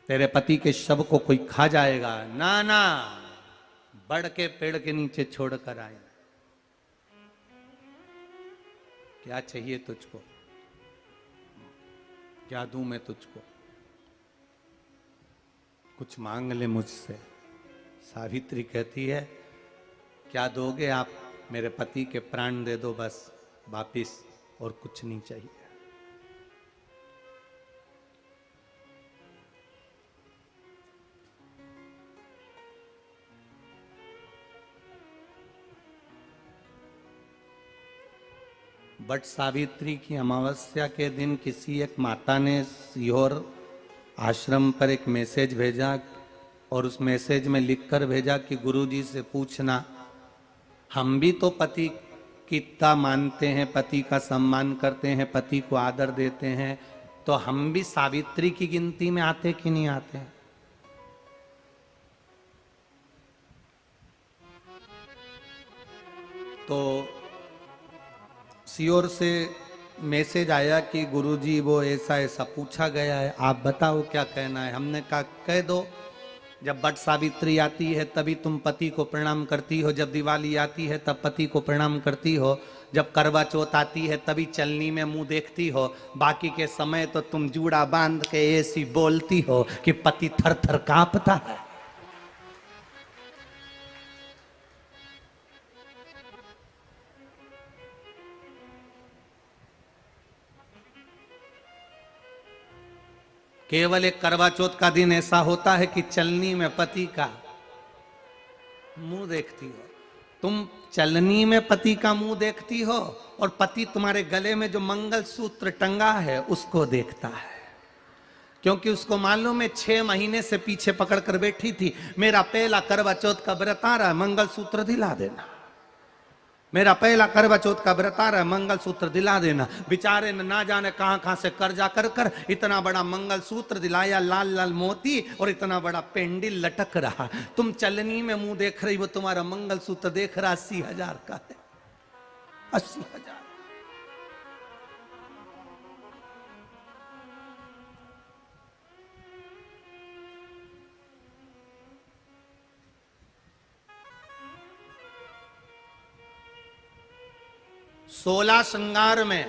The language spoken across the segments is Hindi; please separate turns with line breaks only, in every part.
तेरे पति के शव को कोई खा जाएगा। ना ना, बढ़ के पेड़ के नीचे छोड़कर आए। क्या चाहिए तुझको? क्या दूं मैं तुझको? कुछ मांग ले मुझसे। सावित्री कहती है, क्या दोगे आप? मेरे पति के प्राण दे दो बस वापिस, और कुछ नहीं चाहिए। बट सावित्री की अमावस्या के दिन किसी एक माता ने सीहोर आश्रम पर एक मैसेज भेजा, और उस मैसेज में लिखकर भेजा कि गुरुजी से पूछना, हम भी तो पति कितना मानते हैं, पति का सम्मान करते हैं, पति को आदर देते हैं, तो हम भी सावित्री की गिनती में आते कि नहीं आते? तो सीओर से मैसेज आया कि गुरुजी वो ऐसा ऐसा पूछा गया है, आप बताओ क्या कहना है। हमने कहा कह दो, जब बट सावित्री आती है तभी तुम पति को प्रणाम करती हो, जब दिवाली आती है तब पति को प्रणाम करती हो, जब करवा चौथ आती है तभी चलनी में मुंह देखती हो, बाकी के समय तो तुम जूड़ा बांध के ऐसी बोलती हो कि पति थर थर कांपता है। केवल एक करवा चौथ का दिन ऐसा होता है कि चलनी में पति का मुंह देखती हो। तुम चलनी में पति का मुंह देखती हो, और पति तुम्हारे गले में जो मंगल सूत्र टंगा है उसको देखता है, क्योंकि उसको मालूम है 6 महीने से पीछे पकड़ कर बैठी थी, मेरा पहला करवा चौथ का व्रत आ रहा है, मंगल सूत्र दिला देना। मेरा पहला करवा चौथ का व्रत आ रहा है, मंगल सूत्र दिला देना। बेचारे ने ना जाने कहां कहां से कर्जा कर कर इतना बड़ा मंगल सूत्र दिलाया, लाल लाल मोती और इतना बड़ा पेंडिल लटक रहा। तुम चलनी में मुंह देख रही, वो तुम्हारा मंगल सूत्र देख रहा 80,000 का है। 80,000। सोलह श्रृंगार में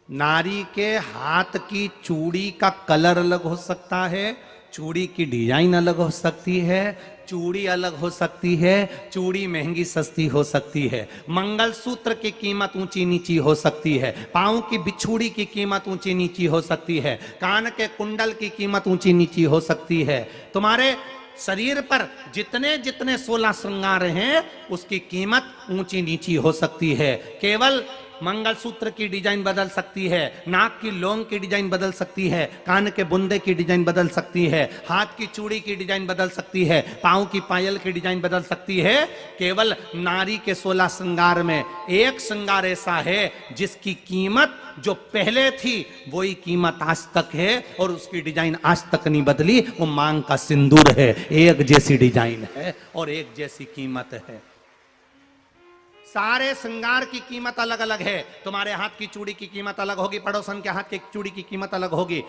नारी के हाथ की चूड़ी का कलर अलग हो सकता है, चूड़ी की डिजाइन अलग हो सकती है, चूड़ी अलग हो सकती है, चूड़ी महंगी सस्ती हो सकती है, मंगलसूत्र की कीमत ऊंची नीची हो सकती है, पांव की बिछुड़ी की कीमत ऊंची नीची हो सकती है, कान के कुंडल की कीमत ऊंची नीची हो सकती है। तुम्हारे शरीर पर जितने जितने 16 श्रृंगार हैं उसकी कीमत ऊंची नीची हो सकती है। केवल मंगलसूत्र की डिजाइन बदल सकती है, नाक की लौंग की डिजाइन बदल सकती है, कान के बुंदे की डिजाइन बदल सकती है, हाथ की चूड़ी की डिजाइन बदल सकती है, पांव की पायल की डिजाइन बदल सकती है। केवल नारी के 16 श्रृंगार में एक श्रृंगार ऐसा है जिसकी कीमत जो पहले थी वही कीमत आज तक है, और उसकी डिजाइन आज तक नहीं बदली। वो मांग का सिंदूर है, एक जैसी डिजाइन है और एक जैसी कीमत है। सारे श्रृंगार की कीमत अलग अलग है। तुम्हारे हाथ की चूड़ी की कीमत अलग होगी, पड़ोसन के हाथ की चूड़ी की कीमत अलग होगी,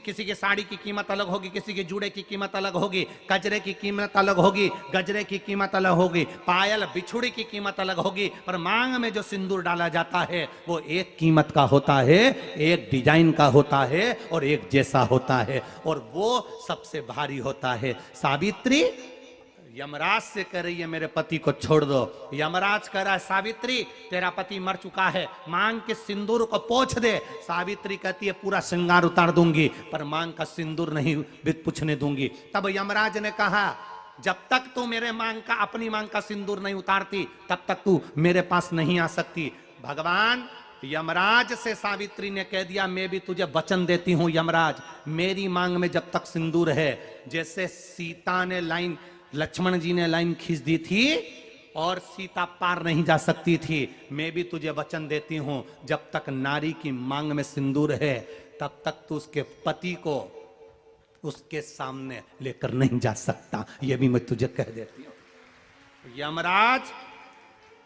किसी के साड़ी की कीमत अलग होगी, किसी के जूड़े की कीमत अलग होगी, गजरे की कीमत अलग होगी, गजरे की कीमत अलग होगी, पायल बिछुड़ी की कीमत अलग होगी, पर मांग में जो सिंदूर डाला जाता है वो एक कीमत का होता है, एक डिजाइन का होता है और एक जैसा होता है, और वो सबसे भारी होता है। सावित्री यमराज से कह रही है मेरे पति को छोड़ दो। यमराज कह रहा है सावित्री तेरा पति मर चुका है, मांग के सिंदूर को पोंछ दे। सावित्री कहती है पूरा श्रृंगार उतार दूंगी पर मांग का सिंदूर नहीं पूछने दूंगी। तब यमराज ने कहा जब तक तू मेरे मांग का अपनी मांग का सिंदूर नहीं उतारती तब तक तू मेरे पास नहीं आ सकती। भगवान यमराज से सावित्री ने कह दिया मैं भी तुझे वचन देती हूं यमराज, मेरी मांग में जब तक सिंदूर है, जैसे सीता ने लाइन लक्ष्मण जी ने लाइन खींच दी थी और सीता पार नहीं जा सकती थी, मैं भी तुझे वचन देती हूं जब तक नारी की मांग में सिंदूर है तब तक तू उसके पति को उसके सामने लेकर नहीं जा सकता, यह भी मैं तुझे कह देती हूं। यमराज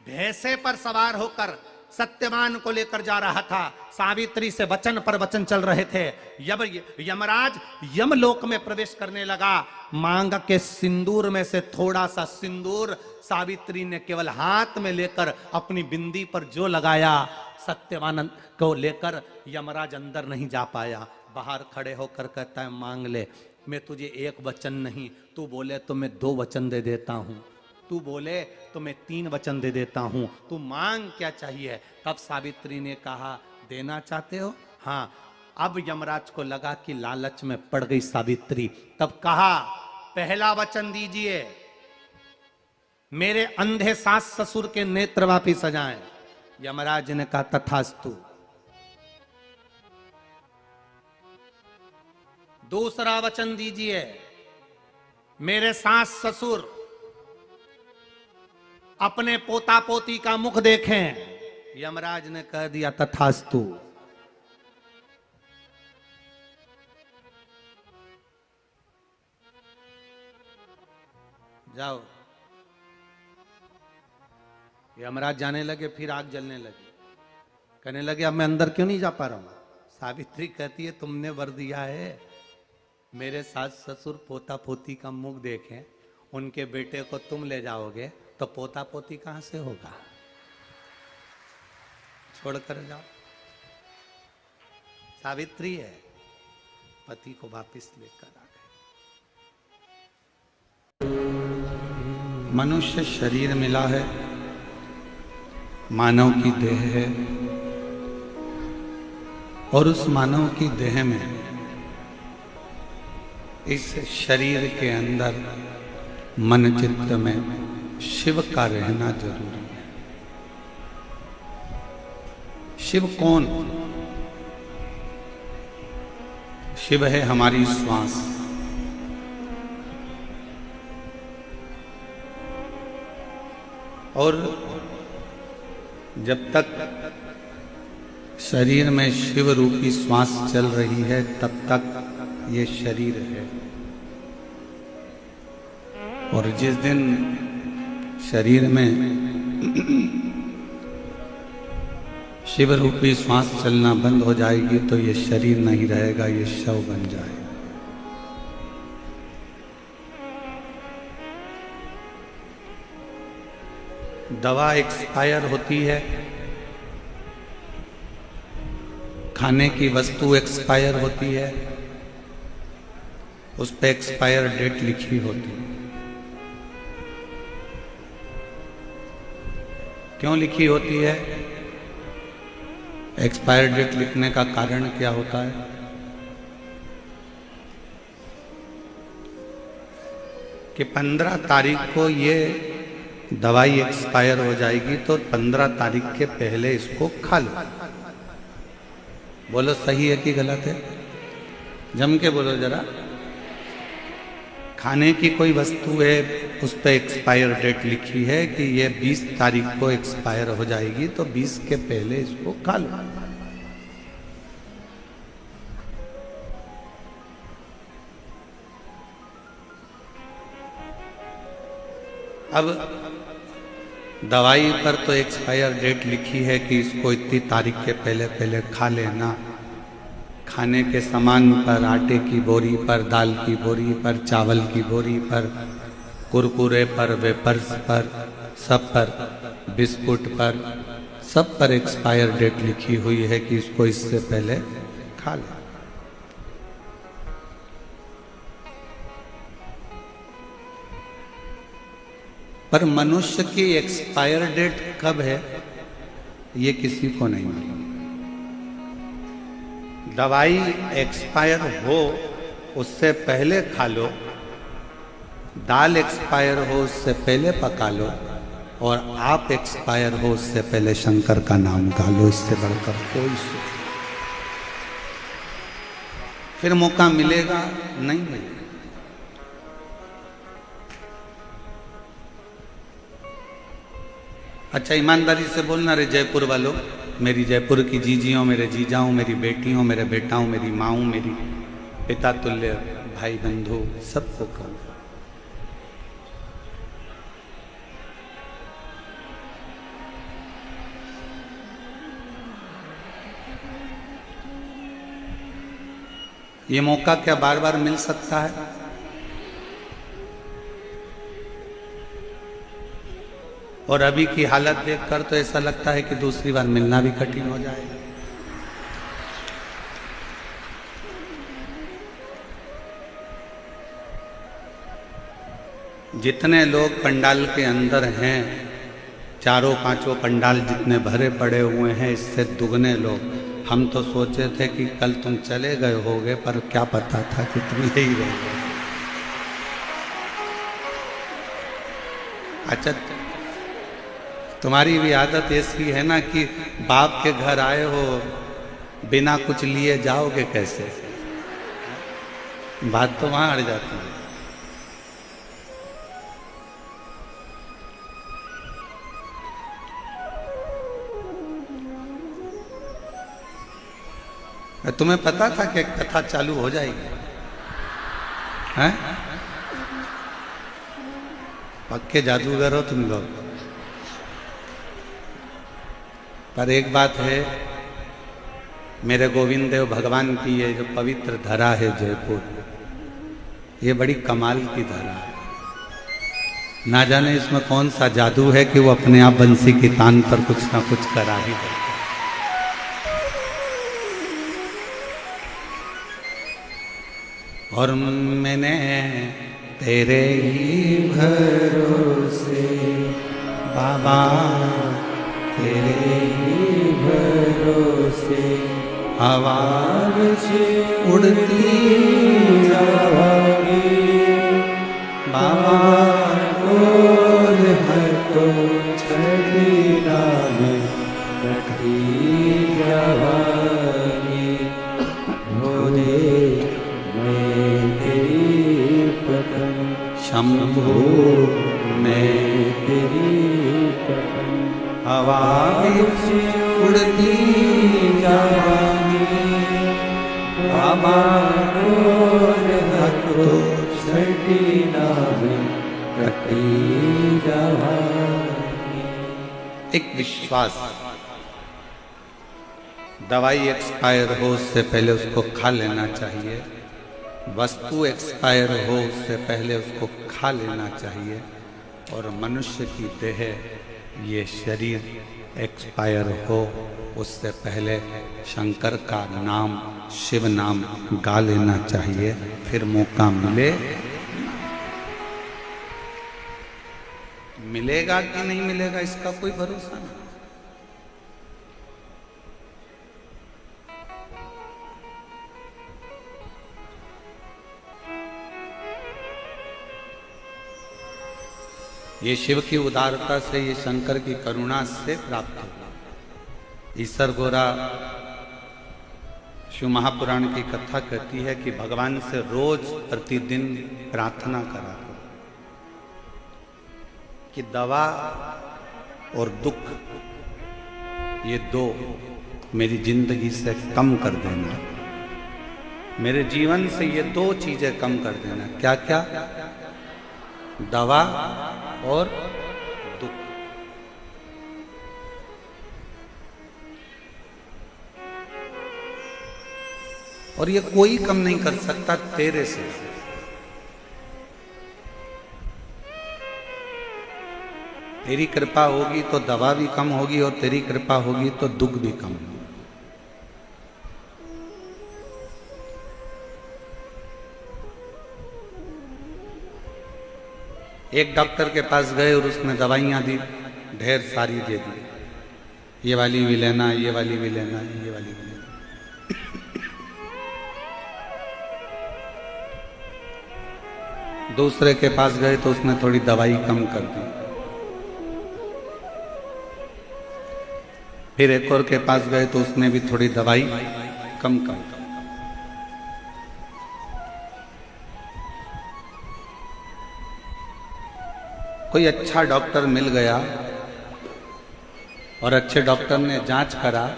भैंसे पर सवार होकर सत्यवान को लेकर जा रहा था। सावित्री से वचन पर वचन चल रहे थे। जब यमराज यमलोक में प्रवेश करने लगा, मांग के सिंदूर में से थोड़ा सा सिंदूर सावित्री ने केवल हाथ में लेकर अपनी बिंदी पर जो लगाया, सत्यवान को लेकर यमराज अंदर नहीं जा पाया। बाहर खड़े होकर कहता है, मांग ले, मैं तुझे एक वचन नहीं, तू बोले तो मैं 2 वचन दे देता हूं, तू बोले तो मैं 3 वचन दे देता हूं, तू मांग क्या चाहिए। तब सावित्री ने कहा, देना चाहते हो? हाँ। अब यमराज को लगा कि लालच में पड़ गई सावित्री। तब कहा, पहला वचन दीजिए, मेरे अंधे सास ससुर के नेत्र वापिस आ जाएं। यमराज ने कहा, तथास्तु। दूसरा वचन दीजिए, मेरे सास ससुर अपने पोता पोती का मुख देखें। यमराज ने कह दिया, तथास्तु। जाओ। यमराज जाने लगे, फिर आग जलने लगी। कहने लगे, अब मैं अंदर क्यों नहीं जा पा रहा हूं। सावित्री कहती है, तुमने वर दिया है, मेरे सास ससुर पोता पोती का मुख देखें, उनके बेटे को तुम ले जाओगे तो पोता पोती कहां से होगा, छोड़कर जाओ। सावित्री है, पति को वापिस लेकर आ गए। मनुष्य शरीर मिला है, मानव की देह है, और उस मानव की देह में, इस शरीर के अंदर मन चित्त में शिव का रहना जरूरी है। शिव कौन? शिव है हमारी श्वास। और जब तक शरीर में शिव रूपी श्वास चल रही है, तब तक ये शरीर है। और जिस दिन शरीर में शिव रूपी श्वास चलना बंद हो जाएगी, तो ये शरीर नहीं रहेगा, ये शव बन जाएगा। दवा एक्सपायर होती है, खाने की वस्तु एक्सपायर होती है, उस पर एक्सपायर डेट लिखी होती है। क्यों लिखी होती है? एक्सपायर डेट लिखने का कारण क्या होता है? कि 15 तारीख को ये दवाई एक्सपायर हो जाएगी, तो 15 तारीख के पहले इसको खा लो। बोलो सही है कि गलत है? जम के बोलो जरा। खाने की कोई वस्तु है, उस पर एक्सपायर डेट लिखी है कि ये 20 तारीख को एक्सपायर हो जाएगी, तो 20 के पहले इसको खा लो। अब दवाई पर तो एक्सपायर डेट लिखी है कि इसको इतनी तारीख के पहले पहले खा लेना। खाने के सामान पर, आटे की बोरी पर, दाल की बोरी पर, चावल की बोरी पर, कुरकुरे पर, वेपर्स पर, सब पर, बिस्कुट पर, सब पर एक्सपायर डेट लिखी हुई है कि इसको इससे पहले खा ले। पर मनुष्य की एक्सपायर डेट कब है, ये किसी को नहीं मालूम। दवाई एक्सपायर हो उससे पहले खा लो, दाल एक्सपायर हो उससे पहले पका लो, और आप एक्सपायर हो उससे पहले शंकर का नाम गा लो। इससे बढ़कर कोई फिर मौका मिलेगा नहीं मिलेगा। अच्छा ईमानदारी से बोलना रे जयपुर वालों, मेरी जयपुर की जीजियों, मेरे जीजाओं, मेरी बेटियों, मेरे बेटाओं, मेरी माँओं, मेरी पिता तुल्य भाई बंधु, सबको कहूँ, ये मौका क्या बार बार मिल सकता है? और अभी की हालत देखकर तो ऐसा लगता है कि दूसरी बार मिलना भी कठिन हो जाएगा। जितने लोग पंडाल के अंदर हैं, चारों पांचों पंडाल जितने भरे पड़े हुए हैं, इससे दुगने लोग। हम तो सोचे थे कि कल तुम चले गए होगे, पर क्या पता था कि तुम यही रहोगे। अच्छा, तुम्हारी भी आदत ऐसी है ना कि बाप के घर आए हो, बिना कुछ लिए जाओगे कैसे? बात तो वहां अड़ जाती है। तुम्हें पता था कि कथा चालू हो जाएगी? हैं? पक्के जादूगर हो तुम लोग। पर एक बात है, मेरे गोविंद देव भगवान की ये जो पवित्र धरा है जयपुर, ये बड़ी कमाल की धरा है। ना जाने इसमें कौन सा जादू है कि वो अपने आप बंसी की तान पर कुछ ना कुछ करा ही दे। और मैंने तेरे ही भरोसे बाबा, तेरे ही भरोसे आवाज उड़ती जावागी बाबा, और है तो छड़ी डाले कटी जावागी। भोले मैं तेरी पतन, शंभो मैं तेरी पतन, हवा से उड़ती जावागी बाबा, और हको छठी नावे कटी जावागी। एक विश्वास, दवाई एक्सपायर हो उससे पहले उसको खा लेना चाहिए, वस्तु एक्सपायर हो उससे पहले उसको खा लेना चाहिए, और मनुष्य की देह, ये शरीर एक्सपायर हो उससे पहले शंकर का नाम, शिव नाम गा लेना चाहिए। फिर मौका मिलेगा कि नहीं मिलेगा इसका कोई भरोसा नहीं। ये शिव की उदारता से, ये शंकर की करुणा से प्राप्त होगा। ईसर गोरा शिव महापुराण की कथा कहती है कि भगवान से रोज प्रतिदिन प्रार्थना करा करो कि दवा और दुख, ये दो मेरी जिंदगी से कम कर देना, मेरे जीवन से ये दो चीजें कम कर देना। क्या क्या? दवा और दुख। और ये कोई कम नहीं कर सकता तेरे से। तेरी कृपा होगी तो दवा भी कम होगी, और तेरी कृपा होगी तो दुख भी कम होगी। एक डॉक्टर के पास गए और उसने दवाइयां दी, ढेर सारी दे दी, ये वाली भी लेना, ये वाली भी लेना, ये वाली भी लेना। दूसरे के पास गए तो उसने थोड़ी दवाई कम कर दी। फिर एक और के पास गए तो उसने भी थोड़ी दवाई कम कर दी। कोई अच्छा डॉक्टर मिल गया और अच्छे डॉक्टर ने जांच करा,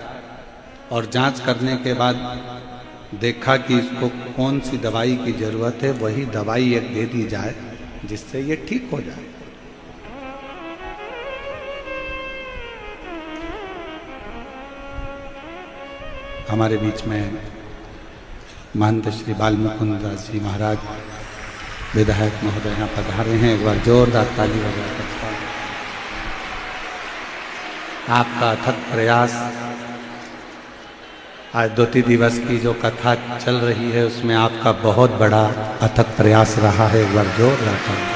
और जांच करने के बाद देखा कि इसको कौन सी दवाई की जरूरत है, वही दवाई एक दे दी जाए जिससे ये ठीक हो जाए। हमारे बीच में
महंत श्री बालमुकुंद दास जी महाराज विधायक महोदय यहाँ पधारे हैं। एक बार जोरदार ताली बजाकर स्वागत। आपका अथक प्रयास, आज द्वितीय दिवस की जो कथा चल रही है उसमें आपका बहुत बड़ा अथक प्रयास रहा है। एक बार जोरदार ताली।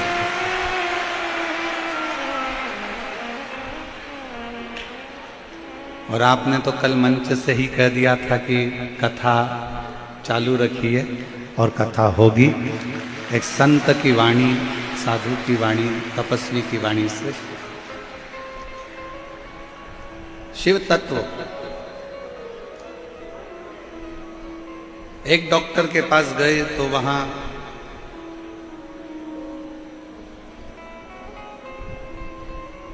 और आपने तो कल मंच से ही कह दिया था कि कथा चालू रखिए और कथा होगी। एक संत की वाणी, साधु की वाणी, तपस्वी की वाणी से शिव तत्व। एक डॉक्टर के पास गए तो वहां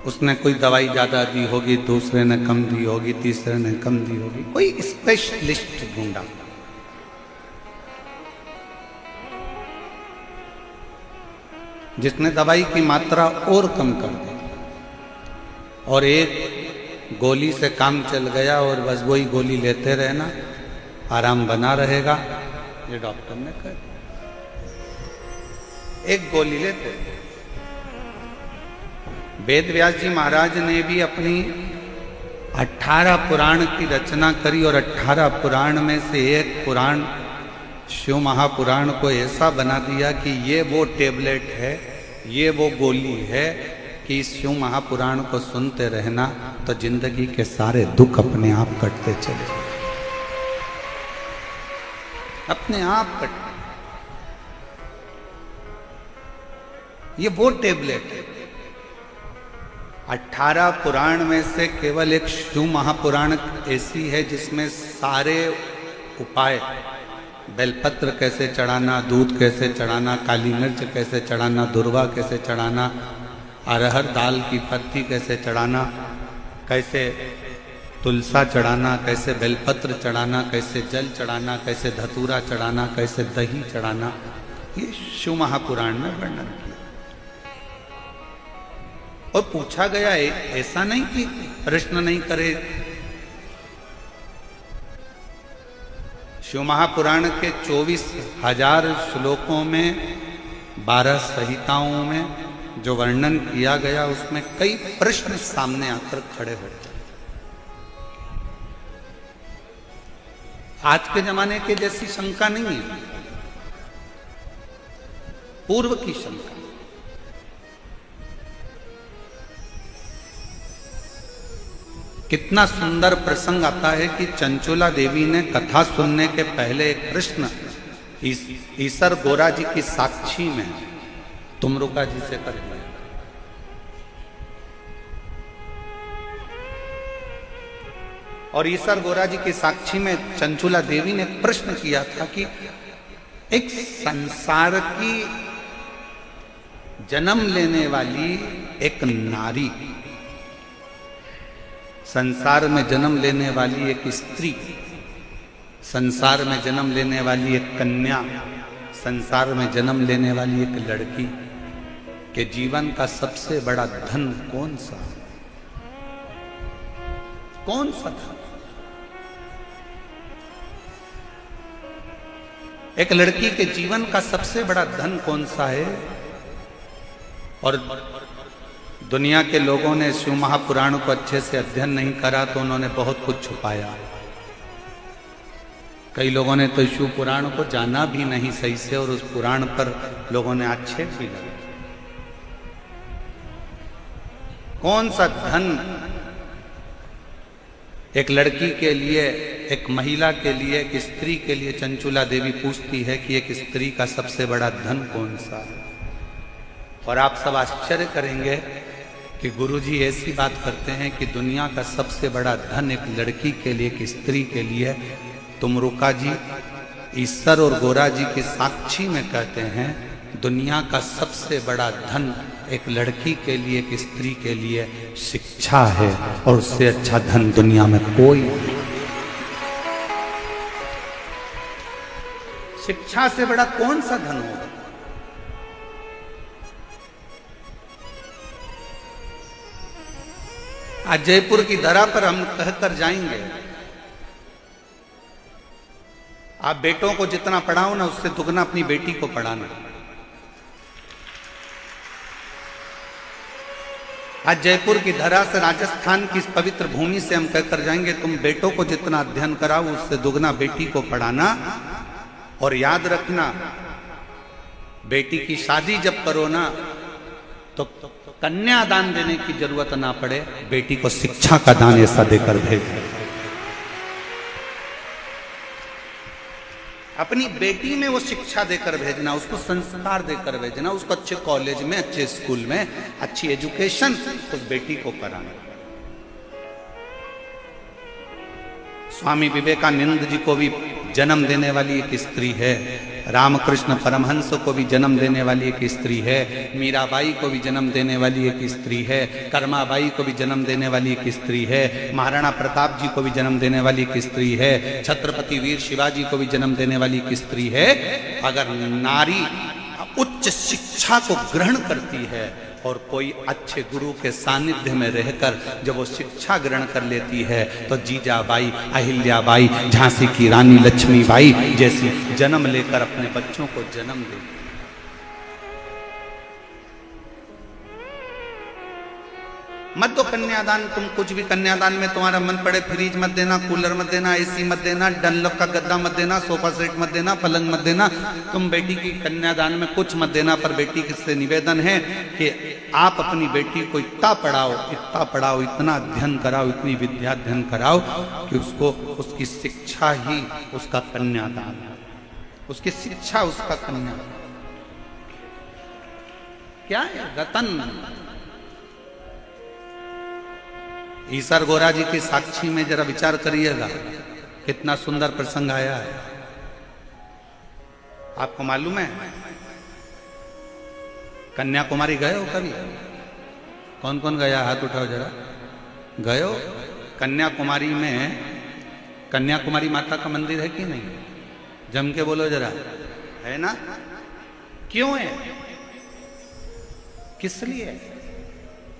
उसने कोई दवाई ज्यादा दी होगी, दूसरे ने कम दी होगी, तीसरे ने कम दी होगी, कोई स्पेशलिस्ट ढूंढा। जिसने दवाई की मात्रा और कम कर दी और एक गोली से काम चल गया और बस वही गोली लेते रहना, आराम बना रहेगा, ये डॉक्टर ने कह दिया। एक गोली लेते। वेद व्यास जी महाराज ने भी अपनी 18 पुराण की रचना करी और 18 पुराण में से एक पुराण शिव महापुराण को ऐसा बना दिया कि ये वो टेबलेट है, ये वो गोली है कि इस शिव महापुराण को सुनते रहना तो जिंदगी के सारे दुख अपने आप कटते चले, अपने आप कट। ये वो टेबलेट है। 18 पुराण में से केवल एक शिव महापुराण ऐसी है जिसमें सारे उपाय, बेलपत्र कैसे चढ़ाना, दूध कैसे चढ़ाना, काली मिर्च कैसे चढ़ाना, दुर्वा कैसे चढ़ाना, अरहर दाल की पत्ती कैसे चढ़ाना, कैसे तुलसा चढ़ाना, कैसे बेलपत्र चढ़ाना, कैसे जल चढ़ाना, कैसे धतूरा चढ़ाना, कैसे दही चढ़ाना, ये शिव महापुराण में वर्णन किया। और पूछा गया है, ऐसा नहीं कि प्रश्न नहीं करे। शिव महापुराण के 24,000 श्लोकों में 12 संहिताओं में जो वर्णन किया गया उसमें कई प्रश्न सामने आकर खड़े होते हैं। आज के जमाने के जैसी शंका नहीं है, पूर्व की शंका। कितना सुंदर प्रसंग आता है कि चंचुला देवी ने कथा सुनने के पहले एक प्रश्न ईसर गोरा जी की साक्षी में तुमरुका जी से कर दिया। और ईसर गोरा जी की साक्षी में चंचुला देवी ने प्रश्न किया था कि एक संसार की जन्म लेने वाली एक नारी, संसार में जन्म लेने वाली एक स्त्री, संसार में जन्म लेने वाली एक कन्या, संसार में जन्म लेने वाली एक लड़की के जीवन का सबसे बड़ा धन कौन सा? कौन सा धन? एक लड़की के जीवन का सबसे बड़ा धन कौन सा है? और दुनिया के लोगों ने शिव महापुराण को अच्छे से अध्ययन नहीं करा तो उन्होंने बहुत कुछ छुपाया। कई लोगों ने तो शिव पुराण को जाना भी नहीं सही से और उस पुराण पर लोगों ने आक्षेप भी लगाया। कौन सा धन एक लड़की के लिए, एक महिला के लिए, एक स्त्री के लिए चंचुला देवी पूछती है कि एक स्त्री का सबसे बड़ा धन कौन सा है? और आप सब आश्चर्य करेंगे कि गुरुजी ऐसी बात करते हैं कि दुनिया का सबसे बड़ा धन एक लड़की के लिए, एक स्त्री के लिए, तुमरुका जी ईसर और गोरा जी की साक्षी में कहते हैं दुनिया का सबसे बड़ा धन एक लड़की के लिए, एक स्त्री के लिए शिक्षा है और उससे अच्छा धन दुनिया में कोई नहीं। शिक्षा से बड़ा कौन सा धन होगा? आज जयपुर की धरा पर हम कहकर जाएंगे, आप बेटों को जितना पढ़ाओ ना, उससे दुगना अपनी बेटी को पढ़ाना। आज जयपुर की धरा से, राजस्थान की इस पवित्र भूमि से हम कहकर जाएंगे, तुम बेटों को जितना अध्ययन कराओ उससे दुगना बेटी को पढ़ाना। और याद रखना, बेटी की शादी जब करो ना तो कन्यादान देने की जरूरत ना पड़े, बेटी को शिक्षा का दान ऐसा देकर भेज। अपनी बेटी में वो शिक्षा देकर भेजना, उसको संस्कार देकर भेजना, उसको अच्छे कॉलेज में, अच्छे स्कूल में अच्छी एजुकेशन उस बेटी को कराना। स्वामी विवेकानंद जी को भी जन्म देने वाली एक स्त्री है, रामकृष्ण परमहंस को भी जन्म देने वाली एक स्त्री है, मीराबाई को भी जन्म देने वाली एक स्त्री है, कर्माबाई को भी जन्म देने वाली एक स्त्री है, महाराणा प्रताप जी को भी जन्म देने वाली एक स्त्री है, छत्रपति वीर शिवाजी को भी जन्म देने वाली एक स्त्री है। अगर नारी उच्च शिक्षा को ग्रहण करती है और कोई अच्छे गुरु के सानिध्य में रहकर जब वो शिक्षा ग्रहण कर लेती है, तो जीजाबाई, अहिल्याबाई, झांसी की रानी लक्ष्मीबाई जैसी जन्म लेकर अपने बच्चों को जन्म देती है। मत दो कन्यादान, तुम कुछ भी कन्यादान में तुम्हारा मन पड़े, फ्रिज मत देना, कूलर मत देना, एसी मत देना, डनलप का गद्दा मत देना, सोफा सेट मत देना, पलंग मत देना, तुम बेटी की कन्यादान में कुछ मत देना। पर बेटी से निवेदन है कि आप अपनी बेटी को इतना पढ़ाओ, इतना अध्ययन कराओ, इतनी विद्या अध्ययन कराओ कि उसको, उसकी शिक्षा ही उसका कन्यादान, उसकी शिक्षा उसका कन्यादान। क्या है रतन। ईसर गोरा जी की साक्षी में जरा विचार करिएगा, कितना सुंदर प्रसंग आया है। आपको मालूम है कन्याकुमारी गए हो कभी? कौन कौन गया, हाथ उठाओ जरा। गए हो? कन्याकुमारी में कन्याकुमारी माता का मंदिर है कि नहीं? जम के बोलो जरा, है ना? क्यों है, किस लिए?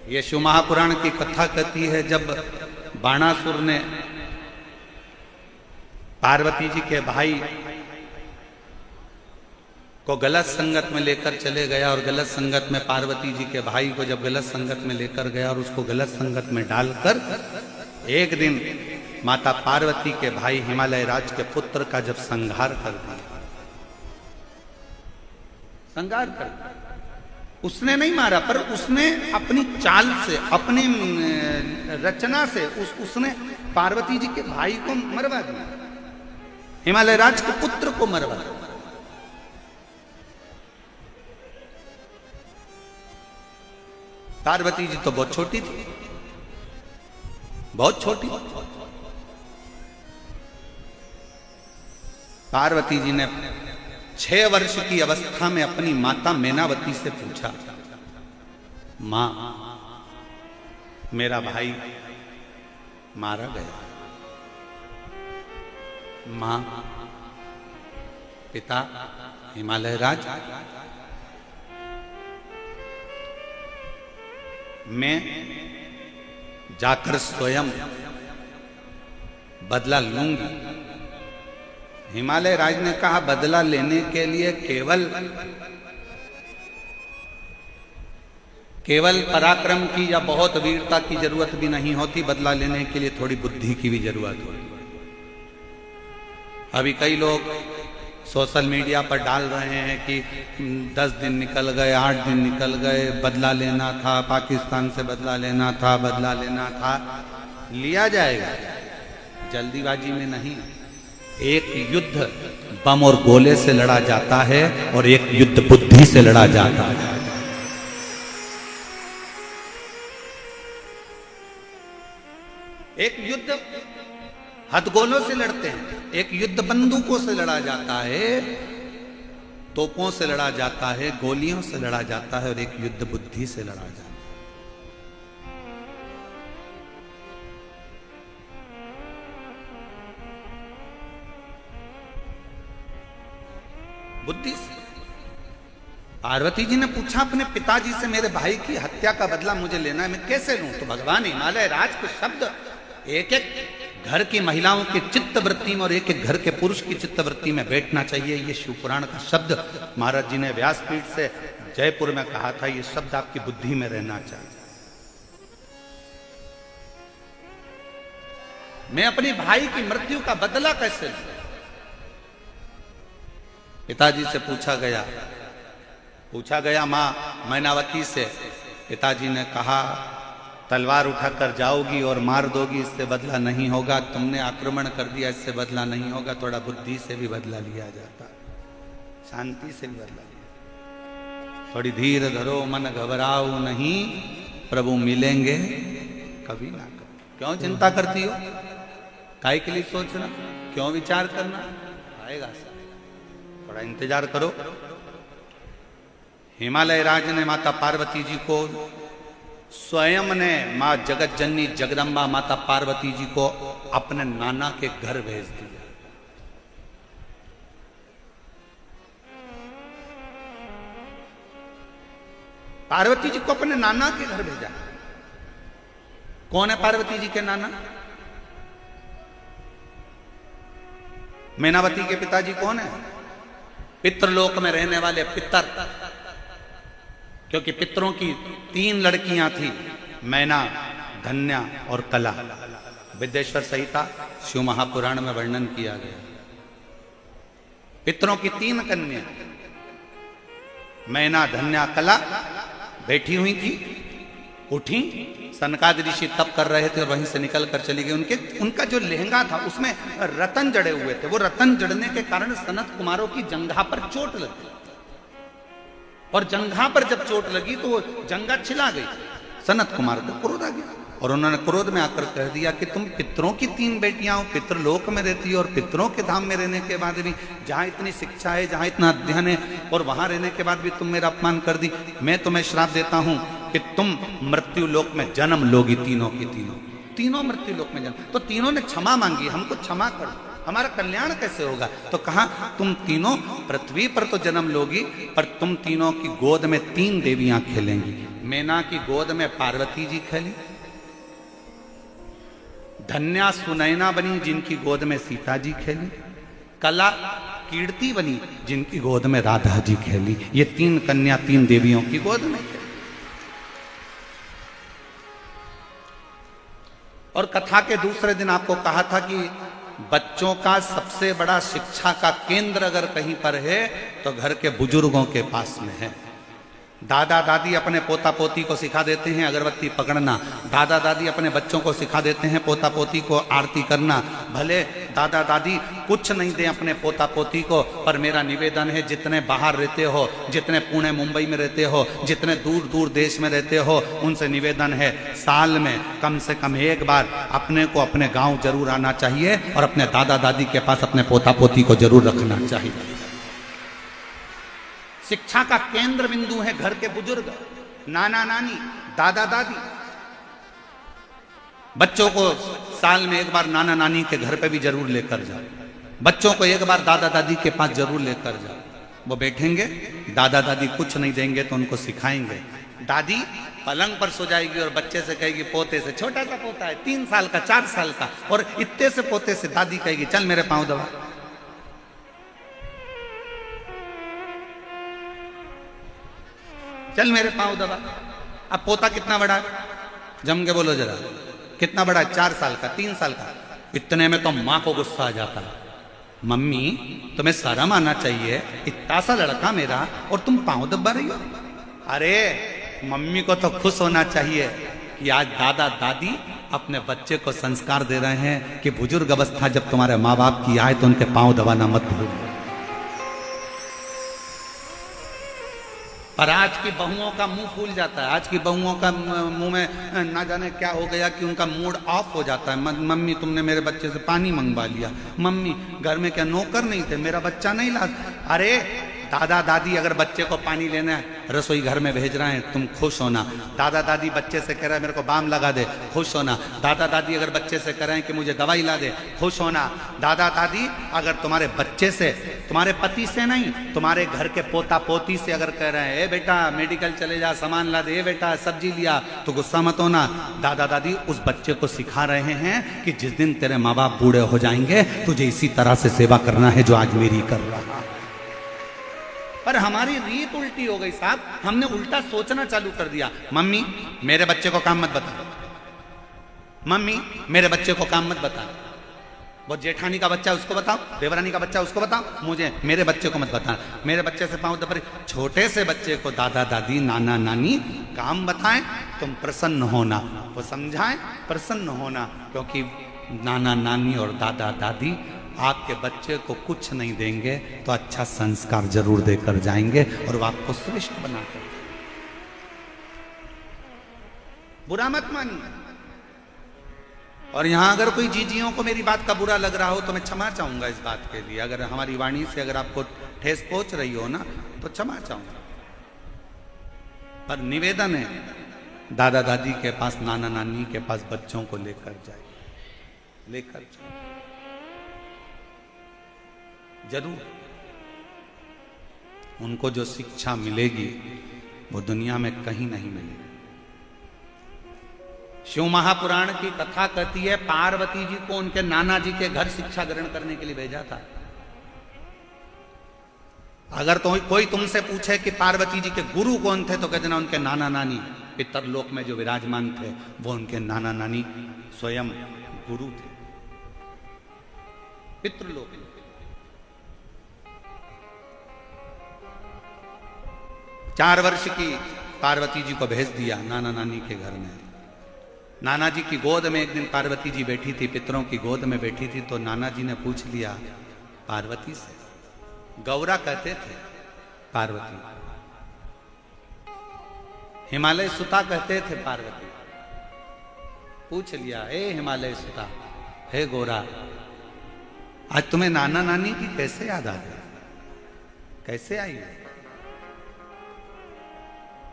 ये शिव महापुराण की कथा कहती है, जब बाणासुर ने पार्वती जी के भाई को गलत संगत में लेकर चले गया, और गलत संगत में पार्वती जी के भाई को जब गलत संगत में लेकर गया और उसको गलत संगत में डालकर, एक दिन माता पार्वती के भाई हिमालय राज के पुत्र का जब संहार कर दिया, संहार कर दिया, उसने नहीं मारा, पर उसने अपनी चाल से, अपनी रचना से उसने पार्वती जी के भाई को मरवा दिया, हिमालय राज के पुत्र को मरवा दिया। पार्वती जी तो बहुत छोटी थी, बहुत छोटी। पार्वती जी ने 6 वर्ष की अवस्था में अपनी माता मैनावती से पूछा, मां मेरा भाई मारा गया, मां पिता हिमालय राज, मैं जाकर स्वयं बदला लूंगी। हिमालय राज ने कहा, बदला लेने के लिए केवल पराक्रम की या बहुत वीरता की जरूरत भी नहीं होती, बदला लेने के लिए थोड़ी बुद्धि की भी जरूरत होती। अभी कई लोग सोशल मीडिया पर डाल रहे हैं कि 10 दिन निकल गए, 8 दिन निकल गए, बदला लेना था, पाकिस्तान से बदला लेना था, बदला लेना था। लिया जाएगा, जल्दीबाजी में नहीं। एक युद्ध बम और गोले से लड़ा जाता है और एक युद्ध बुद्धि से लड़ा जाता है। एक युद्ध हथगोलों से लड़ते हैं, एक युद्ध बंदूकों से लड़ा जाता है, तोपों से लड़ा जाता है, गोलियों से लड़ा जाता है, और एक युद्ध बुद्धि से लड़ा जाता है। बुद्धि से। पार्वती जी ने पूछा अपने पिताजी से, मेरे भाई की हत्या का बदला मुझे लेना है, मैं कैसे लूं? तो भगवान हिमालय राज के शब्द एक एक घर की महिलाओं के चित्त वृत्ति में और एक एक घर के पुरुष की चित्त वृत्ति में बैठना चाहिए। ये शिव पुराण का शब्द महाराज जी ने व्यासपीठ से जयपुर में कहा था। ये शब्द आपकी बुद्धि में रहना चाहिए। मैं अपने भाई की मृत्यु का बदला कैसे लूं? पिताजी से पूछा गया मां मैनावती से। पिताजी ने कहा तलवार उठाकर जाओगी और मार दोगी, इससे बदला नहीं होगा। तुमने आक्रमण कर दिया, इससे बदला नहीं होगा। थोड़ा बुद्धि से भी बदला लिया जाता, शांति से भी बदला लिया। थोड़ी धीर धरो, मन घबराओ नहीं, प्रभु मिलेंगे कभी ना कभी। क्यों चिंता करती हो? काय के लिए सोचना? क्यों विचार करना? आएगा, थोड़ा इंतजार करो। हिमालय राज ने माता पार्वती जी को, स्वयं ने मां जगत जननी जगदम्बा माता पार्वती जी को अपने नाना के घर भेज दिया। पार्वती जी को अपने नाना के घर भेजा। कौन है पार्वती जी के नाना? मैनावती के पिताजी कौन है? पितृलोक में रहने वाले पितर। क्योंकि पितरों की 3 लड़कियां थी, मैना, धन्या और कला। विद्येश्वर संहिता शिव महापुराण में वर्णन किया गया। पितरों की 3 कन्या, मैना, धन्या, कला बैठी हुई थी। उठी, सनकादि ऋषि तप कर रहे थे और वहीं से निकल कर चली गई। उनका जो लहंगा था उसमें रतन जड़े हुए थे। वो रतन जड़ने के कारण सनत कुमारों की जंघा पर चोट लगी, और जंघा पर जब चोट लगी तो वो जंघा छिला गई। सनत कुमार को क्रोध आ गया और उन्होंने क्रोध में आकर कह दिया कि तुम पितरों की 3 बेटियां हो, पितृलोक में रहती हो, और पितरों के धाम में रहने के बाद भी, जहां इतनी शिक्षा है, जहां इतना अध्ययन है, और वहां रहने के बाद भी तुम मेरा अपमान कर दी। मैं तुम्हें श्राप देता हूं कि तुम मृत्यु लोक में जन्म लोगी, तीनों मृत्यु लोक में जन्म। तो तीनों ने क्षमा मांगी, हमको क्षमा कर दो, हमारा कल्याण कैसे होगा? तो कहा तुम तीनों पृथ्वी पर तो जन्म लोगी, पर तुम तीनों की गोद में 3 देवियां खेलेंगी। मैना की गोद में पार्वती जी खेली, धन्या सुनैना बनी जिनकी गोद में सीता जी खेली, कला कीर्ति बनी जिनकी गोद में राधा जी खेली। ये 3 कन्या 3 देवियों की गोद में खेली। और कथा के दूसरे दिन आपको कहा था कि बच्चों का सबसे बड़ा शिक्षा का केंद्र अगर कहीं पर है तो घर के बुजुर्गों के पास में है। दादा दादी अपने पोता पोती को सिखा देते हैं अगरबत्ती पकड़ना। दादा दादी अपने बच्चों को सिखा देते हैं पोता पोती को आरती करना। भले दादा दादी कुछ नहीं दें अपने पोता पोती को, पर मेरा निवेदन है, जितने बाहर रहते हो, जितने पुणे मुंबई में रहते हो, जितने दूर दूर देश में रहते हो, उनसे निवेदन है साल में कम से कम एक बार अपने को अपने गांव जरूर आना चाहिए और अपने दादा दादी के पास अपने पोता पोती को जरूर रखना चाहिए। शिक्षा का केंद्र बिंदु है घर के बुजुर्ग, नाना नानी, दादा दादी। बच्चों को साल में एक बार नाना नानी के घर पे भी जरूर लेकर जाओ। बच्चों को एक बार दादा दादी के पास जरूर लेकर जाओ। वो बैठेंगे, दादा दादी कुछ नहीं देंगे तो उनको सिखाएंगे। दादी पलंग पर सो जाएगी और बच्चे से कहेगी, पोते से, छोटा सा पोता है 3 साल का 4 साल का, और इतने से पोते से दादी कहेगी, चल मेरे पांव दबा। चल मेरे पांव दबा। अब पोता कितना बड़ा है? जम के बोलो जरा, कितना बड़ा है? 4 साल का, 3 साल का। इतने में तो मां को गुस्सा आ जाता है, मम्मी तुम्हें शर्म आना चाहिए, इतना सा लड़का मेरा और तुम पांव दबा रही हो। अरे मम्मी को तो खुश होना चाहिए कि आज दादा दादी अपने बच्चे को संस्कार दे रहे हैं कि बुजुर्ग अवस्था जब तुम्हारे माँ बाप की आए तो उनके पांव दबाना मत भूलो। पर आज की बहुओं का मुंह फूल जाता है। आज की बहुओं का मुंह में ना जाने क्या हो गया कि उनका मूड ऑफ हो जाता है। मम्मी तुमने मेरे बच्चे से पानी मंगवा लिया, मम्मी घर में क्या नौकर नहीं थे, मेरा बच्चा नहीं ला। अरे दादा दादी अगर बच्चे को पानी लेना है, रसोई घर में भेज रहे हैं, तुम खुश होना। दादा दादी बच्चे से कह रहे हैं मेरे को बाम लगा दे, खुश होना। दादा दादी अगर बच्चे से कह रहे हैं कि मुझे दवाई ला दे, खुश होना। दादा दादी अगर तुम्हारे बच्चे से, तुम्हारे पति से नहीं, तुम्हारे घर के पोता पोती से अगर कह रहे हैं ए बेटा मेडिकल चले जा, सामान ला दे, ए बेटा सब्जी लिया, तो गुस्सा मत होना। दादा दादी उस बच्चे को सिखा रहे हैं कि जिस दिन तेरे माँ बाप बूढ़े हो जाएंगे तुझे इसी तरह से सेवा करना है जो आज मेरी कर रहा है। पर हमारी रीत उल्टी हो गई साहब, हमने उल्टा सोचना चालू कर दिया। मम्मी मेरे बच्चे को काम मत बता, मम्मी मेरे बच्चे को काम मत बता। वो जेठानी का बच्चा उसको बताओ, देवरानी का बच्चा उसको बताओ, मुझे मेरे बच्चे को मत बता। मेरे बच्चे से पाऊं दफरी। छोटे से बच्चे को दादा दादी नाना नानी काम बताएं, तुम प्रसन्न होना, वो समझाएं प्रसन्न होना, क्योंकि नाना नानी और दादा दादी आपके बच्चे को कुछ नहीं देंगे तो अच्छा संस्कार जरूर देकर जाएंगे और वो आपको श्रेष्ठ बनाकर। बुरा मत मानिए। और यहां अगर कोई जीजियों को मेरी बात का बुरा लग रहा हो तो मैं क्षमा चाहूंगा इस बात के लिए। अगर हमारी वाणी से अगर आपको ठेस पहुंच रही हो ना तो क्षमा चाहूंगा। पर निवेदन है, दादा दादी के पास, नाना नानी के पास बच्चों को लेकर जाए, लेकर जाए जरूर। उनको जो शिक्षा मिलेगी वो दुनिया में कहीं नहीं मिलेगी। शिव महापुराण की कथा कहती है पार्वती जी को उनके नाना जी के घर शिक्षा ग्रहण करने के लिए भेजा था। अगर तो कोई तुमसे पूछे कि पार्वती जी के गुरु कौन थे तो कह देना उनके नाना नानी। पितरलोक में जो विराजमान थे वो उनके नाना नानी स्वयं गुरु थे पितृलोक में। 4 वर्ष की पार्वती जी को भेज दिया नाना नानी के घर में। नाना जी की गोद में एक दिन पार्वती जी बैठी थी, पितरों की गोद में बैठी थी, तो नाना जी ने पूछ लिया पार्वती से, गौरा कहते थे पार्वती, हिमालय सुता कहते थे पार्वती। पूछ लिया हे हिमालय सुता, हे गौरा, आज तुम्हें नाना नानी की कैसे याद आ गई, कैसे आई?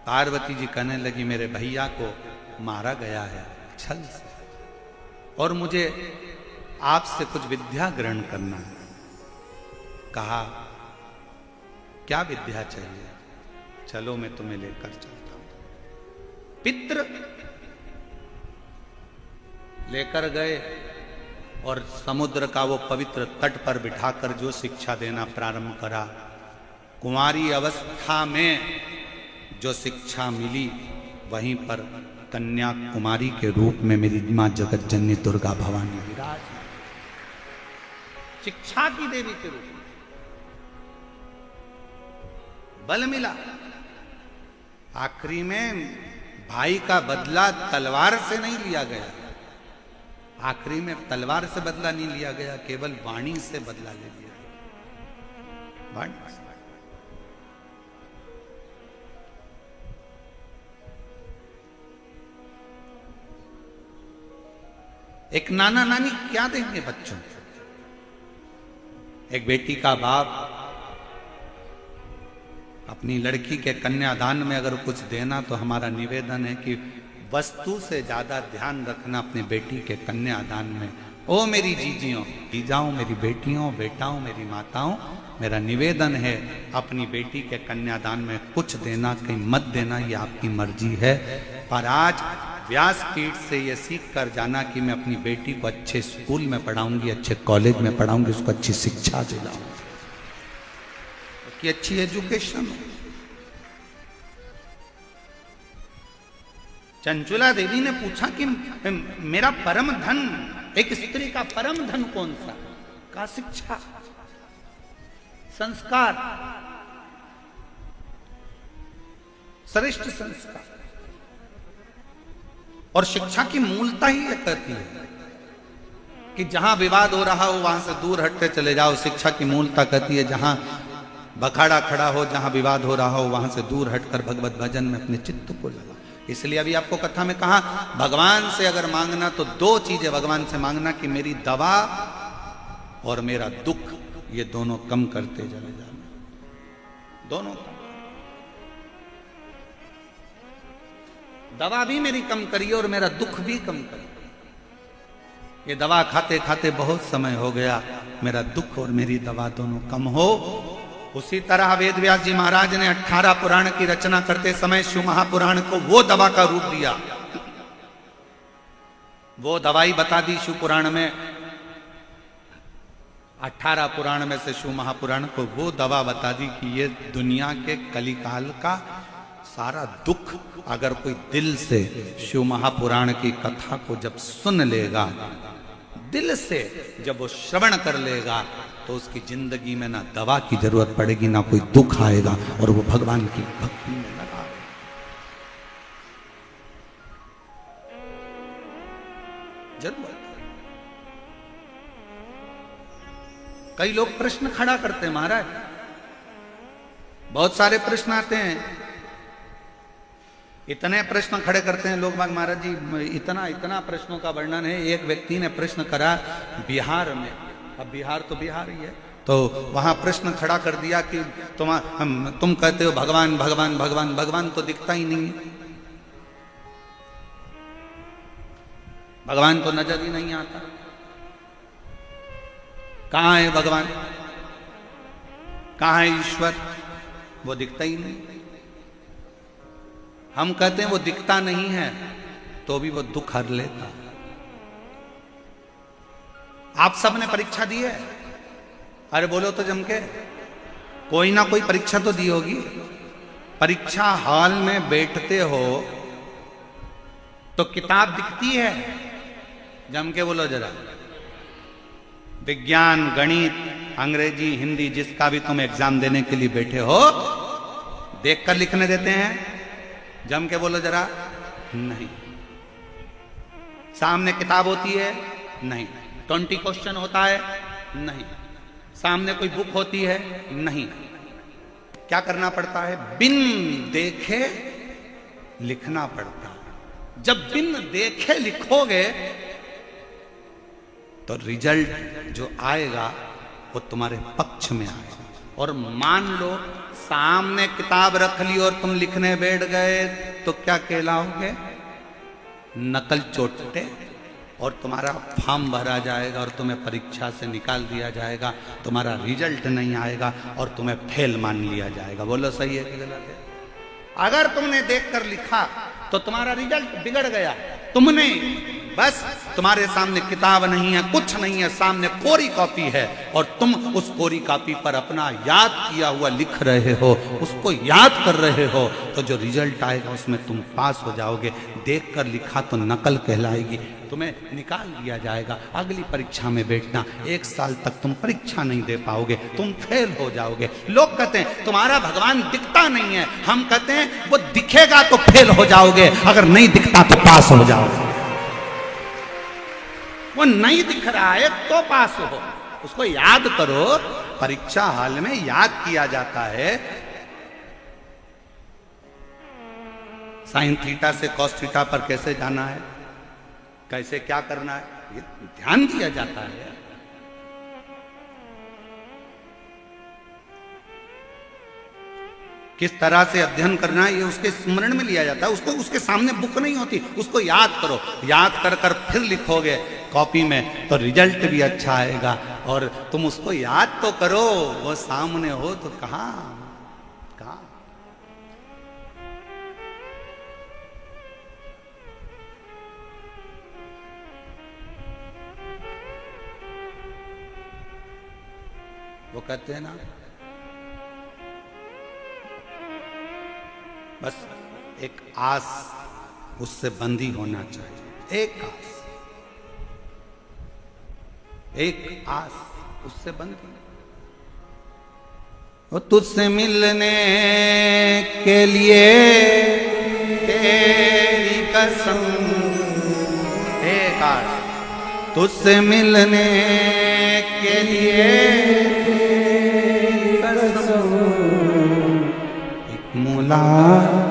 पार्वती जी कहने लगी मेरे भैया को मारा गया है छल से, और मुझे आपसे कुछ विद्या ग्रहण करना है। कहा क्या विद्या चाहिए? चलो मैं तुम्हें लेकर चलता हूं। पितृ लेकर गए और समुद्र का वो पवित्र तट पर बिठाकर जो शिक्षा देना प्रारंभ करा। कुंवारी अवस्था में जो शिक्षा मिली वहीं पर कन्या कुमारी के रूप में मेरी मां जगत जननी दुर्गा भवानी विराज, शिक्षा की देवी के रूप में बल मिला। आखिरी में भाई का बदला तलवार से नहीं लिया गया, आखिरी में तलवार से बदला नहीं लिया गया, केवल वाणी से बदला ले लिया गया। वाणी से। एक नाना नानी क्या देंगे बच्चों को? एक बेटी का बाप अपनी लड़की के कन्यादान में अगर कुछ देना तो हमारा निवेदन है कि वस्तु से ज्यादा ध्यान रखना अपनी बेटी के कन्यादान में। ओ मेरी जीजियों, जीजाओं, मेरी बेटियों, बेटाओं, मेरी माताओं, मेरा निवेदन है अपनी बेटी के कन्यादान में कुछ देना, कहीं मत देना, ये आपकी मर्जी है। पर आज व्यासपीठ से ये सीख कर जाना कि मैं अपनी बेटी को अच्छे स्कूल में पढ़ाऊंगी, अच्छे कॉलेज में पढ़ाऊंगी, उसको अच्छी शिक्षा दिलाऊंगी, उसकी अच्छी एजुकेशन हो। चंचुला देवी ने पूछा कि मेरा परम धन, एक स्त्री का परम धन कौन सा? का शिक्षा, संस्कार, श्रेष्ठ संस्कार। और शिक्षा की मूलता ही यह कहती है कि जहां विवाद हो रहा हो वहां से दूर हटते चले जाओ। शिक्षा की मूलता कहती है जहां बखाड़ा खड़ा हो, जहां विवाद हो रहा हो वहां से दूर हटकर भगवत भजन में अपने चित्त को लगा। इसलिए अभी आपको कथा में कहा भगवान से अगर मांगना तो 2 चीजें भगवान से मांगना कि मेरी दवा और मेरा दुख, ये दोनों कम करते चले जाना। दोनों कम। दवा भी मेरी कम करिए और मेरा दुख भी कम करिए। ये दवा खाते खाते बहुत समय हो गया, मेरा दुख और मेरी दवा दोनों कम हो। उसी तरह वेद व्यास जी महाराज ने 18 पुराण की रचना करते समय शिव महापुराण को वो दवा का रूप दिया, वो दवाई बता दी शिव पुराण में। 18 पुराण में से शिव महापुराण को वो दवा बता दी कि ये दुनिया के कलिकाल का सारा दुख अगर कोई दिल से शिव महापुराण की कथा को जब सुन लेगा, दिल से जब वो श्रवण कर लेगा, तो उसकी जिंदगी में ना दवा की जरूरत पड़ेगी, ना कोई दुख आएगा, और वो भगवान की भक्ति में लगा। जरूरत। कई लोग प्रश्न खड़ा करते हैं महाराज, बहुत सारे प्रश्न आते हैं, इतने प्रश्न खड़े करते हैं लोग बाग महाराज जी, इतना इतना प्रश्नों का वर्णन है। एक व्यक्ति ने प्रश्न करा बिहार में, अब बिहार तो बिहार ही है, तो वहां प्रश्न खड़ा कर दिया कि तुम कहते हो भगवान भगवान भगवान, भगवान तो दिखता ही नहीं है, भगवान तो नजर ही नहीं आता, कहां है भगवान, कहां है ईश्वर, वो दिखता ही नहीं। हम कहते हैं वो दिखता नहीं है, तो भी वो दुख हर लेता। आप सब ने परीक्षा दी है, अरे बोलो तो जम के, कोई ना कोई परीक्षा तो दी होगी। परीक्षा हॉल में बैठते हो तो किताब दिखती है, जम के बोलो जरा। विज्ञान, गणित, अंग्रेजी, हिंदी, जिसका भी तुम एग्जाम देने के लिए बैठे हो, देखकर लिखने देते हैं, जम के बोलो जरा। नहीं। सामने किताब होती है? नहीं। 20 क्वेश्चन होता है? नहीं। सामने कोई बुक होती है? नहीं। क्या करना पड़ता है? बिन देखे लिखना पड़ता है। जब बिन देखे लिखोगे तो रिजल्ट जो आएगा वो तुम्हारे पक्ष में आएगा। और मान लो सामने किताब रख ली और तुम लिखने बैठ गए तो क्या कहलाओगे? नकल चोटे, और तुम्हारा फॉर्म भरा जाएगा और तुम्हें परीक्षा से निकाल दिया जाएगा, तुम्हारा रिजल्ट नहीं आएगा और तुम्हें फेल मान लिया जाएगा। बोलो सही है कि गलत है? अगर तुमने देखकर लिखा तो तुम्हारा रिजल्ट बिगड़ गया। तुमने बस, तुम्हारे सामने किताब नहीं है, कुछ नहीं है, सामने कोरी कॉपी है, और तुम उस कोरी कॉपी पर अपना याद किया हुआ लिख रहे हो, उसको याद कर रहे हो, तो जो रिजल्ट आएगा उसमें तुम पास हो जाओगे। देखकर लिखा तो नकल कहलाएगी, तुम्हें निकाल दिया जाएगा। अगली परीक्षा में बैठना, 1 साल तक तुम परीक्षा नहीं दे पाओगे, तुम फेल हो जाओगे। लोग कहते हैं तुम्हारा भगवान दिखता नहीं है, हम कहते हैं वो दिखेगा तो फेल हो जाओगे, अगर नहीं दिखता तो पास हो जाओगे। वो नहीं दिख रहा है तो पास हो, उसको याद करो। परीक्षा हाल में याद किया जाता है, साइन थीटा से कॉस थीटा पर कैसे जाना है, कैसे क्या करना है, ये ध्यान दिया जाता है। किस तरह से अध्ययन करना है ये उसके स्मरण में लिया जाता है। उसको उसके सामने बुक नहीं होती, उसको याद करो। याद कर कर फिर लिखोगे कॉपी में तो रिजल्ट भी अच्छा आएगा। और तुम उसको याद तो करो, वो सामने हो तो कहां कहां। वो कहते हैं ना, बस एक आस उससे बंधी होना चाहिए। एक आस, एक आस उससे बंधी। वो तुझसे मिलने के लिए तेरी कसम, एक आस तुझसे मिलने के लिए तेरी कसम, एक मुलाकात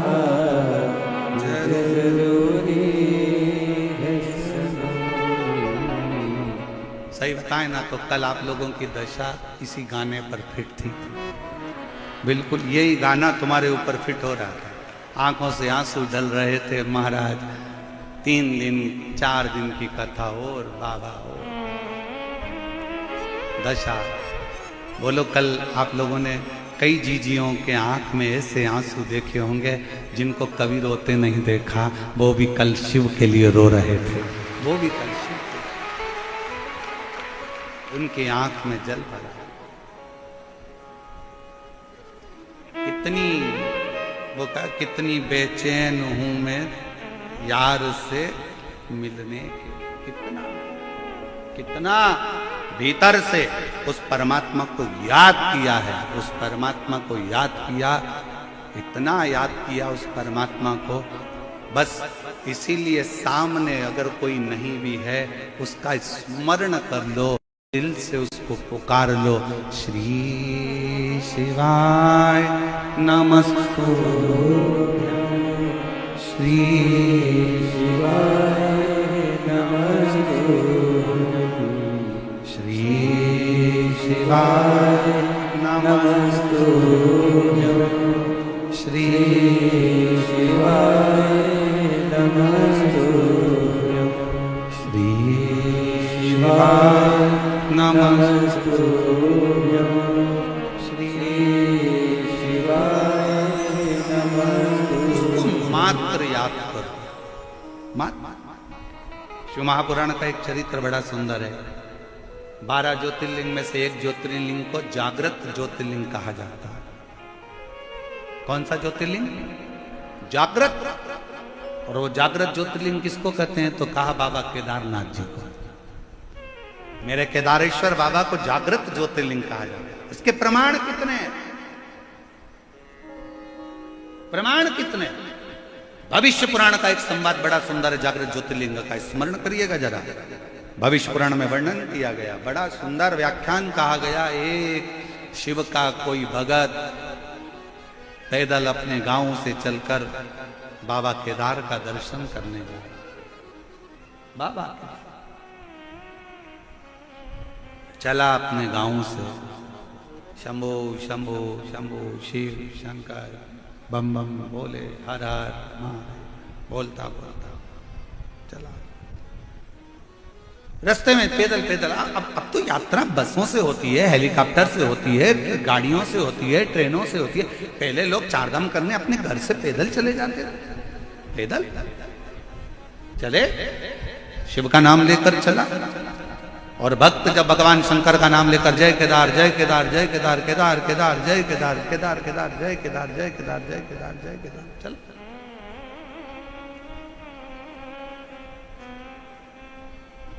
सही बताएं ना तो कल आप लोगों की दशा इसी गाने पर फिट थी। बिल्कुल यही गाना तुम्हारे ऊपर फिट हो रहा था। आंखों से आंसू ढल रहे थे महाराज। 3 दिन 4 दिन की कथा और बाबा हो दशा। बोलो कल आप लोगों ने कई जीजियों के आंख में ऐसे आंसू देखे होंगे जिनको कभी रोते नहीं देखा। वो भी कल शिव के लिए रो रहे थे। वो भी कल शिव के लिए। उनकी आंख में जल भरा। कितनी वो कहा कितनी बेचैन हूं मैं यार से मिलने के। कितना कितना भीतर से उस परमात्मा को याद किया है। उस परमात्मा को याद किया, इतना याद किया उस परमात्मा को। बस इसीलिए सामने अगर कोई नहीं भी है उसका स्मरण कर लो, दिल से उसको पुकार लो। श्री शिवाय नमस्तु, श्री शिवाय नमस्तु, श्री शिवाय नमस्तु, श्री शिवाय नमस्तु, श्री शिवाय नमस्तु, श्री शिवाय नमस्तु। उसको मात्र याद करो। मात्र। शिव महापुराण का एक चरित्र बड़ा सुंदर है। 12 ज्योतिर्लिंग में से एक ज्योतिर्लिंग को जागृत ज्योतिर्लिंग कहा जाता है। कौन सा ज्योतिर्लिंग? जागृत। और वो जागृत ज्योतिर्लिंग किसको कहते हैं? तो कहा बाबा केदारनाथ जी को। मेरे केदारेश्वर बाबा को जागृत ज्योतिर्लिंग कहा जाता है। इसके प्रमाण कितने हैं? प्रमाण कितने? भविष्य पुराण का एक संवाद बड़ा सुंदर है जागृत ज्योतिर्लिंग का, स्मरण करिएगा जरा। भविष्य पुराण में वर्णन किया गया, बड़ा सुंदर व्याख्यान कहा गया। एक शिव का कोई भगत पैदल अपने गांव से चलकर बाबा केदार का दर्शन करने गया। बाबा चला अपने गांव से, शंभो शंभो शंभो शिव शंकर बम बम बोले, हर हर महादेव बोलता बोलता चला। रास्ते में पैदल पैदल। अब तो यात्रा बसों से होती है, हेलीकॉप्टर से होती है, गाड़ियों से होती है, ट्रेनों से होती है। पहले लोग चारधाम करने अपने घर से पैदल चले जाते थे। पैदल चले, शिव का नाम लेकर चला। और भक्त जब भगवान शंकर का नाम लेकर जय केदार जय केदार जय केदार केदार केदार जय केदार केदार केदार जय केदार जय केदार जय केदार जय केदार चल।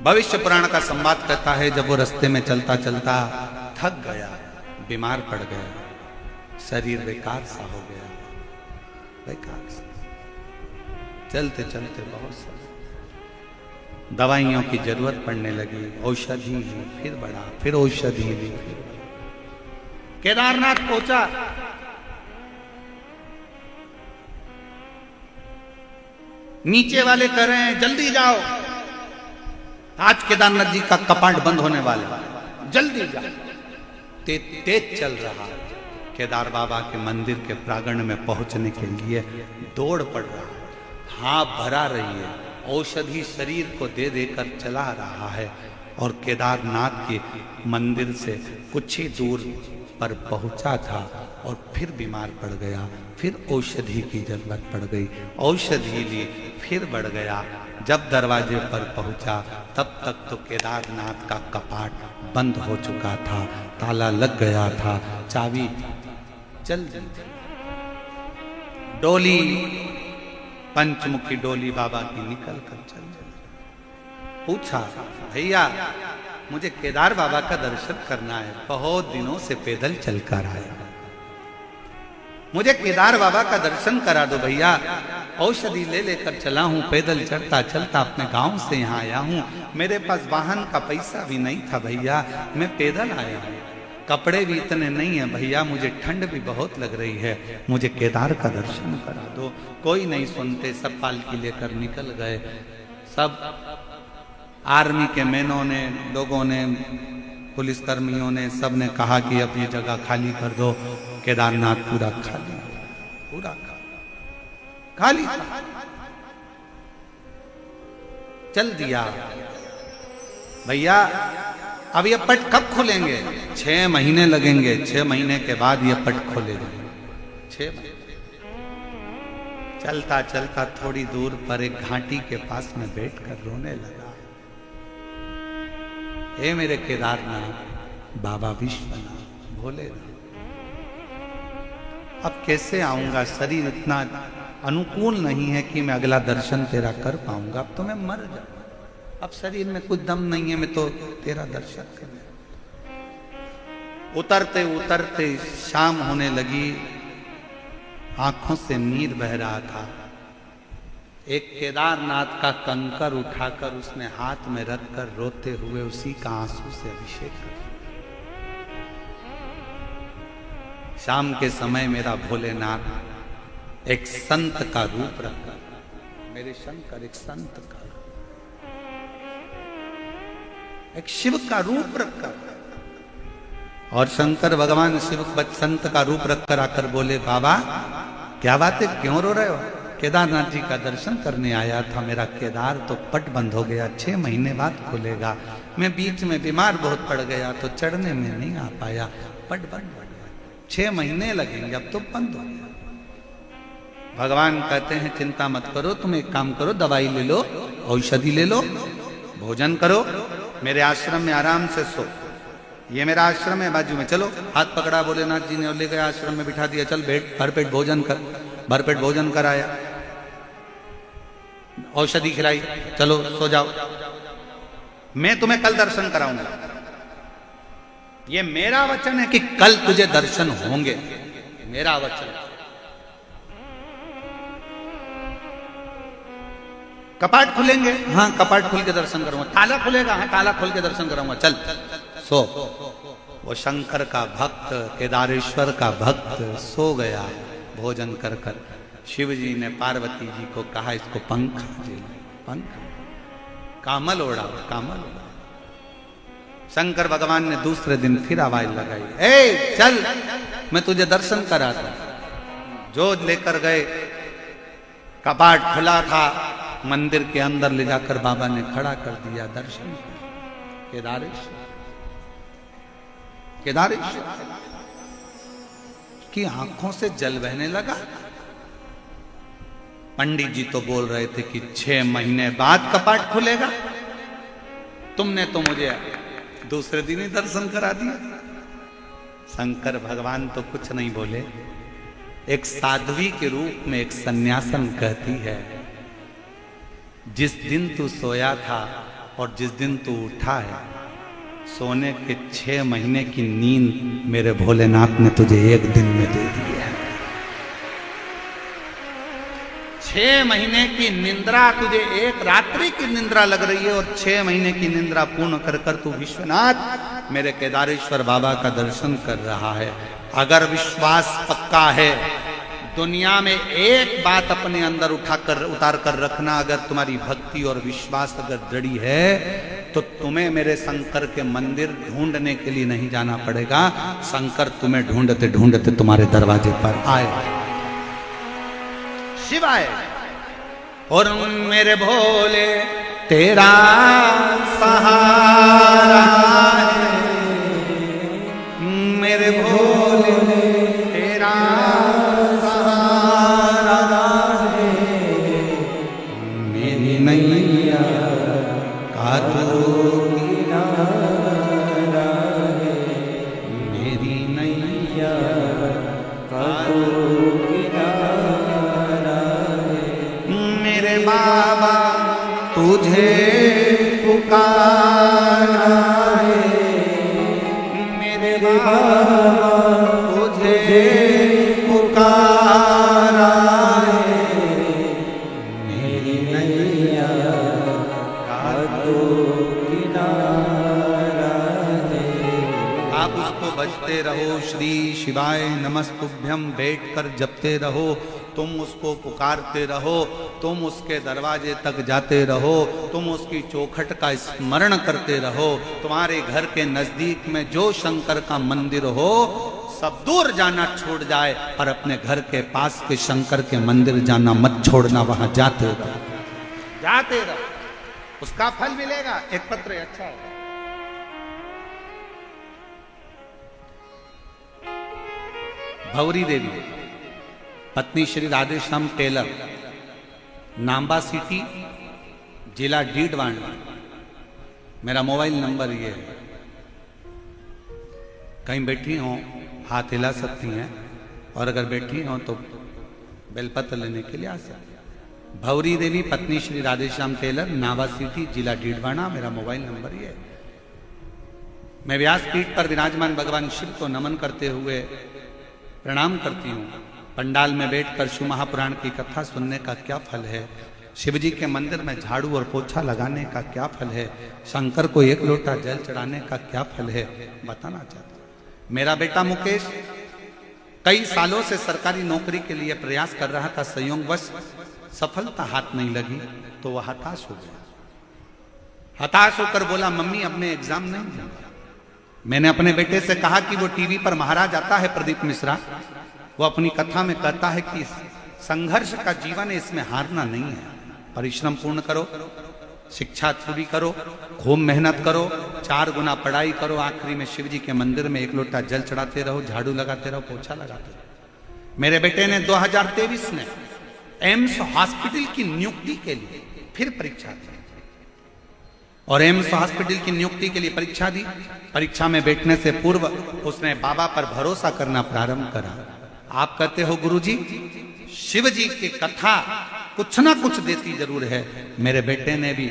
भविष्य पुराण का संवाद कहता है जब वो रास्ते में चलता चलता थक गया, बीमार पड़ गया, शरीर बेकार सा हो गया, बेकार सा। चलते चलते बहुत सा दवाइयों की जरूरत पड़ने लगी। औषधि ली, फिर बढ़ा, फिर औषधि ली, फिर केदारनाथ पहुंचा। नीचे वाले कह रहे हैं जल्दी जाओ, आज केदारनाथ जी का कपाट बंद होने वाला, जल्दी जाओ। तेज चल रहा। केदार बाबा के मंदिर के प्रांगण में पहुंचने के लिए दौड़ पड़ रहा है। हाँ भरा रही है, औषधि शरीर को दे देकर चला रहा है। और केदारनाथ के मंदिर से कुछ ही दूर पर पहुंचा था और फिर बीमार पड़ गया। फिर औषधि की जरूरत पड़ गई, औषधि ली, फिर बढ़ गया। जब दरवाजे पर पहुंचा तब तक तो केदारनाथ का कपाट बंद हो चुका था, ताला लग गया था, चाबी चल दी थी। डोली, पंचमुखी डोली बाबा की निकल कर चल गई। पूछा भैया मुझे केदार बाबा का दर्शन करना है, बहुत दिनों से पैदल चलकर आया, मुझे केदार बाबा का दर्शन करा दो भैया। औषधि ले लेकर चला हूं, पैदल चलता चलता अपने गांव से यहाँ आया हूं, मेरे पास वाहन का पैसा भी नहीं था भैया, मैं पैदल आया हूं, कपड़े भी इतने नहीं है भैया, मुझे ठंड भी बहुत लग रही है, मुझे केदार का दर्शन करा दो। कोई नहीं सुनते, सब पालकी लेकर निकल गए। सब आर्मी के मैनों ने, लोगों ने पुलिसकर्मियों ने, सब ने कहा कि अब ये जगह खाली कर दो। केदारनाथ पूरा खाली, पूरा खाली था। चल दिया भैया। अब ये पट कब खुलेंगे? 6 महीने लगेंगे। 6 महीने के बाद ये पट खोले जाएंगे। 6 महीने। चलता चलता थोड़ी दूर पर एक घाटी के पास में बैठकर रोने लगा। हे मेरे केदारनाथ, बाबा विश्वनाथ, भोलेनाथ, अब कैसे आऊंगा? शरीर इतना अनुकूल नहीं है कि मैं अगला दर्शन तेरा कर पाऊंगा। अब तो मैं मर जाऊंगा। अब शरीर में कुछ दम नहीं है, मैं तो तेरा दर्शन करने। उतरते उतरते शाम होने लगी। आंखों से नीर बह रहा था। एक केदारनाथ का कंकर उठाकर उसने हाथ में रखकर रोते हुए उसी का आंसू से अभिषेक कर। शाम के समय मेरा भोलेनाथ एक संत का रूप रखकर, मेरे शंकर एक संत का, एक शिव का रूप रखकर, और शंकर भगवान शिव संत का रूप रखकर आकर बोले, बाबा क्या बात है, क्यों रो रहे हो? केदारनाथ जी का दर्शन करने आया था। मेरा केदार तो पट बंद हो गया, 6 महीने बाद खुलेगा। मैं बीच में बीमार बहुत पड़ गया तो चढ़ने में नहीं आ पाया, पट बंद हो गया। 6 महीने लगेंगे, अब तो बंद हो गया। भगवान कहते हैं चिंता मत करो, तुम एक काम करो, दवाई ले लो, औषधि ले लो, भोजन करो, मेरे आश्रम में आराम से सो। ये मेरा आश्रम है बाजू में, चलो। हाथ पकड़ा भोलेनाथ जी ने और ले गए आश्रम में बिठा दिया। चल बैठ, भरपेट भोजन कर। भरपेट भोजन कराया, औषधि खिलाई, चलो सो जाओ, मैं तुम्हें कल दर्शन कराऊंगा। ये मेरा वचन है कि कल तुझे दर्शन होंगे, मेरा वचन। कपाट खुलेंगे? हाँ कपाट खुल के दर्शन करूंगा। ताला खुलेगा? हाँ ताला खोल के दर्शन कराऊंगा। चल सो। वो शंकर का भक्त, केदारेश्वर का भक्त सो गया भोजन कर कर। शिव जी ने पार्वती जी को कहा, इसको पंख दे, पंख, कामल ओढ़ा, कामल ओढ़ा। शंकर भगवान ने दूसरे दिन फिर आवाज लगाई, ए चल, मैं तुझे दर्शन कराता। जो लेकर गए, कपाट खुला था, मंदिर के अंदर ले जाकर बाबा ने खड़ा कर दिया। दर्शन केदारेश्वर, केदारेश्वर की आंखों से जल बहने लगा। पंडित जी तो बोल रहे थे कि 6 महीने बाद कपाट खुलेगा, तुमने तो मुझे दूसरे दिन ही दर्शन करा दिया। शंकर भगवान तो कुछ नहीं बोले। एक साध्वी के रूप में एक सन्यासन कहती है, जिस दिन तू सोया था और जिस दिन तू उठा है, सोने के 6 महीने की नींद मेरे भोलेनाथ ने तुझे एक दिन में दे दी है। 6 महीने की निंद्रा तुझे एक रात्रि की निंद्रा लग रही है, और 6 महीने की निंद्रा पूर्ण कर कर तू विश्वनाथ मेरे केदारेश्वर बाबा का दर्शन कर रहा है। अगर विश्वास पक्का है, दुनिया में एक बात अपने अंदर उतार कर रखना, अगर तुम्हारी भक्ति और विश्वास अगर दृढ़ है तो तुम्हें मेरे शंकर के मंदिर ढूंढने के लिए नहीं जाना पड़ेगा। शंकर तुम्हें ढूंढते ढूंढते तुम्हारे दरवाजे पर आए, शिव आए। और मेरे भोले तेरा सहारा है, मेरे भोले तेरा सहारा है, मेरी नैया का तू किनारा है, मेरी नैया का तू किनारा है। मेरे बाबा तुझे पुकारा है, मेरे बाबा तुझे पुकारा है, मेरी नैया का तो किनारा है। आप उसको बजते रहो, श्री शिवाय नमस्तुभ्यम बैठ कर जपते रहो, तुम उसको पुकारते रहो, तुम उसके दरवाजे तक जाते रहो, तुम उसकी चौखट का स्मरण करते रहो। तुम्हारे घर के नजदीक में जो शंकर का मंदिर हो सब दूर जाना छोड़ जाए, पर अपने घर के पास के शंकर के मंदिर जाना मत छोड़ना, वहां जाते रहो, जाते रहो, उसका फल मिलेगा। एक पत्र अच्छा है। भौरी देवी पत्नी श्री राधेश्याम टेलर, नाम्बा सिटी, जिला डीडवाना। मेरा मोबाइल नंबर ये है, कहीं बैठी हो हाथ हिला सकती हैं, और अगर बैठी हो तो बेलपत्र लेने के लिए आ सकती हैं। भौरी देवी पत्नी श्री राधेश्याम टेलर, नाम्बा सिटी, जिला डीडवाना। मेरा मोबाइल नंबर ये है। मैं व्यासपीठ पर विराजमान भगवान शिव को नमन करते हुए प्रणाम करती हूँ। पंडाल में बैठकर शिव महापुराण की कथा सुनने का क्या फल है, शिव जी के मंदिर में झाड़ू और पोछा लगाने का क्या फल है, शंकर को एक लोटा जल चढ़ाने का क्या फल है, बताना चाहता हूँ। मेरा बेटा मुकेश कई सालों से सरकारी नौकरी के लिए प्रयास कर रहा था, संयोगवश सफलता हाथ नहीं लगी तो वह हताश हो गया। हताश होकर बोला, मम्मी अब मैं एग्जाम नहीं दूंगा। मैंने अपने बेटे से कहा कि वो टीवी पर महाराज आता है प्रदीप मिश्रा, वो अपनी कथा में कहता है कि संघर्ष का जीवन है, इसमें हारना नहीं है, परिश्रम पूर्ण करो, शिक्षा पूरी करो, खूब मेहनत करो, 4 गुना पढ़ाई करो, आखिरी में शिव जी के मंदिर में एक लोटा जल चढ़ाते रहो, झाड़ू लगाते रहो, पोछा लगाते रहो। मेरे बेटे ने 2023 में एम्स हॉस्पिटल की नियुक्ति के लिए फिर परीक्षा दी, और एम्स हॉस्पिटल की नियुक्ति के लिए परीक्षा दी। परीक्षा में बैठने से पूर्व उसने बाबा पर भरोसा करना प्रारंभ करा। आप कहते हो गुरुजी शिव जी की कथा कुछ ना कुछ देती जरूर है। मेरे बेटे ने भी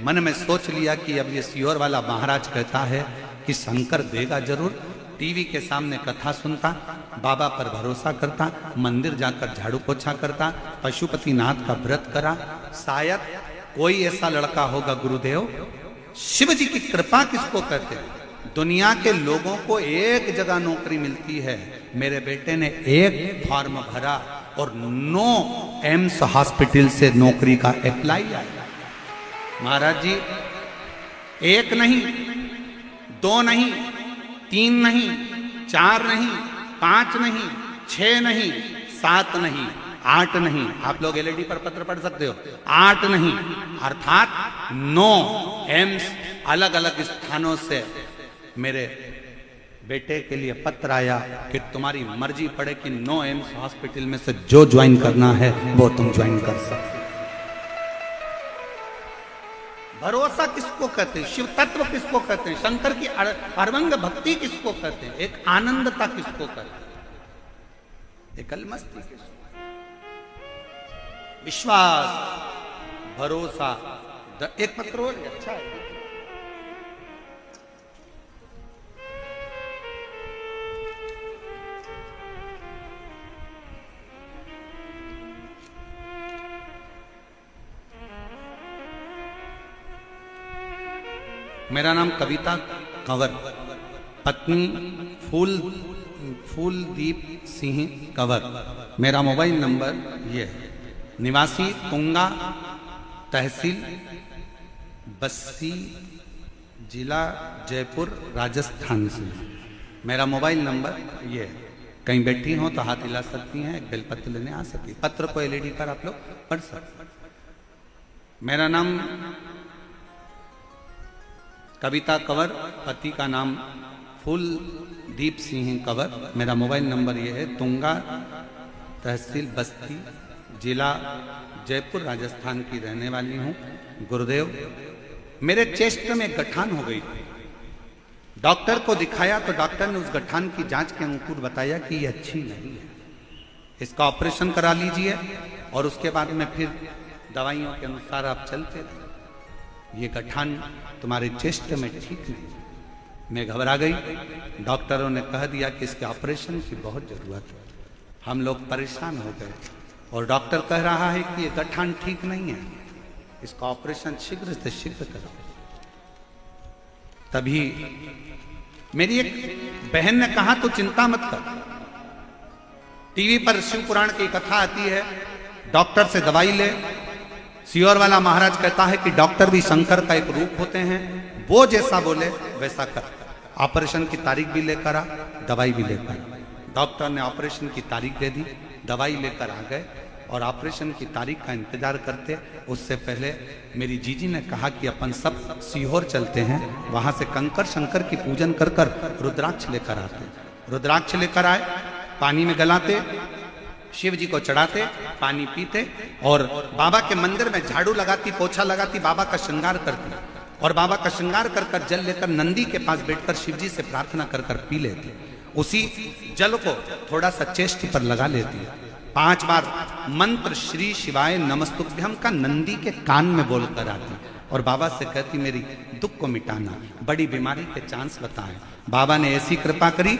मन में सोच लिया कि अब ये सियोर वाला महाराज कहता है कि शंकर देगा जरूर। टीवी के सामने कथा सुनता, बाबा पर भरोसा करता, मंदिर जाकर झाड़ू पोछा करता, पशुपतिनाथ का व्रत करा। शायद कोई ऐसा लड़का होगा गुरुदेव, शिव जी की कृपा किसको कहते हैं, दुनिया के लोगों को एक जगह नौकरी मिलती है, मेरे बेटे ने एक फॉर्म भरा और 9 एम्स हॉस्पिटल से नौकरी का अप्लाई आया। महाराज जी 1 नहीं, 2 नहीं, 3 नहीं, 4 नहीं, 5 नहीं, 6 नहीं, 7 नहीं, 8 नहीं, आप लोग एलईडी पर पत्र पढ़ सकते हो, 8 नहीं अर्थात 9 एम्स अलग अलग स्थानों से मेरे बेटे के लिए पत्र आया कि तुम्हारी मर्जी पड़े कि 9 एम्स हॉस्पिटल में से जो ज्वाइन करना है वो तुम ज्वाइन कर सकते। भरोसा किसको कहते हैं, शिव तत्व किसको कहते हैं, शंकर की अर्वंग भक्ति किसको कहते हैं, एक आनंदता किसको कहते हैं, एक अलमस्ती किसको, विश्वास, भरोसा। एक पत्र और अच्छा है। मेरा नाम कविता कंवर, पत्नी फूलदीप सिंह कंवर। मेरा मोबाइल नंबर ये है, निवासी तुंगा, तहसील बस्सी, जिला जयपुर, राजस्थान से। मेरा मोबाइल नंबर ये है, कहीं बैठी हो तो हाथ हिला सकती हैं, एक बेलपत्र लेने आ सकती, पत्र को एलईडी पर आप लोग पढ़ सकते। मेरा नाम कविता कंवर, पति का नाम फूलदीप सिंह कंवर। मेरा मोबाइल नंबर ये है, तुंगा, तहसील बस्ती, जिला जयपुर, राजस्थान की रहने वाली हूँ। गुरुदेव मेरे चेस्ट में गठान हो गई थी, डॉक्टर को दिखाया तो डॉक्टर ने उस गठान की जांच के अनुकूल बताया कि ये अच्छी नहीं है, इसका ऑपरेशन करा लीजिए और उसके बाद में फिर दवाइयों के अनुसार आप चलते रहिए, ये गठान तुम्हारे चेस्ट में ठीक नहीं। मैं घबरा गई, डॉक्टरों ने कह दिया कि इसके ऑपरेशन की बहुत जरूरत है। हम लोग परेशान हो गए और डॉक्टर कह रहा है कि ये गठान ठीक नहीं है, इसका ऑपरेशन शीघ्र से शीघ्र करो। तभी मेरी एक बहन ने कहा तो चिंता मत कर, टीवी पर शिव पुराण की कथा आती है, डॉक्टर से दवाई ले। सियोर वाला महाराज कहता है कि डॉक्टर भी शंकर का एक रूप होते हैं, वो जैसा बोले वैसा कर। ऑपरेशन की तारीख भी लेकर आ, दवाई भी लेकर आ। डॉक्टर ने ऑपरेशन की तारीख दे दी, दवाई लेकर आ गए और ऑपरेशन की तारीख का इंतजार करते। उससे पहले मेरी जीजी ने कहा कि अपन सब सीहोर चलते हैं, वहां से कंकर शंकर की पूजन कर कर रुद्राक्ष लेकर आते। रुद्राक्ष लेकर आए, पानी में गलाते, शिव जी को चढ़ाते, पानी पीते और बाबा के मंदिर में झाड़ू लगाती, पोछा लगाती, बाबा का श्रृंगार करती और बाबा का श्रृंगार कर कर जल लेकर नंदी के पास बैठकर शिव जी से प्रार्थना कर कर पी लेती। उसी जल को थोड़ा सा चेस्ट पर लगा लेती, 5 बार मंत्र श्री शिवाय नमस्तुभ्यम का नंदी के कान में बोलकर आती और बाबा से कहती मेरी दुख को मिटाना, बड़ी बीमारी के चांस बताएं। बाबा ने ऐसी कृपा करी,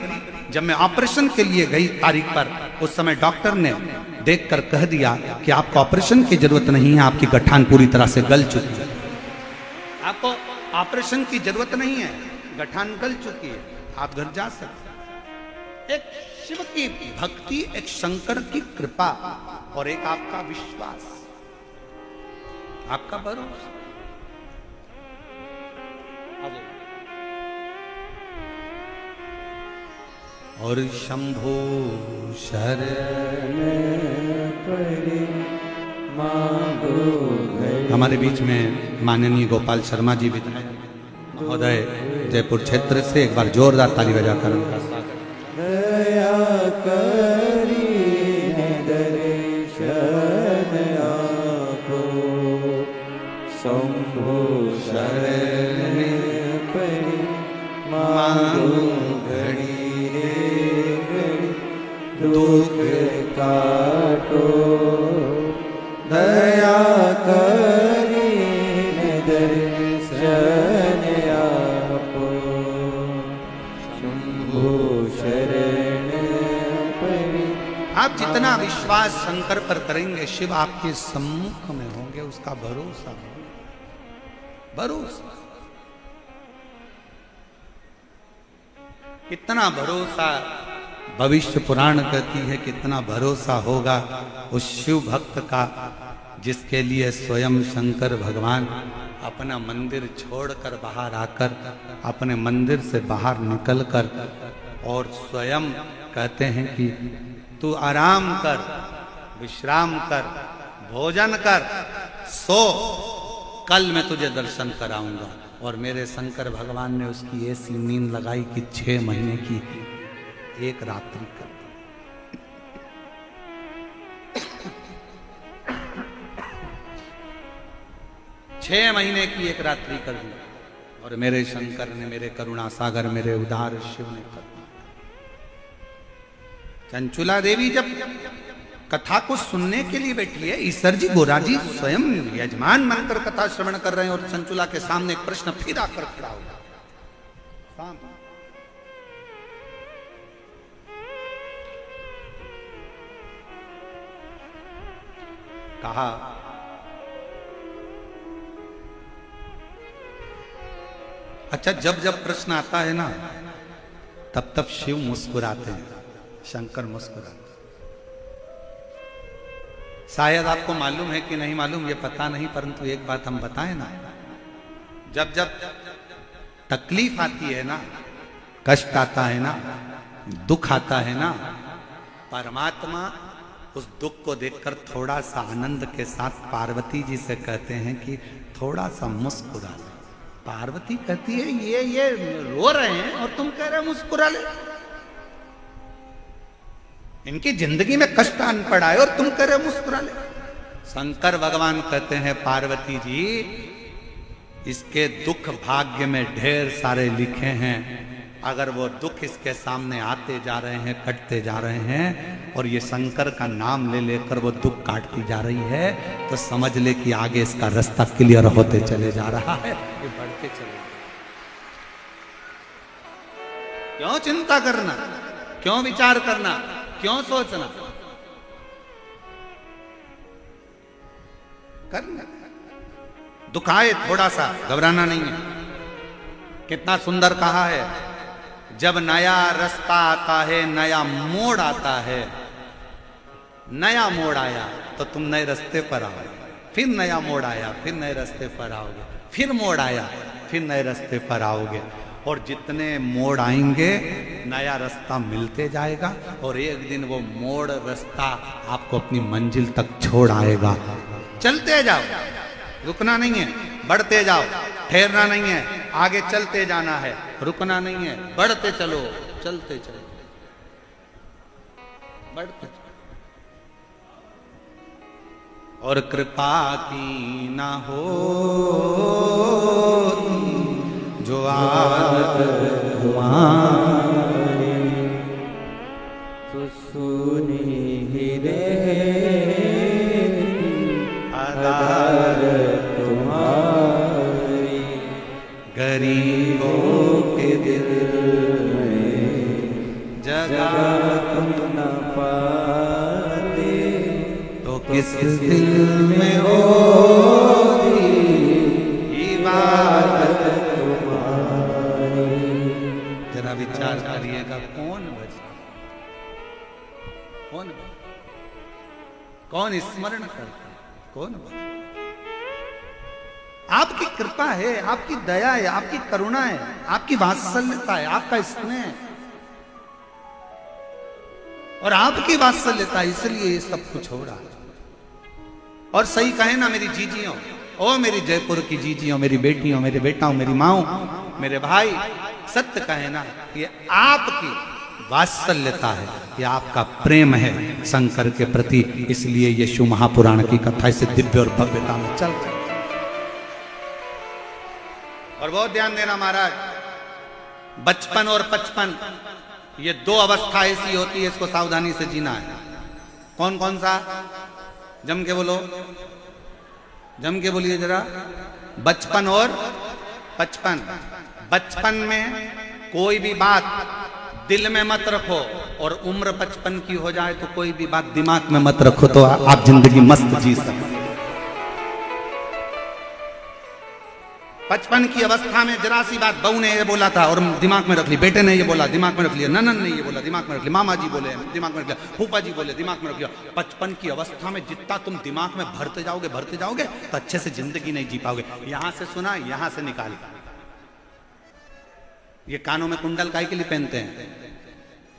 जब मैं ऑपरेशन के लिए गई तारीख पर, उस समय डॉक्टर ने देखकर कह दिया कि आपको ऑपरेशन की जरूरत नहीं है, आपकी गठान पूरी तरह से गल चुकी है, आपको ऑपरेशन की जरूरत नहीं है, गठान गल चुकी है, आप घर जा सकते। एक शिव की भक्ति, एक शंकर की कृपा और एक आपका विश्वास, आपका भरोसा। और शंभो शरण पड़े मांगो। हमारे बीच में माननीय गोपाल शर्मा जी विधायक महोदय जयपुर क्षेत्र से, एक बार जोरदार ताली बजाकर उनका स्वागत। दया करी दर्शन आपो, शंभो शरण पड़े मांगो घड़ी दुख काटो, दया करी दर्शन आपो, शंभो शरण पड़े। आप जितना विश्वास शंकर पर करेंगे, शिव आपके सम्मुख में होंगे, उसका भरोसा भरोसा। कितना भरोसा भविष्य पुराण कहती है, कितना भरोसा होगा उस शिव भक्त का जिसके लिए स्वयं शंकर भगवान अपना मंदिर छोड़कर बाहर आकर, अपने मंदिर से बाहर निकलकर और स्वयं कहते हैं कि तू आराम कर, विश्राम कर, भोजन कर, सो, कल मैं तुझे दर्शन कराऊंगा। और मेरे शंकर भगवान ने उसकी ऐसी नींद लगाई कि 6 महीने की एक रात्रि कर दी। 6 महीने की एक रात्रि कर दी और मेरे शंकर ने, मेरे करुणा सागर, मेरे उदार शिव ने कर दी। चंचुला देवी जब कथा को सुनने के लिए बैठी है, ईश्वर जी गोरा जी स्वयं यजमान मानकर कथा श्रवण कर रहे हैं और चंचुला के सामने एक प्रश्न फिर आकर खड़ा हो गया। कहा अच्छा, जब जब प्रश्न आता है ना, तब तब शिव मुस्कुराते हैं, शंकर मुस्कुराते। शायद आपको मालूम है कि नहीं मालूम, ये पता नहीं, परंतु एक बात हम बताएं ना, जब जब तकलीफ आती है ना, कष्ट आता है ना, दुख आता है ना, परमात्मा उस दुख को देखकर थोड़ा सा आनंद के साथ पार्वती जी से कहते हैं कि थोड़ा सा मुस्कुरा ले। पार्वती कहती है ये रो रहे हैं और तुम कह रहे हो मुस्कुरा ले। इनकी जिंदगी में कष्ट आन पड़ा है और तुम कह रहे हो मुस्कुरा ले। शंकर भगवान कहते हैं पार्वती जी, इसके दुख भाग्य में ढेर सारे लिखे हैं, अगर वो दुख इसके सामने आते जा रहे हैं, कटते जा रहे हैं और ये शंकर का नाम ले लेकर वो दुख काटती जा रही है, तो समझ ले कि आगे इसका रास्ता क्लियर होते चले जा रहा है, ये बढ़ते चले। क्यों चिंता करना, क्यों विचार करना, क्यों सोचना, करना। दुख आए थोड़ा सा, घबराना नहीं है। कितना सुंदर कहा है, जब नया रास्ता आता है, नया मोड़ आता है, नया मोड़ आया तो तुम नए रास्ते पर आओगे, फिर नया मोड़ आया फिर नए रास्ते पर आओगे, फिर मोड़ आया फिर नए रास्ते पर आओगे। और जितने मोड़ आएंगे नया रास्ता मिलते जाएगा और एक दिन वो मोड़ रास्ता आपको अपनी मंजिल तक छोड़ आएगा। चलते जाओ, रुकना नहीं है, बढ़ते जाओ, ठहरना नहीं है, आगे चलते जाना है, रुकना नहीं है, बढ़ते चलो, चलते चलो, बढ़ते चलो। और कृपा की ना हो जो आदत तुम्हारी
तो सुनी ही रे
आदत
तुम्हारी
गरीबों के दिल में जगह
तुम न पाते
तो किस दिल में होती इबादत तुम्हारी। जरा विचार करिएगा, कौन बचे, कौन स्मरण करता है, कौन बचे? आपकी कृपा है, आपकी दया है, आपकी करुणा है, आपकी वात्सल्यता है, आपका स्नेह है और आपकी वात्सल्यता, इसलिए ये सब कुछ हो रहा है। और सही कहे ना मेरी जीजियों, ओ मेरी जयपुर की जीजियों, मेरी बेटियों, मेरे बेटाओं, मेरी माओ, मेरे भाई, सत्य कहे ना, ये आपकी वात्सल्यता है, ये आपका प्रेम है शंकर के प्रति। इसलिए ये शिव महापुराण की कथा इसे दिव्य और भव्यता में चल। और बहुत ध्यान देना महाराज, बचपन और पचपन ये दो अवस्था ऐसी होती है, इसको सावधानी से जीना है। कौन कौन सा? जम के बोलो, जम के बोलिए जरा। बचपन और पचपन। बचपन में कोई भी बात दिल में मत रखो और उम्र 55 की हो जाए तो कोई भी बात दिमाग में मत रखो, तो आप जिंदगी मस्त जी सकते। 55 की अवस्था में जरा सी बात बहू ने ये बोला था और दिमाग में रख ली, बेटे ने ये बोला दिमाग में रख लिया, ननन ने ये बोला दिमाग में रख लिया, मामा जी बोले दिमाग में रख लिया, फूफा जी बोले दिमाग में रख लिया। 55 की अवस्था में जितना तुम दिमाग में भरते जाओगे तो अच्छे से जिंदगी नहीं जी पाओगे। यहां से सुना, यहां से निकाल। ये कानों में कुंडल काहे के लिए पहनते हैं?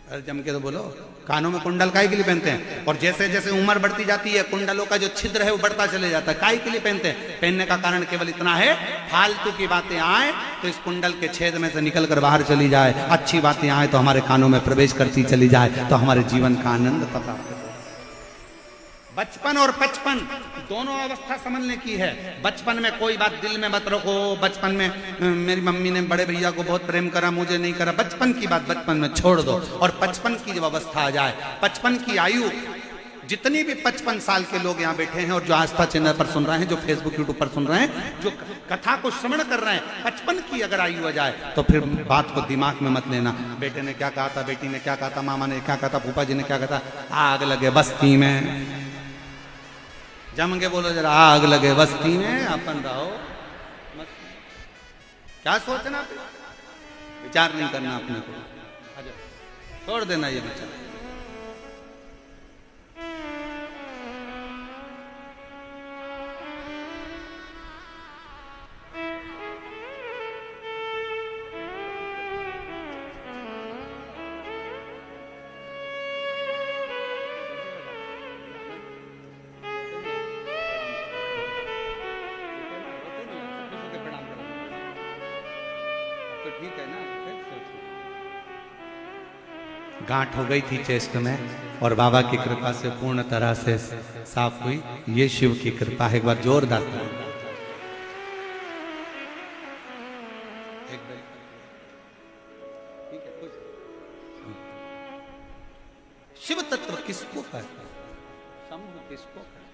अरे जम के तो बोलो, कानों में कुंडल काहे के लिए पहनते हैं? और जैसे जैसे उम्र बढ़ती जाती है कुंडलों का जो छिद्र है वो बढ़ता चले जाता है। काहे के लिए पहनते हैं? पहनने का कारण केवल इतना है, फालतू की बातें आए तो इस कुंडल के छेद में से निकल कर बाहर चली जाए, अच्छी बातें आए तो हमारे कानों में प्रवेश करती चली जाए, तो हमारे जीवन का आनंद पता। बचपन और पचपन दोनों अवस्था समझने की है। बचपन में कोई बात दिल में मत रखो। बचपन में मेरी मम्मी ने बड़े भैया को बहुत प्रेम करा, मुझे नहीं करा, बचपन की बात बचपन में छोड़ दो। और 55 की जब अवस्था आ जाए, 55 की आयु, जितनी भी 55 साल के लोग यहाँ बैठे हैं और जो आस्था चैनल पर सुन रहे हैं, जो फेसबुक यूट्यूब पर सुन रहे हैं, जो कथा को श्रवण कर रहे हैं, 55 की अगर आयु आ जाए तो फिर बात को दिमाग में मत लेना। बेटे ने क्या कहा था, बेटी ने क्या कहा था, मामा ने क्या कहा था, फूफा जी ने क्या कहा था। आग लगे बस्ती में, जम के बोलो जरा, आग लगे बस्ती में अपन रहो। क्या सोचना, विचार नहीं करना अपने को, छोड़ देना ये विचार। गांठ हो गई थी चेस्ट में और बाबा की कृपा से पूर्ण तरह से साफ हुई। ये शिव की कृपा है। एक बार जोरदार शिव तत्व किसको कहते हैं? शंभु किसको कहते हैं?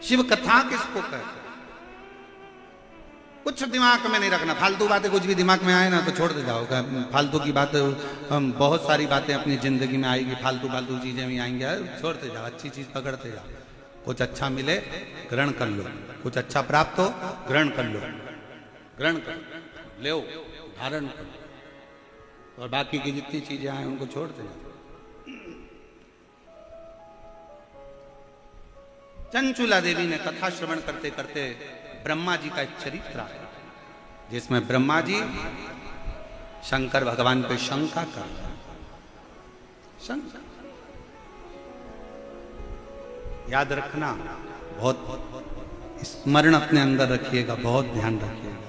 शिव कथा किसको कहते हैं? कुछ दिमाग में नहीं रखना, फालतू बातें कुछ भी दिमाग में आए ना तो छोड़ दे जाओ। फालतू की बात, बहुत सारी बातें अपनी जिंदगी में आएगी, फालतू फालतू चीजें भी आएंगी, छोड़ते जाओ, अच्छी चीज पकड़ते जाओ। कुछ अच्छा मिले ग्रहण कर लो, कुछ अच्छा प्राप्त हो ग्रहण कर लो, ग्रहण कर लो, धारण कर लो। और बाकी की जितनी चीजें आए उनको छोड़ दें। चंचुला देवी ने कथा श्रवण करते करते ब्रह्मा जी का एक चरित्र आया, जिसमें ब्रह्मा जी शंकर भगवान पे शंका कर रहे हैं। शंका याद रखना, बहुत स्मरण अपने अंदर रखिएगा, बहुत ध्यान रखिएगा।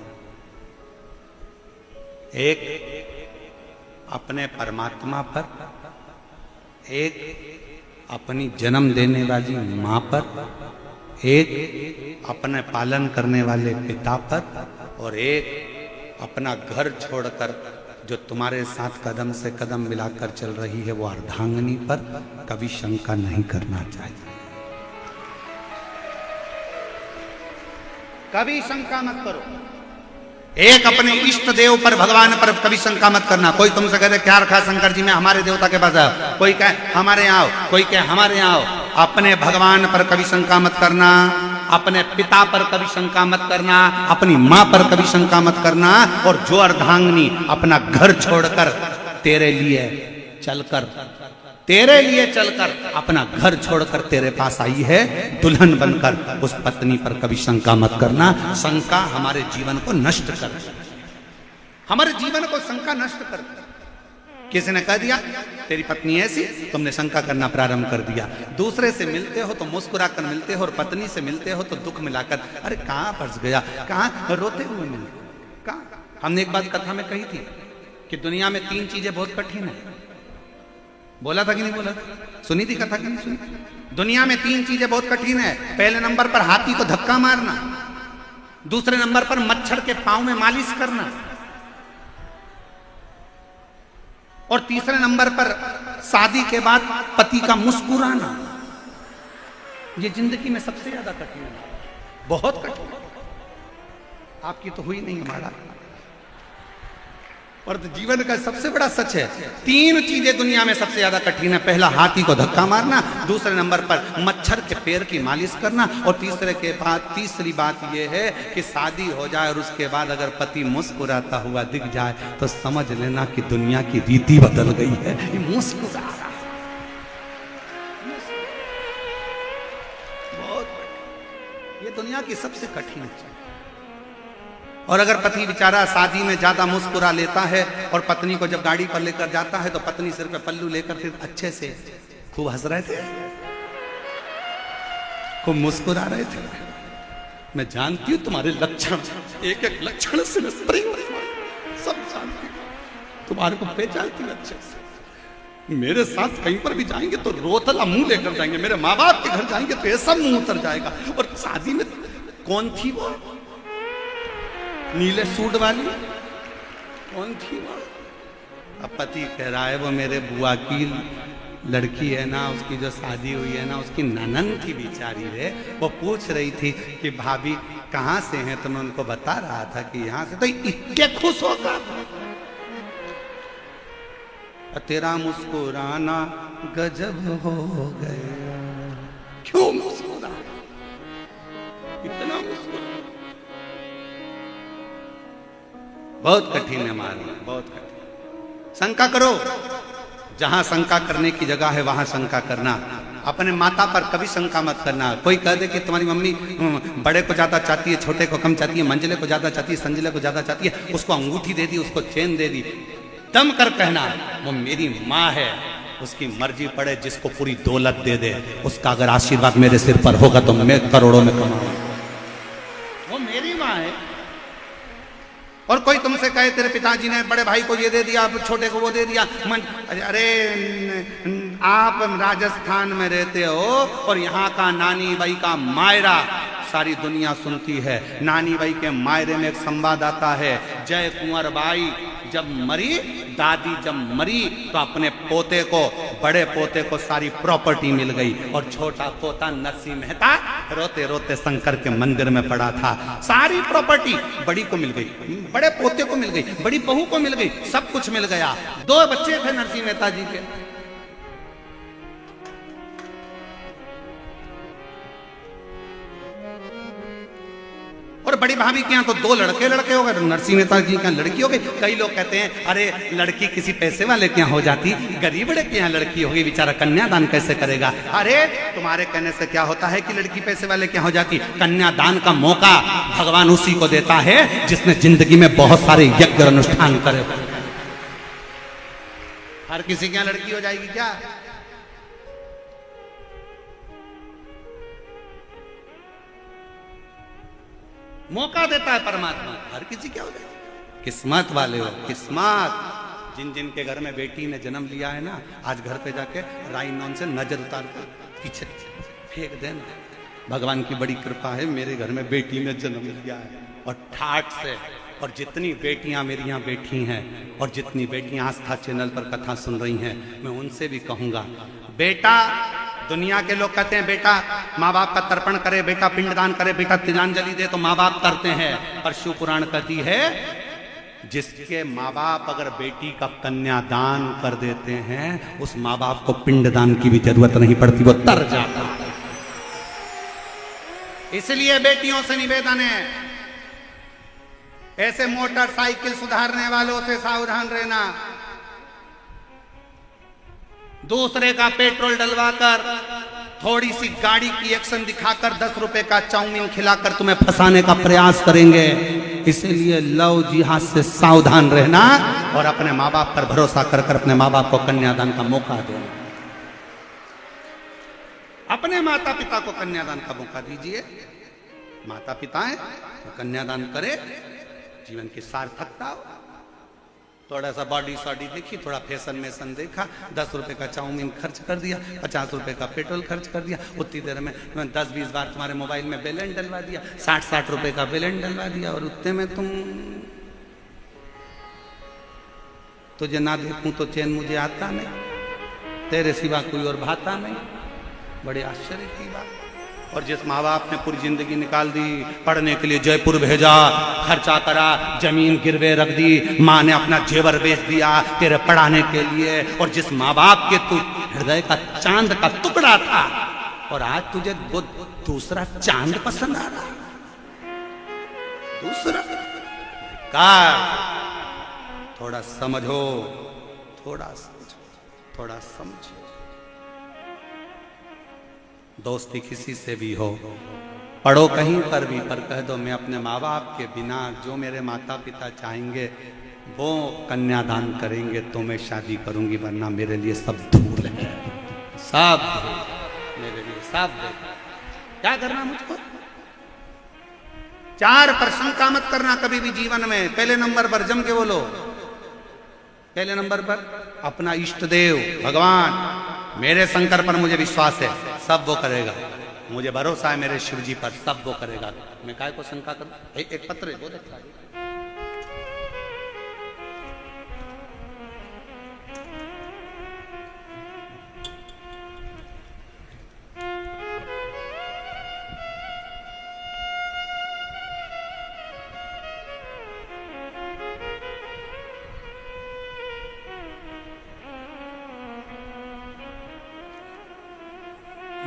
एक अपने परमात्मा पर, एक अपनी जन्म देने वाली मां पर, एक अपने पालन करने वाले पिता पर, और एक अपना घर छोड़कर जो तुम्हारे साथ कदम से कदम मिलाकर चल रही है वो अर्धांगिनी पर कभी शंका नहीं करना चाहिए। कभी शंका मत करो। एक अपने इष्ट देव पर, भगवान पर कभी शंका मत करना। कोई तुमसे कहे क्या रखा शंकर जी में, हमारे देवता के पास आओ, कोई कहे हमारे यहाँ आओ, कोई कहे हमारे यहाँ आओ। अपने भगवान पर कभी शंका मत करना, अपने पिता पर कभी शंका मत करना, अपनी मां पर कभी शंका मत करना। और जो अर्धांगिनी अपना घर छोड़कर तेरे लिए चलकर अपना घर छोड़कर तेरे पास आई है दुल्हन बनकर, उस पत्नी पर कभी शंका मत करना। शंका हमारे जीवन को नष्ट कर, हमारे जीवन को शंका नष्ट कर। किसी ने कह दिया तेरी पत्नी ऐसी, तुमने शंका करना प्रारंभ कर दिया। दूसरे से मिलते हो तो मुस्कुरा कर मिलते हो, और पत्नी से मिलते हो तो दुख मिलाकर, अरे कहां फंस गया, कहां रोते हुए मिलते, कहां। हमने एक बात कथा में कही थी कि दुनिया में 3 चीजें बहुत कठिन है। बोला था कि नहीं बोला था? सुनी थी कथा कि नहीं सुनी? दुनिया में 3 चीजें बहुत कठिन है। पहले नंबर पर हाथी को धक्का मारना, दूसरे नंबर पर मच्छर के पांव में मालिश करना, और तीसरे नंबर पर शादी के बाद पति का मुस्कुराना। ये जिंदगी में सबसे ज्यादा कठिन है, बहुत कठिन। आपकी तो हुई नहीं, हमारा और तो जीवन का सबसे बड़ा सच है। 3 चीजें दुनिया में सबसे ज्यादा कठिन है। पहला हाथी को धक्का मारना, दूसरे नंबर पर मच्छर के पैर की मालिश करना, और तीसरी बात यह है कि शादी हो जाए और उसके बाद अगर पति मुस्कुराता हुआ दिख जाए तो समझ लेना कि दुनिया की रीति बदल गई है। ये मुस्कुरा रहा है, बहुत ये दुनिया की सबसे कठिन चीज। और अगर पति बेचारा शादी में ज्यादा मुस्कुरा लेता है और पत्नी को जब गाड़ी पर लेकर जाता है तो पत्नी सिर पे पल्लू लेकर फिर अच्छे से खूब हंस रहे थे, खूब मुस्कुरा रहे थे। मैं जानती हूं तुम्हारे लक्षण, एक एक लक्षण से मैं सब जानती हूं, तुम्हारे को पहचानती हूं अच्छे से। मेरे साथ कहीं पर भी जाएंगे तो रोतला मुंह लेकर जाएंगे, मेरे माँ बाप के घर जाएंगे तो ऐसा मुंह उतर जाएगा। और शादी में कौन थी वो नीले सूट वाली, कौन थी वो? अब पति कह रहा है वो मेरे बुआ की लड़की है ना, उसकी जो शादी हुई है ना, उसकी ननद थी बेचारी है। वो पूछ रही थी कि भाभी कहाँ से हैं, तो मैं उनको बता रहा था कि यहाँ से। तो इतने खुश होगा, तेरा मुस्कुराना गजब हो गया। क्यों मुस्कुरा, इतना मुस्कुरा? बहुत कठिन है हमारा, बहुत कठिन। शंका करो, जहां शंका करने की जगह है वहां शंका करना। अपने माता पर कभी शंका मत करना। कोई कह दे कि तुम्हारी मम्मी बड़े को ज्यादा चाहती है, छोटे को कम चाहती है, मंजिले को ज्यादा चाहती है, संजिले को ज्यादा चाहती है, उसको अंगूठी दे दी, उसको चेन दे दी, दम कर कहना वो मेरी माँ है, उसकी मर्जी पड़े जिसको पूरी दौलत दे दे, उसका अगर आशीर्वाद मेरे सिर पर होगा तो मैं करोड़ों में कमाऊंगा, वो मेरी माँ है। और कोई तुमसे कहे तेरे पिताजी ने बड़े भाई को ये दे दिया, छोटे को वो दे दिया, अरे आप राजस्थान में रहते हो और यहाँ का नानी बाई का मायरा सारी दुनिया सुनती है। नानी बाई के मायरे में एक संवाद आता है, जय कुंवर बाई जब मरी, दादी जब मरी तो अपने पोते को, बड़े पोते को सारी प्रॉपर्टी मिल गई, और छोटा पोता नरसिंह मेहता रोते रोते शंकर के मंदिर में पड़ा था। सारी प्रॉपर्टी बड़ी को मिल गई, बड़े पोते को मिल गई, बड़ी बहू को मिल गई, सब कुछ मिल गया। 2 बच्चे थे नरसिंह मेहता जी के। और और बड़ी भाभी के यहाँ तो 2 लड़के हो गए, नरसिंह मेहता जी के यहाँ लड़की हो गई। कई लोग कहते हैं अरे लड़की किसी पैसे वाले के यहाँ हो जाती, गरीब बड़े के यहाँ लड़की होगी, बेचारा कन्यादान कैसे करेगा। अरे तुम्हारे कहने से क्या होता है कि लड़की पैसे वाले के यहाँ हो जाती। कन्यादान का मौका भगवान उसी को देता है जिसने जिंदगी में बहुत सारे यज्ञ अनुष्ठान करे। हर किसी के यहाँ लड़की हो जाएगी क्या? मौका देता है परमात्मा, हर किसी क्या हो जाए। किस्मत वाले हो, किस्मत। जिन जिन के घर में बेटी ने जन्म लिया है ना, आज घर पे जाके राइनॉन से नजर उतार कर पीछे फेंक देना। भगवान की बड़ी कृपा है, मेरे घर में बेटी ने जन्म लिया है। और ठाठ से, और जितनी बेटियां मेरी यहाँ बैठी हैं और जितनी बेटियां आस्था चैनल पर कथा सुन रही हैं, मैं उनसे भी कहूंगा, बेटा, दुनिया के लोग कहते हैं बेटा माँ बाप का तर्पण करे, बेटा पिंडदान करे, बेटा तिलांजलि दे, तो माँ बाप करते हैं। पर शिव पुराण कहती है जिसके माँ बाप अगर बेटी का कन्यादान कर देते हैं, उस माँ बाप को पिंडदान की भी जरूरत नहीं पड़ती, वो तर जाता है। इसलिए बेटियों से निवेदन है, ऐसे मोटरसाइकिल सुधारने वालों से सावधान रहना। दूसरे का पेट्रोल डलवाकर, थोड़ी सी गाड़ी की एक्शन दिखाकर 10 रुपए का चाउमीन खिलाकर तुम्हें फंसाने का प्रयास करेंगे। इसलिए लव जिहाद से सावधान रहना और अपने माँ बाप पर भरोसा कर कर अपने माँ बाप को कन्यादान का मौका देना। अपने माता पिता को कन्यादान का मौका दीजिए। माता पिता है तो कन्यादान करे, जीवन की सार्थकता हो। थोड़ा सा बॉडी सॉडी देखी, थोड़ा फैशन मैसन देखा, 10 रुपए का चाउमीन खर्च कर दिया, 50 रुपए का पेट्रोल खर्च कर दिया, उतनी देर में 10-20 बार तुम्हारे मोबाइल में बैलेंस डलवा दिया, 60-60 रुपए का बैलेंस डलवा दिया, और उतने में तुम, तुझे ना देखूं तो चैन मुझे आता नहीं, तेरे सिवा कोई और भाता नहीं। बड़े आश्चर्य की बात। और जिस माँ बाप ने पूरी जिंदगी निकाल दी, पढ़ने के लिए जयपुर भेजा, खर्चा करा, जमीन गिरवे रख दी, माँ ने अपना जेवर बेच दिया तेरे पढ़ाने के लिए, और जिस माँ बाप के तू हृदय का चांद का टुकड़ा था, और आज तुझे वो दूसरा चांद पसंद आ रहा, दूसरा का। थोड़ा समझो, थोड़ा समझो, थोड़ा समझो। दोस्ती किसी से भी हो, पढ़ो कहीं पर भी, पर कह दो मैं अपने माँ बाप के बिना, जो मेरे माता पिता चाहेंगे वो कन्यादान करेंगे तो मैं शादी करूंगी, वरना मेरे लिए सब धूल है, सब मेरे लिए सब। क्या करना मुझको? 4% का मत करना कभी भी जीवन में। पहले नंबर पर जम के बोलो, पहले नंबर पर अपना इष्ट देव भगवान। मेरे शंकर पर मुझे विश्वास है, सब वो करेगा। मुझे भरोसा है मेरे शिव जी पर, सब वो करेगा। मैं काय को शंका करूं? एक पत्र है, बहुत अच्छा है।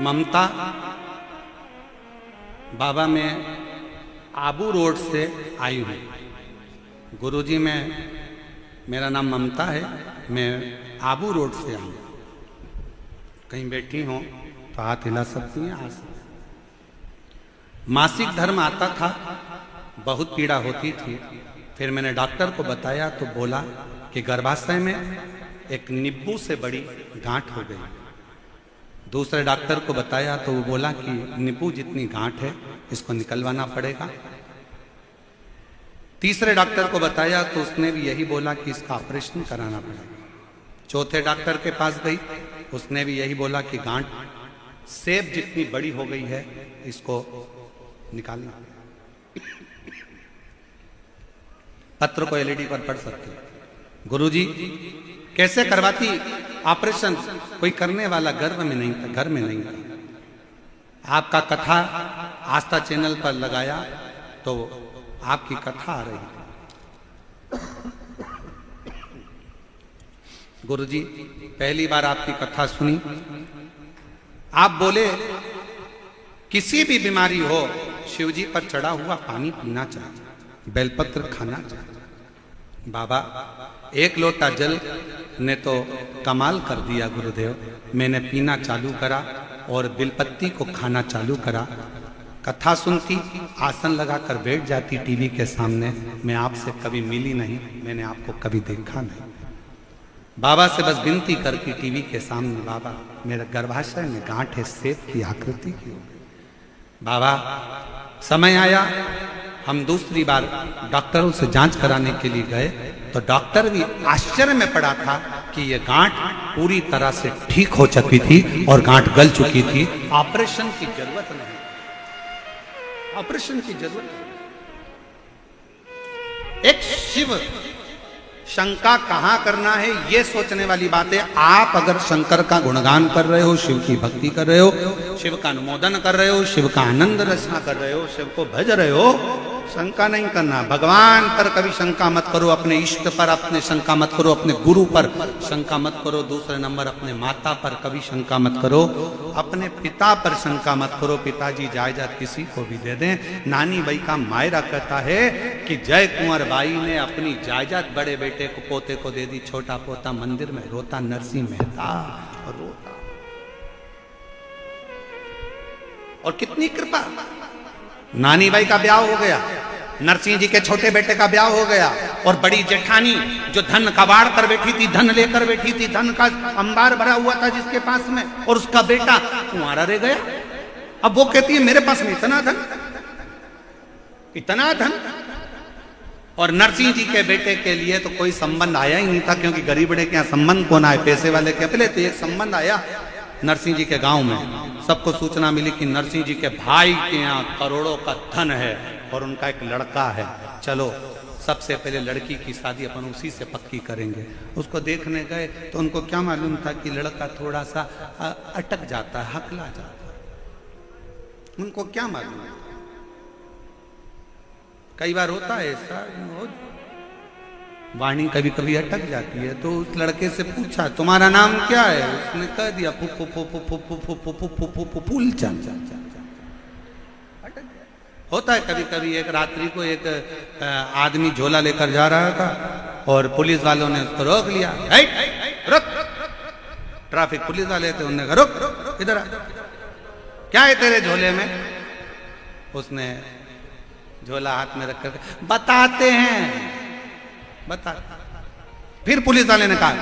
ममता बाबा मैं आबू रोड से आई हूँ। गुरुजी मैं, मेरा नाम ममता है, मैं आबू रोड से आई हूँ। कहीं बैठी हो तो हाथ हिला सकती हैं, आ सकती। मासिक धर्म आता था, बहुत पीड़ा होती थी। फिर मैंने डॉक्टर को बताया तो बोला कि गर्भाशय में एक नींबू से बड़ी गांठ हो गई। दूसरे डॉक्टर को बताया तो वो बोला कि नींबू जितनी गांठ है इसको निकलवाना पड़ेगा। तीसरे डॉक्टर को बताया तो उसने भी यही बोला कि इसका ऑपरेशन कराना पड़ेगा। चौथे डॉक्टर के पास गई, उसने भी यही बोला कि गांठ सेब जितनी बड़ी हो गई है, इसको निकालना। पत्र को एलईडी पर पढ़ सकते। गुरुजी कैसे करवाती ऑपरेशन? कोई करने वाला घर में नहीं था, घर में नहीं था। आपका कथा आस्था चैनल पर लगाया तो आपकी कथा आ रही थी। गुरुजी पहली बार आपकी कथा सुनी, आप बोले किसी भी बीमारी हो शिव जी पर चढ़ा हुआ पानी पीना चाहिए, बेलपत्र खाना चाहिए। बाबा एक लोटा जल ने तो कमाल कर दिया गुरुदेव। मैंने पीना चालू करा और बिलपत्ती को खाना चालू करा। कथा सुनती, आसन लगाकर बैठ जाती टीवी के सामने। मैं आपसे कभी मिली नहीं, मैंने आपको कभी देखा नहीं। बाबा से बस विनती करती टीवी के सामने, बाबा मेरे गर्भाशय में गांठ है, सेब की आकृति की। बाबा समय आया, हम दूसरी बार डॉक्टरों से जांच कराने के लिए गए तो डॉक्टर भी आश्चर्य में पड़ा था कि ये गांठ पूरी तरह से ठीक हो चुकी थी और गांठ गल चुकी थी। ऑपरेशन की जरूरत नहीं, ऑपरेशन की जरूरत नहीं। एक शिव शंका कहां करना है ये सोचने वाली बात है। आप अगर शंकर का गुणगान कर रहे हो, शिव की भक्ति कर रहे हो, शिव का अनुमोदन कर रहे हो, शिव का आनंद रचना कर रहे हो, शिव को भज रहे हो, शंका नहीं करना। भगवान पर कभी शंका मत करो, अपने इष्ट पर अपने शंका मत करो, अपने गुरु पर शंका मत करो, दूसरे नंबर अपने माता पर कभी शंका मत करो, अपने पिता पर शंका मत करो। पिताजी जायदाद किसी को भी दे दें। नानी बाई का मायरा कहता है कि जय कुंवर बाई ने अपनी जायदाद बड़े बेटे को, पोते को दे दी। छोटा पोता मंदिर में रोता, नरसिंह मेहता रोता। और कितनी कृपा, नानी बाई का ब्याह हो गया, नरसिंह जी के छोटे बेटे का ब्याह हो गया, और बड़ी जेठानी जो धन कबाड़ कर बैठी थी, धन लेकर बैठी थी, धन का अंबार भरा हुआ था जिसके पास में, और उसका बेटा कुंवारा रह गया। अब वो कहती है मेरे पास में इतना धन, इतना धन। और नरसिंह जी के बेटे के लिए तो कोई संबंध आया ही नहीं था, क्योंकि गरीबड़े के यहाँ संबंध कौन आए, पैसे वाले के। पहले तो एक संबंध आया नरसिंह जी के गांव में। सबको सूचना मिली कि नरसिंह जी के भाई के यहाँ करोड़ों का धन है और उनका एक लड़का है। चलो सबसे पहले लड़की की शादी अपन उसी से पक्की करेंगे। उसको देखने गए तो उनको क्या मालूम था कि लड़का थोड़ा सा अटक जाता है, हकला जाता है। उनको क्या मालूम है, कई बार होता है ऐसा, वाणी कभी कभी अटक जाती है। तो उस लड़के से पूछा तुम्हारा नाम क्या है, उसने कह दिया फूलचंद। होता है कभी कभी। एक रात्रि को एक आदमी झोला लेकर जा रहा था और पुलिस वालों ने उसको रोक लिया। रुक, ट्रैफिक पुलिस वाले थे, उन्होंने कहा रुक इधर आ, क्या है तेरे झोले में। उसने झोला हाथ में रखकर बताते हैं, बता। फिर पुलिस वाले ने कहा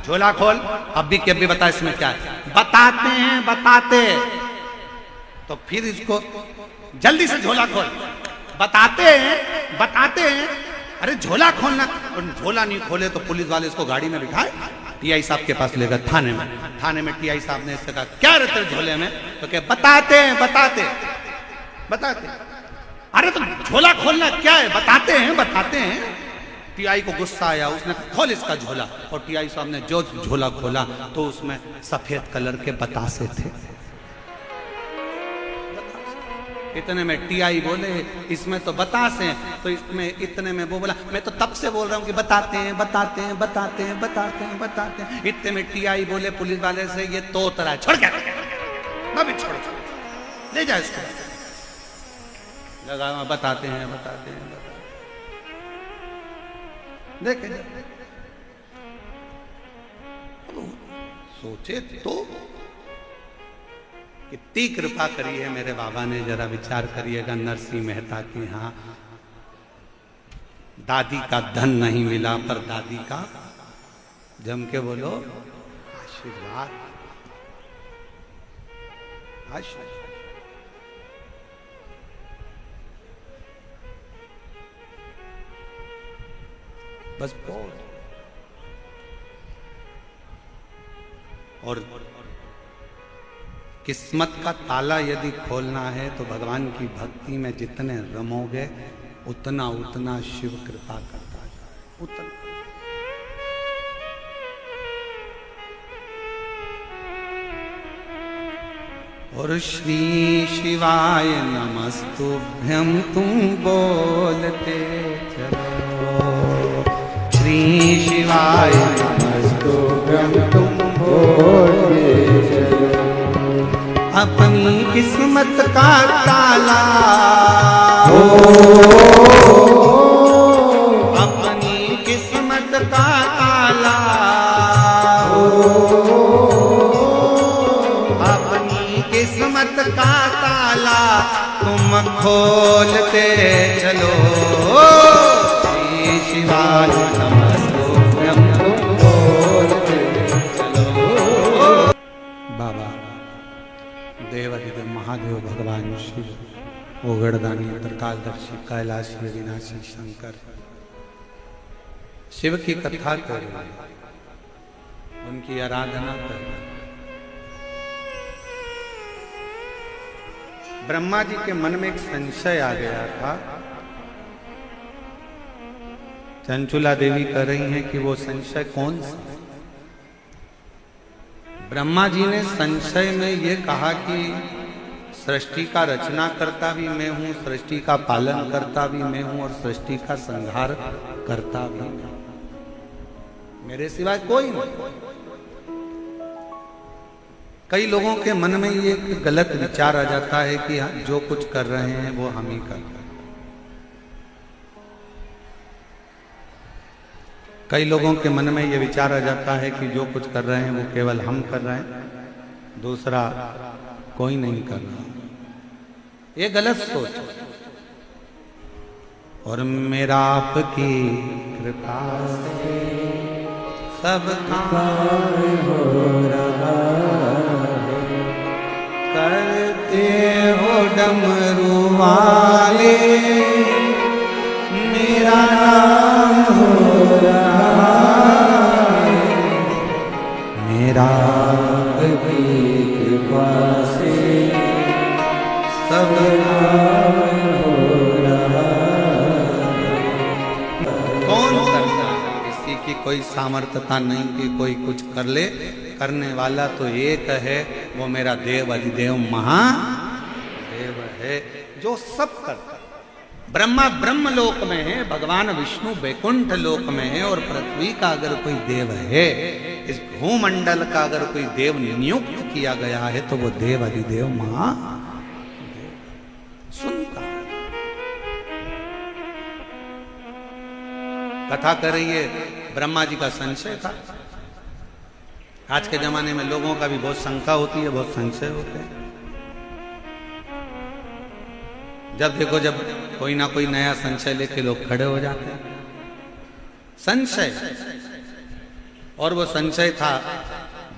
झोला खोल, अब भी कि बता इसमें क्या है। बताते हैं, बताते। तो फिर इसको जल्दी से झोला खोल, बताते हैं, बताते हैं। अरे झोला खोलना, और झोला नहीं खोले तो पुलिस वाले इसको गाड़ी में बिठाए, टीआई साहब के पास ले गए थाने में। थाने में टीआई साहब ने इससे कहा क्या रहते झोले में, तो क्या बताते हैं, बताते बताते। अरे तो झोला खोलना क्या है, बताते हैं, बताते हैं। टीआई को गुस्सा आया, उसने खोल इसका झोला, और टीआई साहब ने जो झोला खोला तो उसमें सफेद कलर के बतासे थे। इतने में टीआई बोले इसमें तो बतासे हैं, तो इसमें इतने में वो बोला मैं तो तब से बोल रहा हूँ कि बताते हैं, बताते हैं, बताते हैं, बताते हैं, बताते हैं। इतने में टीआई बोले पुलिस वाले से ये तो तरह छोड़ क्या, छोड़ ले जाए इसको, लगा बताते हैं, बताते हैं, देखे सोचे तो कितनी कृपा करी है मेरे बाबा ने। जरा विचार करिएगा, नरसिंह मेहता के यहाँ दादी का धन नहीं मिला, पर दादी का जम के बोलो आशीर्वाद, आशीर्वाद। बस बहुत। और किस्मत का ताला यदि खोलना है तो भगवान की भक्ति में जितने रमोगे उतना उतना शिव कृपा करता जाए, उतना। और श्री शिवाय नमस्तुभ्यं तुम बोलते चलो, श्री शिवाय नमस्तुभ्यं तुम बोलते चलो। अपनी किस्मत का ताला, अपनी किस्मत का ताला, अपनी किस्मत का ताला तुम खोलते चलो। श्री शिवाय नमस्तुभ्यं, तुम खोलते चलो। बाबा देवाधिदेव महादेव भगवान शिव, ओगड़दानी, त्रिकालदर्शी, कैलाशी, अविनाशी शंकर शिव की कथा करो, उनकी आराधना करो। ब्रह्मा जी के मन में एक संशय आ गया था। चंचुला देवी कह रही हैं कि वो संशय कौन सा? ब्रह्मा जी ने संशय में ये कहा कि सृष्टि का रचना करता भी मैं हूं, सृष्टि का पालन करता भी मैं हूं और सृष्टि का संहार करता भी मेरे सिवाय कोई नहीं। कई लोगों के मन में ये गलत विचार आ जाता है कि जो कुछ कर रहे हैं वो हम ही कर रहे हैं। कई लोगों के मन में ये विचार आ जाता है कि जो कुछ कर रहे हैं वो केवल हम कर रहे हैं, दूसरा कोई नहीं कर रहा। ये गलत सोच। और मेरा आपकी कृपा से सब काम हो रहा है, करते हो डमरू वाले मेरा नाम हो रहा है, मेरा आपकी कृपा से सब काम हो रहा है। कौन करता है? किसी की कोई सामर्थ्यता नहीं कि कोई कुछ कर ले। करने वाला तो एक है, वो मेरा देव अधिदेव महादेव है जो सब करता है। ब्रह्मा ब्रह्मलोक में है, भगवान विष्णु वैकुंठ लोक में है, और पृथ्वी का अगर कोई देव है, इस भूमंडल का अगर कोई देव नियुक्त किया गया है तो वो देव अधिदेव महादेव सुनता है। कथा कर रही है, ब्रह्मा जी का संशय था। आज के जमाने में लोगों का भी बहुत शंका होती है, बहुत संशय होते हैं। जब देखो जब कोई ना कोई नया संशय लेके लोग खड़े हो जाते हैं। संशय, और वो संशय था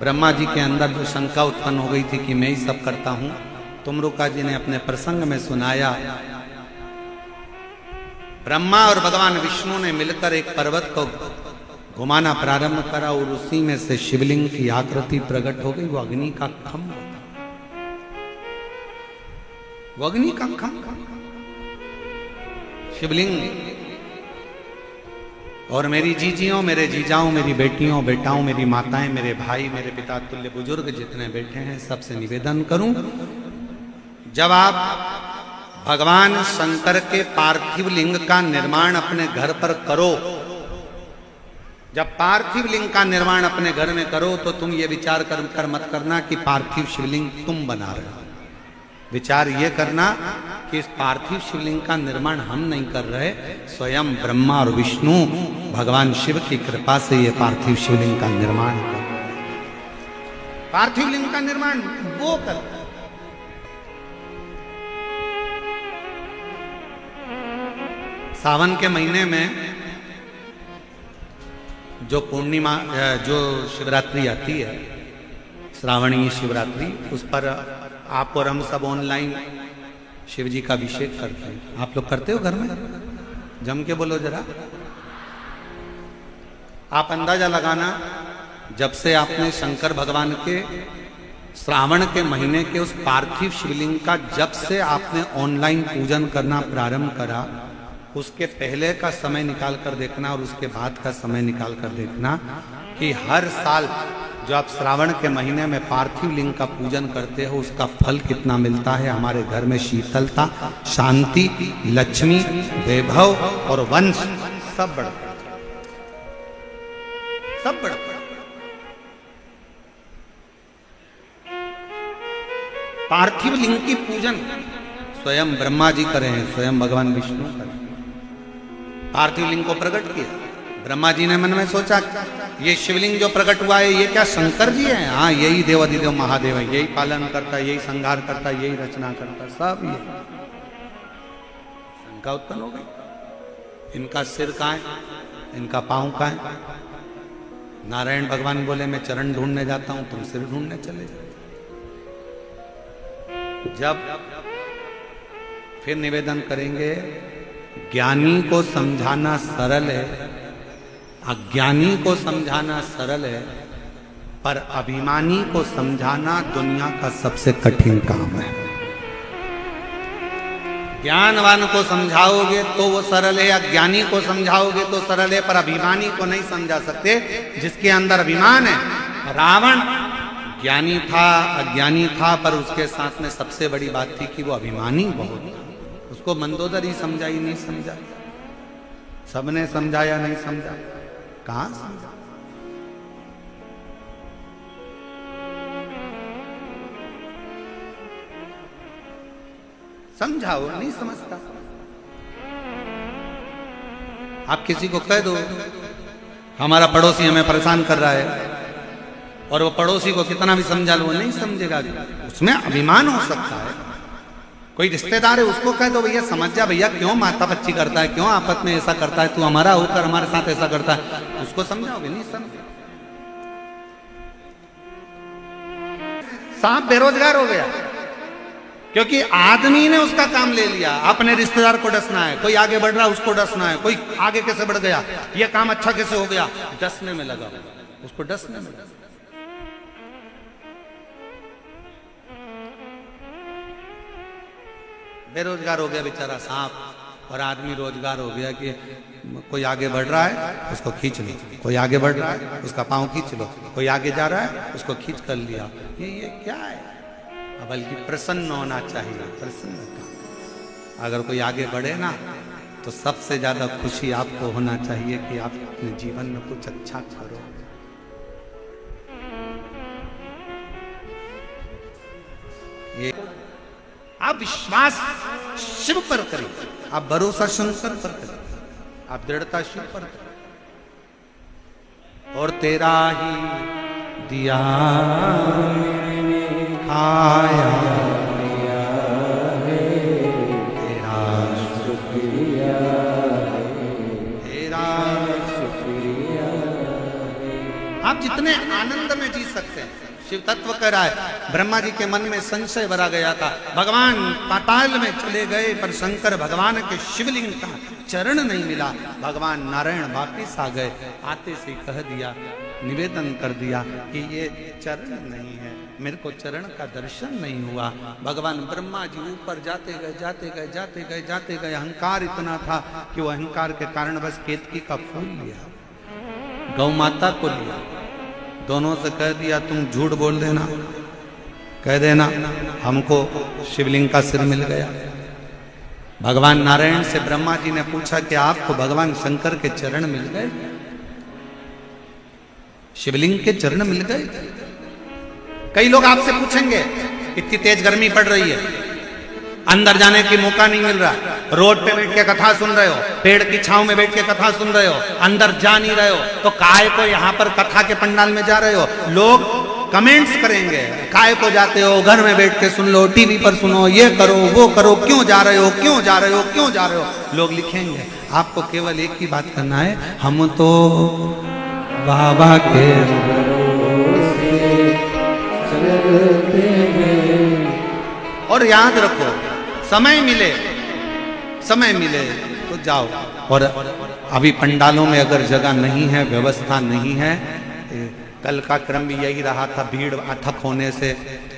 ब्रह्मा जी के अंदर जो शंका उत्पन्न हो गई थी कि मैं ही सब करता हूं। तुमरुका जी ने अपने प्रसंग में सुनाया, ब्रह्मा और भगवान विष्णु ने मिलकर एक पर्वत को घुमाना प्रारंभ करा और उसी में से शिवलिंग की आकृति प्रकट हो गई। वो अग्नि का खम्भ था, वो अग्नि का खम्भ शिवलिंग। और मेरी जीजियों, मेरे जीजाओं, मेरी बेटियों, बेटाओं, मेरी माताएं, मेरे भाई, मेरे पिता तुल्य बुजुर्ग जितने बैठे हैं, सबसे निवेदन करूं, जब आप भगवान शंकर के पार्थिव लिंग का निर्माण अपने घर पर करो, जब पार्थिव लिंग का निर्माण अपने घर में करो तो तुम ये विचार कर मत करना कि पार्थिव शिवलिंग तुम बना रहे हो। विचार ये करना कि इस पार्थिव शिवलिंग का निर्माण हम नहीं कर रहे, स्वयं ब्रह्मा और विष्णु भगवान शिव की कृपा से ये पार्थिव शिवलिंग का निर्माण कर, पार्थिव लिंग का निर्माण वो कर। सावन के महीने में जो पूर्णिमा, जो शिवरात्रि आती है, श्रावणीय शिवरात्रि, उस पर आप और हम सब ऑनलाइन शिव जी का अभिषेक करते हैं। आप लोग करते हो घर में? जम के बोलो जरा। आप अंदाजा लगाना, जब से आपने शंकर भगवान के श्रावण के महीने के उस पार्थिव शिवलिंग का जब से आपने ऑनलाइन पूजन करना प्रारंभ करा, उसके पहले का समय निकाल कर देखना और उसके बाद का समय निकाल कर देखना कि हर साल जो आप श्रावण के महीने में पार्थिव लिंग का पूजन करते हो उसका फल कितना मिलता है। हमारे घर में शीतलता, शांति, लक्ष्मी, वैभव और वंश सब बढ़ता, सब बढ़ता। पार्थिव लिंग की पूजन स्वयं ब्रह्मा जी करे हैं, स्वयं भगवान विष्णु करे। पार्थिव लिंग को प्रकट किया, ब्रह्मा जी ने मन में सोचा ये शिवलिंग जो प्रकट हुआ है ये क्या शंकर जी है? हाँ, यही देवाधिदेव महादेव है, यही पालन करता, यही संहार करता, यही रचना करता, सब ये। शंका उत्पन्न हो गई, इनका सिर कहाँ है, इनका पांव कहाँ है? नारायण भगवान बोले मैं चरण ढूंढने जाता हूं, तुम सिर ढूंढने चले जाओ। जब फिर निवेदन करेंगे, ज्ञानी को समझाना सरल है, अज्ञानी को समझाना सरल है, पर अभिमानी को समझाना दुनिया का सबसे कठिन काम है। ज्ञानवान को समझाओगे तो वो सरल है, अज्ञानी को समझाओगे तो सरल है, पर अभिमानी को नहीं समझा सकते जिसके अंदर अभिमान है। रावण ज्ञानी था, अज्ञानी था, पर उसके साथ में सबसे बड़ी बात थी कि वो अभिमानी बहुत था। उसको मंदोदरी समझा ही नहीं समझा, सबने समझाया नहीं समझा, कहां समझा? समझाओ, नहीं समझता। आप किसी को कह दो हमारा पड़ोसी हमें परेशान कर रहा है, और वो पड़ोसी को कितना भी समझा लो वो नहीं समझेगा, उसमें अभिमान हो सकता है। कोई रिश्तेदार है उसको कह दो भैया समझ जा, भैया क्यों माथापच्ची करता है, क्यों आपस में ऐसा करता है, तू हमारा होकर हमारे साथ ऐसा करता है, उसको समझाओगे? नहीं समझे। सांप बेरोजगार हो गया क्योंकि आदमी ने उसका काम ले लिया। अपने रिश्तेदार को डसना है, कोई आगे बढ़ रहा है उसको डसना है, कोई आगे कैसे बढ़ गया, ये काम अच्छा कैसे हो गया, डसने में लगा, उसको डसने में लगा। बेरोजगार हो गया बेचारा सांप, और आदमी रोजगार हो गया कि कोई आगे बढ़ रहा है उसको खींच लो, कोई आगे बढ़ रहा है उसका पांव खींच लो, कोई आगे जा रहा है उसको खींच कर लिया। ये क्या है? बल्कि प्रसन्न होना चाहिए, प्रसन्न। अगर कोई आगे बढ़े ना तो सबसे ज्यादा खुशी आपको होना चाहिए कि आप अपने जीवन में कुछ अच्छा करो। ये आप विश्वास शिव पर करें, आप भरोसा शंकर पर करें, आप दृढ़ता शिव पर करें। और तेरा ही दिया खाया तेरा शुक्रिया, तेरा शुक्रिया। आप जितने आनंद में जी सकते हैं, शिव तत्व कह रहा है। ब्रह्मा जी के मन में संशय भरा गया था, भगवान पाताल में चले गए पर शंकर भगवान के शिवलिंग का चरण नहीं मिला। भगवान नारायण वापिस आ गए, आते से कह दिया, निवेदन कर दिया कि ये चरण नहीं है, मेरे को चरण का दर्शन नहीं हुआ। भगवान ब्रह्मा जी ऊपर जाते गए, जाते गए, जाते गए, जाते गए। अहंकार इतना था कि वो अहंकार के कारण बस केतकी का फूल लिया, गौ माता को लिया, दोनों से कह दिया तुम झूठ बोल देना, कह देना हमको शिवलिंग का सिर मिल गया। भगवान नारायण से ब्रह्मा जी ने पूछा कि आपको भगवान शंकर के चरण मिल गए, शिवलिंग के चरण मिल गए? कई लोग आपसे पूछेंगे इतनी तेज गर्मी पड़ रही है, अंदर जाने की मौका नहीं मिल रहा, रोड पे बैठ के कथा सुन रहे हो, पेड़ की छांव में बैठ के कथा सुन रहे हो, अंदर जा नहीं रहे हो, तो काय को यहाँ पर कथा के पंडाल में जा रहे हो? लोग कमेंट्स करेंगे, काय को जाते हो, घर में बैठ के सुन लो, टीवी पर सुनो, ये करो वो करो, क्यों जा रहे हो, क्यों जा रहे हो, क्यों जा रहे हो? लोग लिखेंगे। आपको केवल एक ही बात करना है, हम तो बाबा के भरोसे चलते हैं। और याद रखो, समय मिले तो जाओ। और अभी पंडालों में अगर जगह नहीं है, व्यवस्था नहीं है, कल का क्रम भी यही रहा था, भीड़ अथक होने से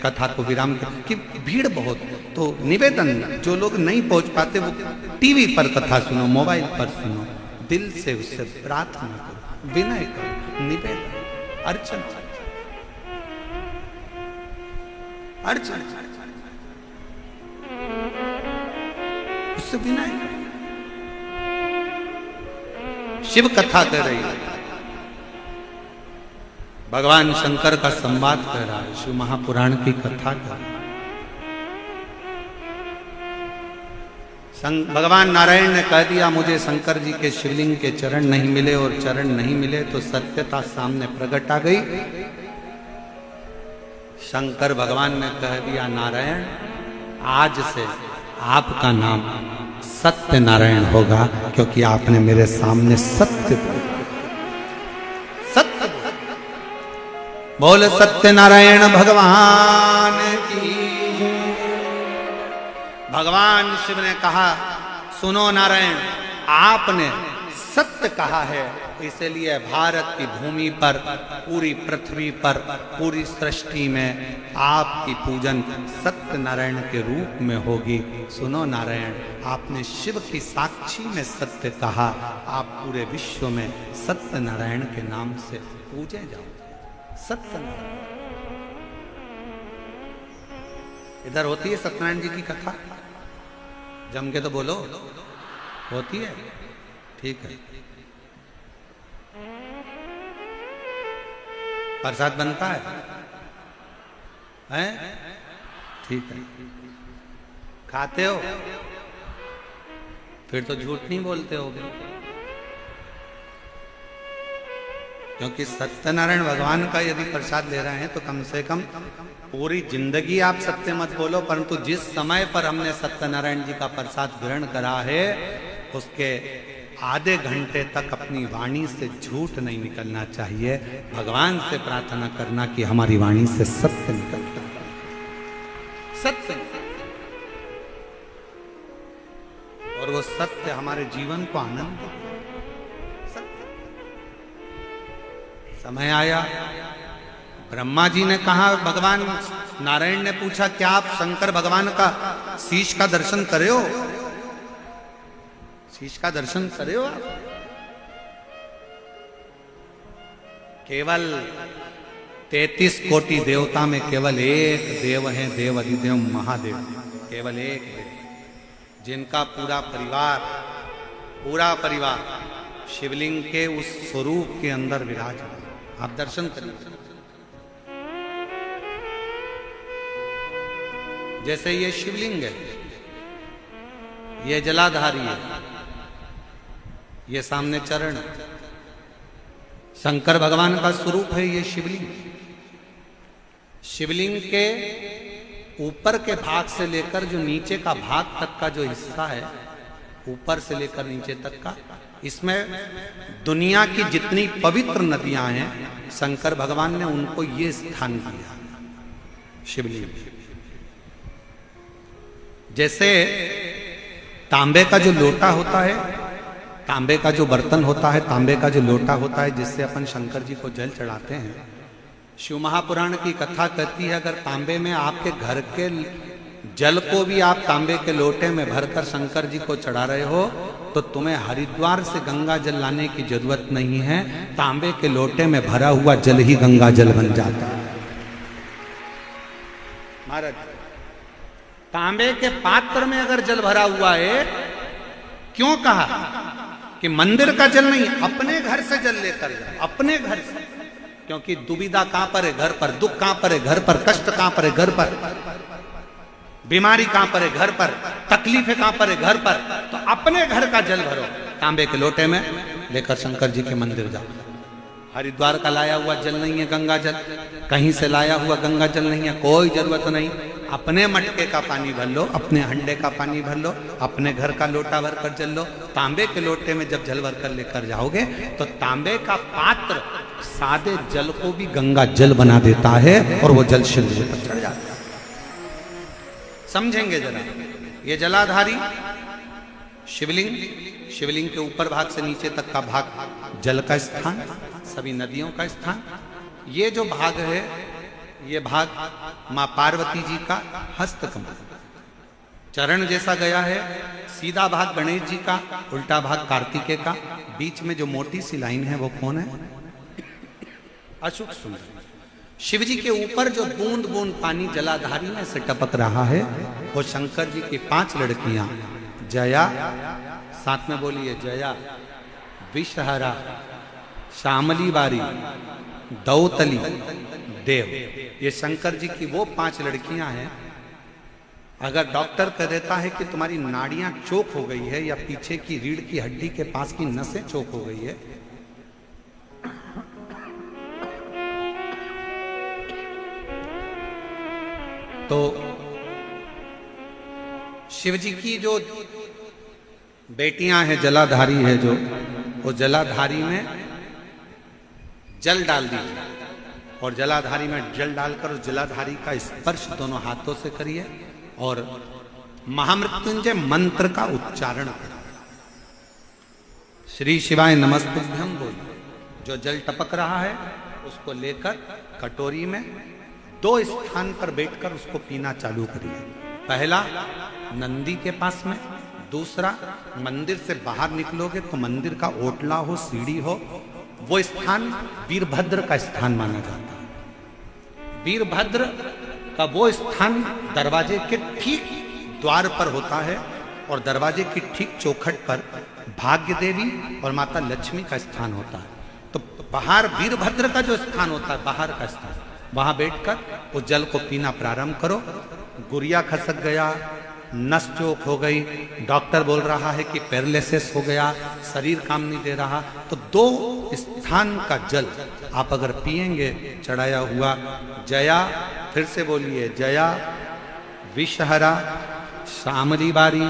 कथा को विराम कि भीड़ बहुत। तो निवेदन, जो लोग नहीं पहुंच पाते वो टीवी पर कथा सुनो, मोबाइल पर सुनो, दिल से उससे प्रार्थना करो, विनय करो, निवेदन, अर्चना, उससे विनय करो। शिव कथा कर रही है, भगवान शंकर का संवाद कर रहा है, शिव महापुराण की कथा कर रहा है। भगवान नारायण ने कह दिया मुझे शंकर जी के शिवलिंग के चरण नहीं मिले, और चरण नहीं मिले तो सत्यता सामने प्रकट आ गई। शंकर भगवान ने कह दिया नारायण आज से आपका नाम सत्य नारायण होगा, क्योंकि आपने मेरे सामने सत्य सत्य बोल सत्य नारायण भगवान की। भगवान शिव ने कहा सुनो नारायण, आपने सत्य कहा है, इसलिए भारत की भूमि पर, पूरी पृथ्वी पर, पूरी सृष्टि में आपकी पूजन सत्य नारायण के रूप में होगी। सुनो नारायण, आपने शिव की साक्षी में सत्य कहा, आप पूरे विश्व में सत्य नारायण के नाम से पूजे जाओगे। सत्य नारायण इधर होती है सत्यनारायण जी की कथा, जम के तो बोलो, होती है? ठीक है। प्रसाद बनता है? हैं? ठीक है। खाते हो? फिर तो झूठ नहीं बोलते होगे, क्योंकि सत्यनारायण भगवान का यदि प्रसाद ले रहे हैं तो कम से कम पूरी जिंदगी आप सत्य मत बोलो, परंतु जिस समय पर हमने सत्यनारायण जी का प्रसाद ग्रहण करा है उसके आधे घंटे तक अपनी वाणी से झूठ नहीं निकलना चाहिए। भगवान से प्रार्थना करना कि हमारी वाणी से सत्य निकल, सत्य, और वो सत्य हमारे जीवन को आनंद दे। समय आया, ब्रह्मा जी ने कहा, भगवान नारायण ने पूछा क्या आप शंकर भगवान का शीश का दर्शन करे हो? शीश का दर्शन करे हो आप? केवल 33 कोटि देवता में केवल एक देव है, देव अधिदेव महादेव, केवल एक देव, जिनका पूरा परिवार शिवलिंग के उस स्वरूप के अंदर विराज। आप दर्शन करिए। जैसे ये शिवलिंग है, ये जलाधारी है, ये सामने चरण, शंकर भगवान का स्वरूप है ये शिवलिंग। शिवलिंग के ऊपर के भाग से लेकर जो नीचे का भाग तक का जो हिस्सा है, ऊपर से लेकर नीचे तक का, इसमें दुनिया की जितनी पवित्र नदियां हैं शंकर भगवान ने उनको ये स्थान दिया शिवलिंग। जैसे तांबे का जो लोटा होता है, तांबे का जो बर्तन होता है, तांबे का जो लोटा होता है जिससे अपन शंकर जी को जल चढ़ाते हैं, शिव महापुराण की कथा कहती है अगर तांबे में आपके घर के जल को भी आप तांबे के लोटे में भरकर शंकर जी को चढ़ा रहे हो तो तुम्हें हरिद्वार से गंगा जल लाने की जरूरत नहीं है, तांबे के लोटे में भरा हुआ जल ही गंगा जल बन जाता है। महाराज, तांबे के पात्र में अगर जल भरा हुआ है, क्यों कहा कि मंदिर का जल नहीं, अपने घर से जल लेकर जाए, अपने घर से, क्योंकि दुविधा कहां पर है? घर पर। दुख कहां पर है? घर पर। कष्ट कहां पर है? घर पर। बीमारी कहां पर है? घर पर। तकलीफें कहां पर है? घर पर। तो अपने घर का जल भरो, तांबे के लोटे में लेकर शंकर जी के मंदिर जाओ। हरिद्वार का लाया हुआ जल नहीं है गंगा जल, कहीं से लाया हुआ गंगा जल नहीं है, कोई जरूरत नहीं। अपने मटके का पानी भर लो, अपने हंडे का पानी भर लो, अपने घर का लोटा भर कर जल लो। तांबे के लोटे में जब जल भर कर लेकर जाओगे तो तांबे का पात्र सादे जल को भी गंगा जल बना देता है और वो जल शिव जी पर चढ़ जाता है। समझेंगे जरा, ये जलाधारी शिवलिंग, शिवलिंग के ऊपर भाग से नीचे तक का भाग जल का स्थान, सभी नदियों का स्थान। ये जो भाग है, ये भाग मां पार्वती जी का हस्तकमल, चरण जैसा गया है। सीधा भाग गणेश जी का, उल्टा भाग कार्तिकेय का, बीच में जो मोटी सी लाइन है वो कौन है? अशुक सुंदर। शिव जी के ऊपर जो बूंद बूंद पानी जलाधारी में से टपक रहा है वो शंकर जी की 5 लड़कियां, जया, साथ में बोलिए जया, विषहरा, श्यामली बारी, दौतली, देव। ये शंकर जी की वो 5 लड़कियां हैं अगर डॉक्टर कह देता है कि तुम्हारी नाड़ियां चोक हो गई है या पीछे की रीढ़ की हड्डी के पास की नसें चोक हो गई है, तो शिव जी की जो बेटियां हैं, जलाधारी है जो, वो जलाधारी में जल डाल दीजिए और जलाधारी में जल डालकर उस जलाधारी का स्पर्श दोनों हाथों से करिए और महामृत्युंजय मंत्र का उच्चारण करें। श्री शिवाय नमस्तुभ्यं बोलिए। जो जल टपक रहा है उसको लेकर कटोरी में 2 स्थान पर बैठकर उसको पीना चालू करिए। पहला नंदी के पास में, दूसरा मंदिर से बाहर निकलोगे तो मंदिर का ओटला हो, सीढ़ी हो, वो स्थान वीरभद्र का स्थान माना जाता है। वीरभद्र का वो स्थान दरवाजे के ठीक द्वार पर होता है और दरवाजे की ठीक चौखट पर भाग्य देवी और माता लक्ष्मी का स्थान होता है। तो बाहर वीरभद्र का जो स्थान होता है, बाहर का स्थान, वहां बैठकर उस जल को पीना प्रारंभ करो। गुड़िया खसक गया, नस चोक हो गई, डॉक्टर बोल रहा है कि पैरालिसिस हो गया, शरीर काम नहीं दे रहा, तो 2 स्थान का जल आप अगर पिएंगे चढ़ाया हुआ, जया, फिर से बोलिए, जया, विषहरा, शामली बारी,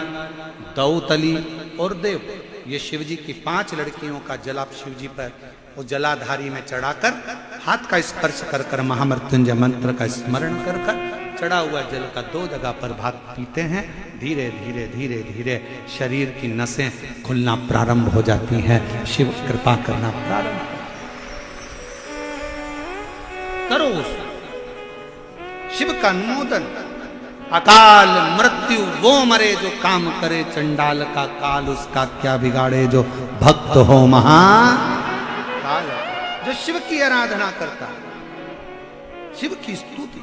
दौतली और देव, ये शिव जी की 5 लड़कियों का जल आप शिव जी पर वो जलाधारी में चढ़ाकर हाथ का स्पर्श कर कर महामृत्युंजय मंत्र का स्मरण कर कर चढ़ा हुआ जल का 2 जगह पर भाग पीते हैं। धीरे धीरे धीरे धीरे शरीर की नसें खुलना प्रारंभ हो जाती हैं। शिव कृपा करना प्रारंभ करो। शिव का अनुमोदन। अकाल मृत्यु वो मरे जो काम करे, चंडाल का काल उसका क्या बिगाड़े, जो भक्त हो महाकाल, जो शिव की आराधना करता है, शिव की स्तुति।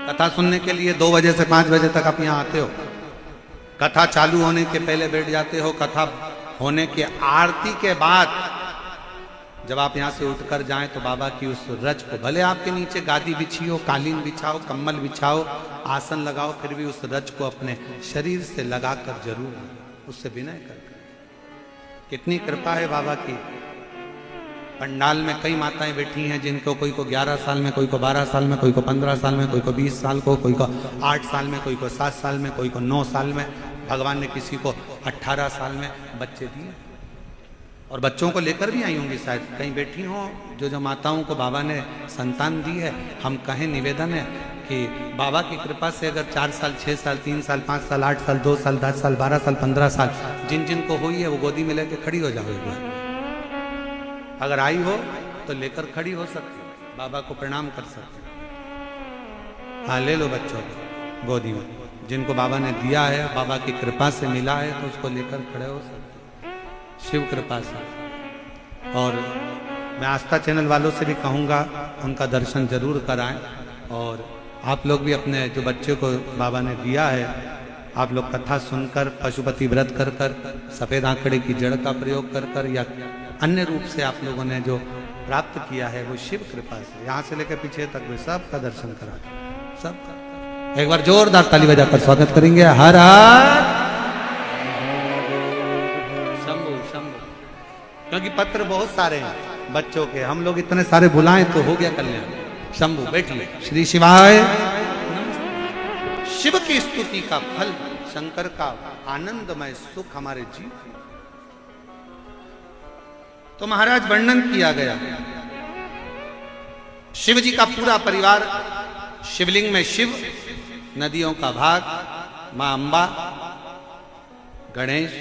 कथा सुनने के लिए 2 बजे से 5 बजे तक आप यहाँ आते हो, कथा चालू होने के पहले बैठ जाते हो, कथा होने के आरती के बाद जब आप यहाँ से उठकर जाएं तो बाबा की उस रज को, भले आपके नीचे गादी बिछी हो, कालीन बिछाओ, कम्बल बिछाओ, आसन लगाओ, फिर भी उस रज को अपने शरीर से लगाकर जरूर उससे विनय कर। कितनी कृपा है बाबा की। पंडाल में कई माताएं बैठी हैं जिनको कोई को 11 साल में, कोई को 12 साल में, कोई को 15 साल में, कोई को 20 साल को, कोई को 8 साल में, कोई को 7 साल में, कोई को 9 साल में, भगवान ने किसी को 18 साल में बच्चे दिए और बच्चों को लेकर भी आई होंगी शायद, कहीं बैठी हों जो माताओं को बाबा ने संतान दी है। हम कहें, निवेदन है कि बाबा की कृपा से अगर 4 साल, 6 साल, 3 साल, 5 साल, 8 साल, 2 साल, 10 साल, 12 साल, 15 साल, जिन जिन को हुई है वो गोदी में लेकर खड़ी हो जाओ। अगर आई हो तो लेकर खड़ी हो सकती, बाबा को प्रणाम कर सकते। हाँ, ले लो बच्चों को गोदी में, जिनको बाबा ने दिया है, बाबा की कृपा से मिला है, तो उसको लेकर खड़े हो सकते शिव कृपा से। और मैं आस्था चैनल वालों से भी कहूँगा उनका दर्शन जरूर कराएं। और आप लोग भी अपने जो बच्चे को बाबा ने दिया है, आप लोग कथा सुनकर, पशुपति व्रत कर कर, सफेद आंकड़े की जड़ का प्रयोग कर कर या अन्य रूप से आप लोगों ने जो प्राप्त किया है वो शिव कृपा से, यहाँ से लेकर पीछे तक भी सबका दर्शन करा, सब। एक बार जोरदार ताली बजाकर स्वागत करेंगे। हर हर शंभु शंभु। क्योंकि पत्र बहुत सारे हैं बच्चों के, हम लोग इतने सारे बुलाएं तो हो गया कल्याण। शंभु बैठिए। श्री शिवाय। शिव की स्तुति का फल, शंकर का आनंदमय सुख हमारे जीवन। तो महाराज वर्णन किया गया, शिव जी का पूरा परिवार, शिवलिंग में शिव, नदियों का भाग, मां अंबा, गणेश,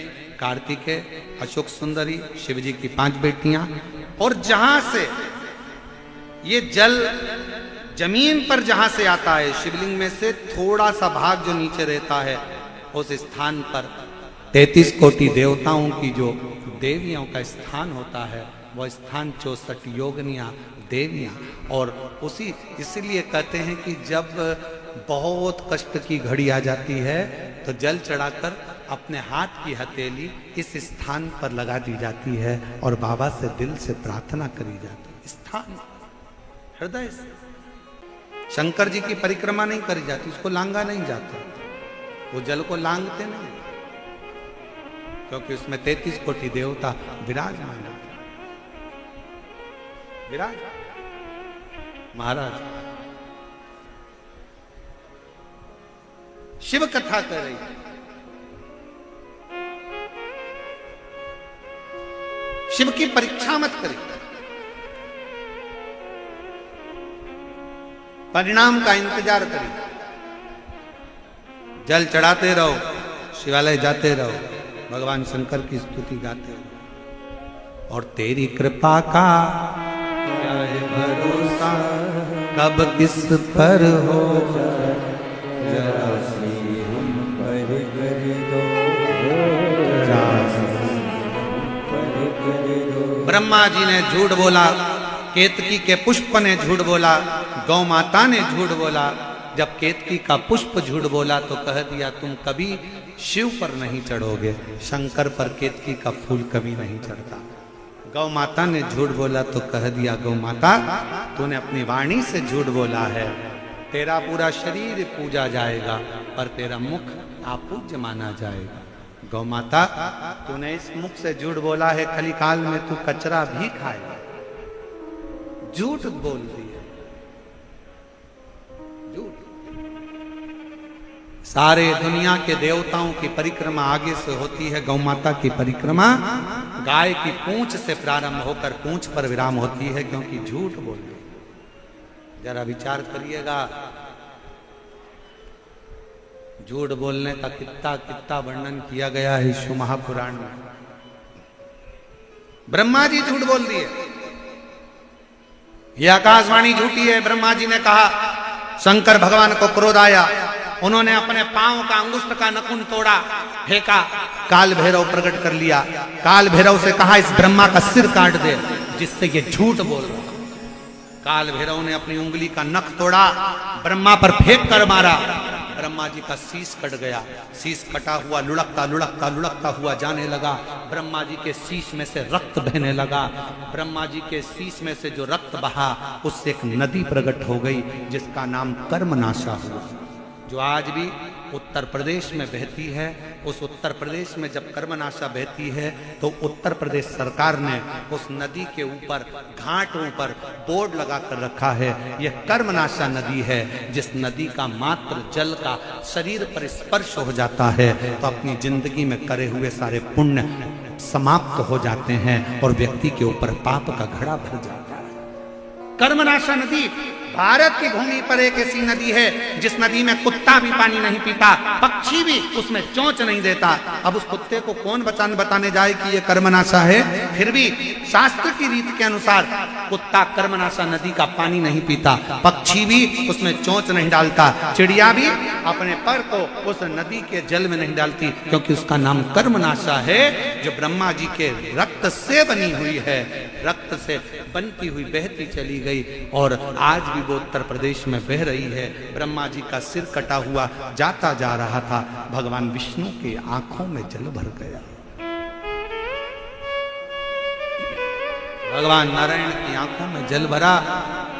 कार्तिकेय, अशोक सुंदरी, शिव जी की 5 बेटियां। और जहां से ये जल जमीन पर जहां से आता है, शिवलिंग में से थोड़ा सा भाग जो नीचे रहता है, उस स्थान पर 33 कोटि देवताओं की जो देवियों का स्थान होता है, वह स्थान 64 योगिनियां, देवियां। और उसी इसलिए कहते हैं कि जब बहुत कष्ट की घड़ी आ जाती है तो जल चढ़ाकर अपने हाथ की हथेली इस स्थान पर लगा दी जाती है और बाबा से दिल से प्रार्थना करी जाती है। स्थान हृदय से शंकर जी की परिक्रमा नहीं करी जाती, उसको लांगा नहीं जाता, वो जल को लांगते नहीं, क्योंकि उसमें 33 कोटि देवता विराजमान है। विराज महाराज शिव कथा कर रही है, शिव की परीक्षा मत करिए, परिणाम का इंतजार करिए। जल चढ़ाते रहो, शिवालय जाते रहो, भगवान शंकर की स्तुति गाते रहो। और तेरी कृपा का क्या है भरोसा, कब किस पर हो जाए,
जरा सी हम पर कर दो,
ब्रह्मा जी ने झूठ बोला, केतकी के पुष्प ने झूठ बोला, गौ माता ने झूठ बोला। जब केतकी का पुष्प झूठ बोला तो कह दिया तुम कभी शिव पर नहीं चढ़ोगे, शंकर पर केतकी का फूल कभी नहीं चढ़ता। गौ माता ने झूठ बोला तो कह दिया गौ माता तूने अपनी वाणी से झूठ बोला है, तेरा पूरा शरीर पूजा जाएगा पर तेरा मुख अपूज्य माना जाएगा। गौ माता तूने इस मुख से झूठ बोला है, कलिकाल में तू कचरा भी खाएगा। झूठ बोल दिया, झूठ। सारे दुनिया के देवताओं की परिक्रमा आगे से होती है, गौ माता की परिक्रमा गाय की पूंछ से प्रारंभ होकर पूंछ पर विराम होती है, क्योंकि झूठ बोल दिया। जरा विचार करिएगा, झूठ बोलने का कितना वर्णन किया गया है शिव महापुराण में। ब्रह्मा जी झूठ बोल दिए, ये आकाशवाणी झूठी है। ब्रह्मा जी ने कहा, शंकर भगवान को क्रोध आया, उन्होंने अपने पांव का अंगुष्ठ का नखून तोड़ा, फेंका, काल भैरव प्रकट कर लिया। काल भैरव से कहा इस ब्रह्मा का सिर काट दे, जिससे ये झूठ बोल रहा। काल भैरव ने अपनी उंगली का नख तोड़ा, ब्रह्मा पर फेंक कर मारा, ब्रह्मा जी का शीश कट गया। शीश कटा हुआ लुढ़कता लुढ़कता लुढ़कता हुआ जाने लगा। ब्रह्मा जी के शीश में से रक्त बहने लगा। ब्रह्मा जी के शीश में से जो रक्त बहा उससे एक नदी प्रकट हो गई, जिसका नाम कर्मनाशा हुआ, जो आज भी उत्तर प्रदेश में बहती है। उस उत्तर प्रदेश में जब कर्मनाशा बहती है तो उत्तर प्रदेश सरकार ने उस नदी के ऊपर घाटों पर बोर्ड लगा कर रखा है, यह कर्मनाशा नदी है। जिस नदी का मात्र जल का शरीर पर स्पर्श हो जाता है तो अपनी जिंदगी में करे हुए सारे पुण्य समाप्त हो जाते हैं और व्यक्ति के ऊपर पाप का घड़ा भर जाता है। कर्मनाशा नदी भारत की भूमि पर एक ऐसी नदी है जिस नदी में कुत्ता भी पानी नहीं पीता, पक्षी भी उसमें चोंच नहीं देता। अब उस कुत्ते को कौन बताने जाए कि ये कर्मनाशा है? फिर भी शास्त्र की रीत के अनुसार कुत्ता कर्मनाशा नदी का पानी नहीं पीता, पक्षी भी उसमें चोंच नहीं डालता, चिड़िया भी अपने पर को उस नदी के जल में नहीं डालती, क्योंकि उसका नाम कर्मनाशा है, जो ब्रह्मा जी के रक्त से बनी हुई है, रक्त से बनती हुई बहती चली गई और आज भी वो उत्तर प्रदेश में बह रही है। ब्रह्मा जी का सिर कटा हुआ जाता जा रहा था, भगवान विष्णु की आंखों में जल भर गया। भगवान नारायण की आंखों में जल भरा।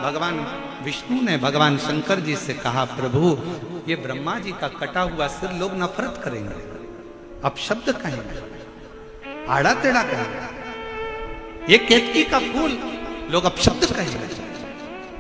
भगवान विष्णु ने भगवान शंकर जी से कहा, प्रभु ये ब्रह्मा जी का कटा हुआ सिर लोग नफरत करेंगे, अपशब्द कहेंगे, आड़ा टेढ़ा कहेंगे, ये केतकी का फूल लोग अपशब्द कहेंगे,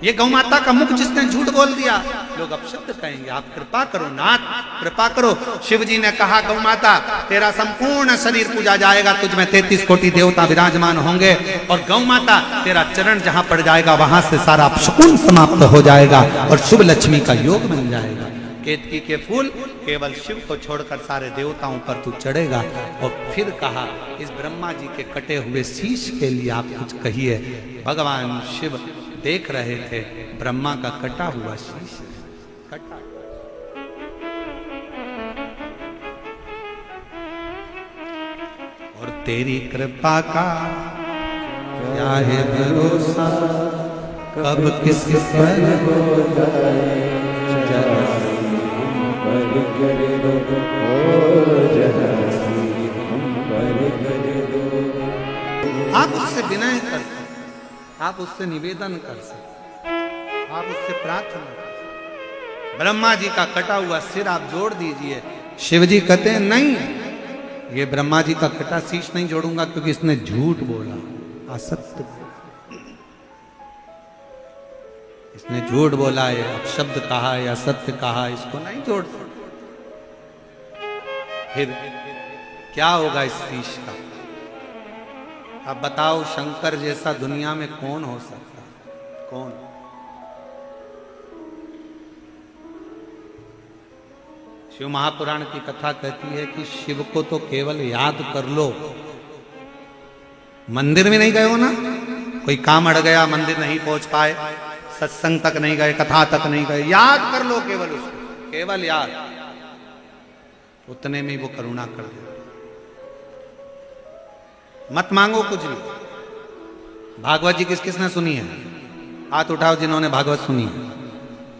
ये गौ माता का मुख जिसने झूठ बोल दिया लोग अपशब्द कहेंगे, आप कृपा करो नाथ, कृपा करो। शिव जी ने कहा, गौ माता तेरा संपूर्ण शरीर पूजा जाएगा, तुझ में 33 कोटि देवता विराजमान होंगे और गौ माता तेरा चरण जहां पड़ जाएगा वहां से सारा अपशकुन समाप्त हो जाएगा और शुभ लक्ष्मी का योग बन जाएगा। केतकी के फूल केवल शिव को छोड़कर सारे देवताओं पर तू चढ़ेगा। और फिर कहा, इस ब्रह्मा जी के कटे हुए शीश के लिए आप कुछ कहिए। भगवान शिव देख रहे थे ब्रह्मा का कटा हुआ शीश, कटा। और तेरी कृपा का क्या है भरोसा, कब किस पर हो जाए, जरा हम पर कर दो, जरा हम पर कर दो। आप उससे विनय कर सकते, आप उससे निवेदन कर सकते, आप उससे प्रार्थना कर सकते। ब्रह्मा जी का कटा हुआ सिर आप जोड़ दीजिए। शिव जी कहते हैं नहीं, ये ब्रह्मा जी का कटा शीश नहीं जोड़ूंगा क्योंकि इसने झूठ बोला, असत्य, इसने झूठ बोला है, अपशब्द कहा है, असत्य कहा, इसको नहीं जोड़ सकते। फिर क्या होगा इस शीश का? अब बताओ, शंकर जैसा दुनिया में कौन हो सकता? कौन? शिव महापुराण की कथा कहती है कि शिव को तो केवल याद कर लो। मंदिर में नहीं गए हो ना, कोई काम अड़ गया, मंदिर नहीं पहुंच पाए, सत्संग तक नहीं गए, कथा तक नहीं गए, याद कर लो केवल उसको, केवल याद, उतने में वो करुणा कर दे। मत मांगो कुछ भी। भागवत जी किस किसने सुनी है? हाथ उठाओ जिन्होंने भागवत सुनी है।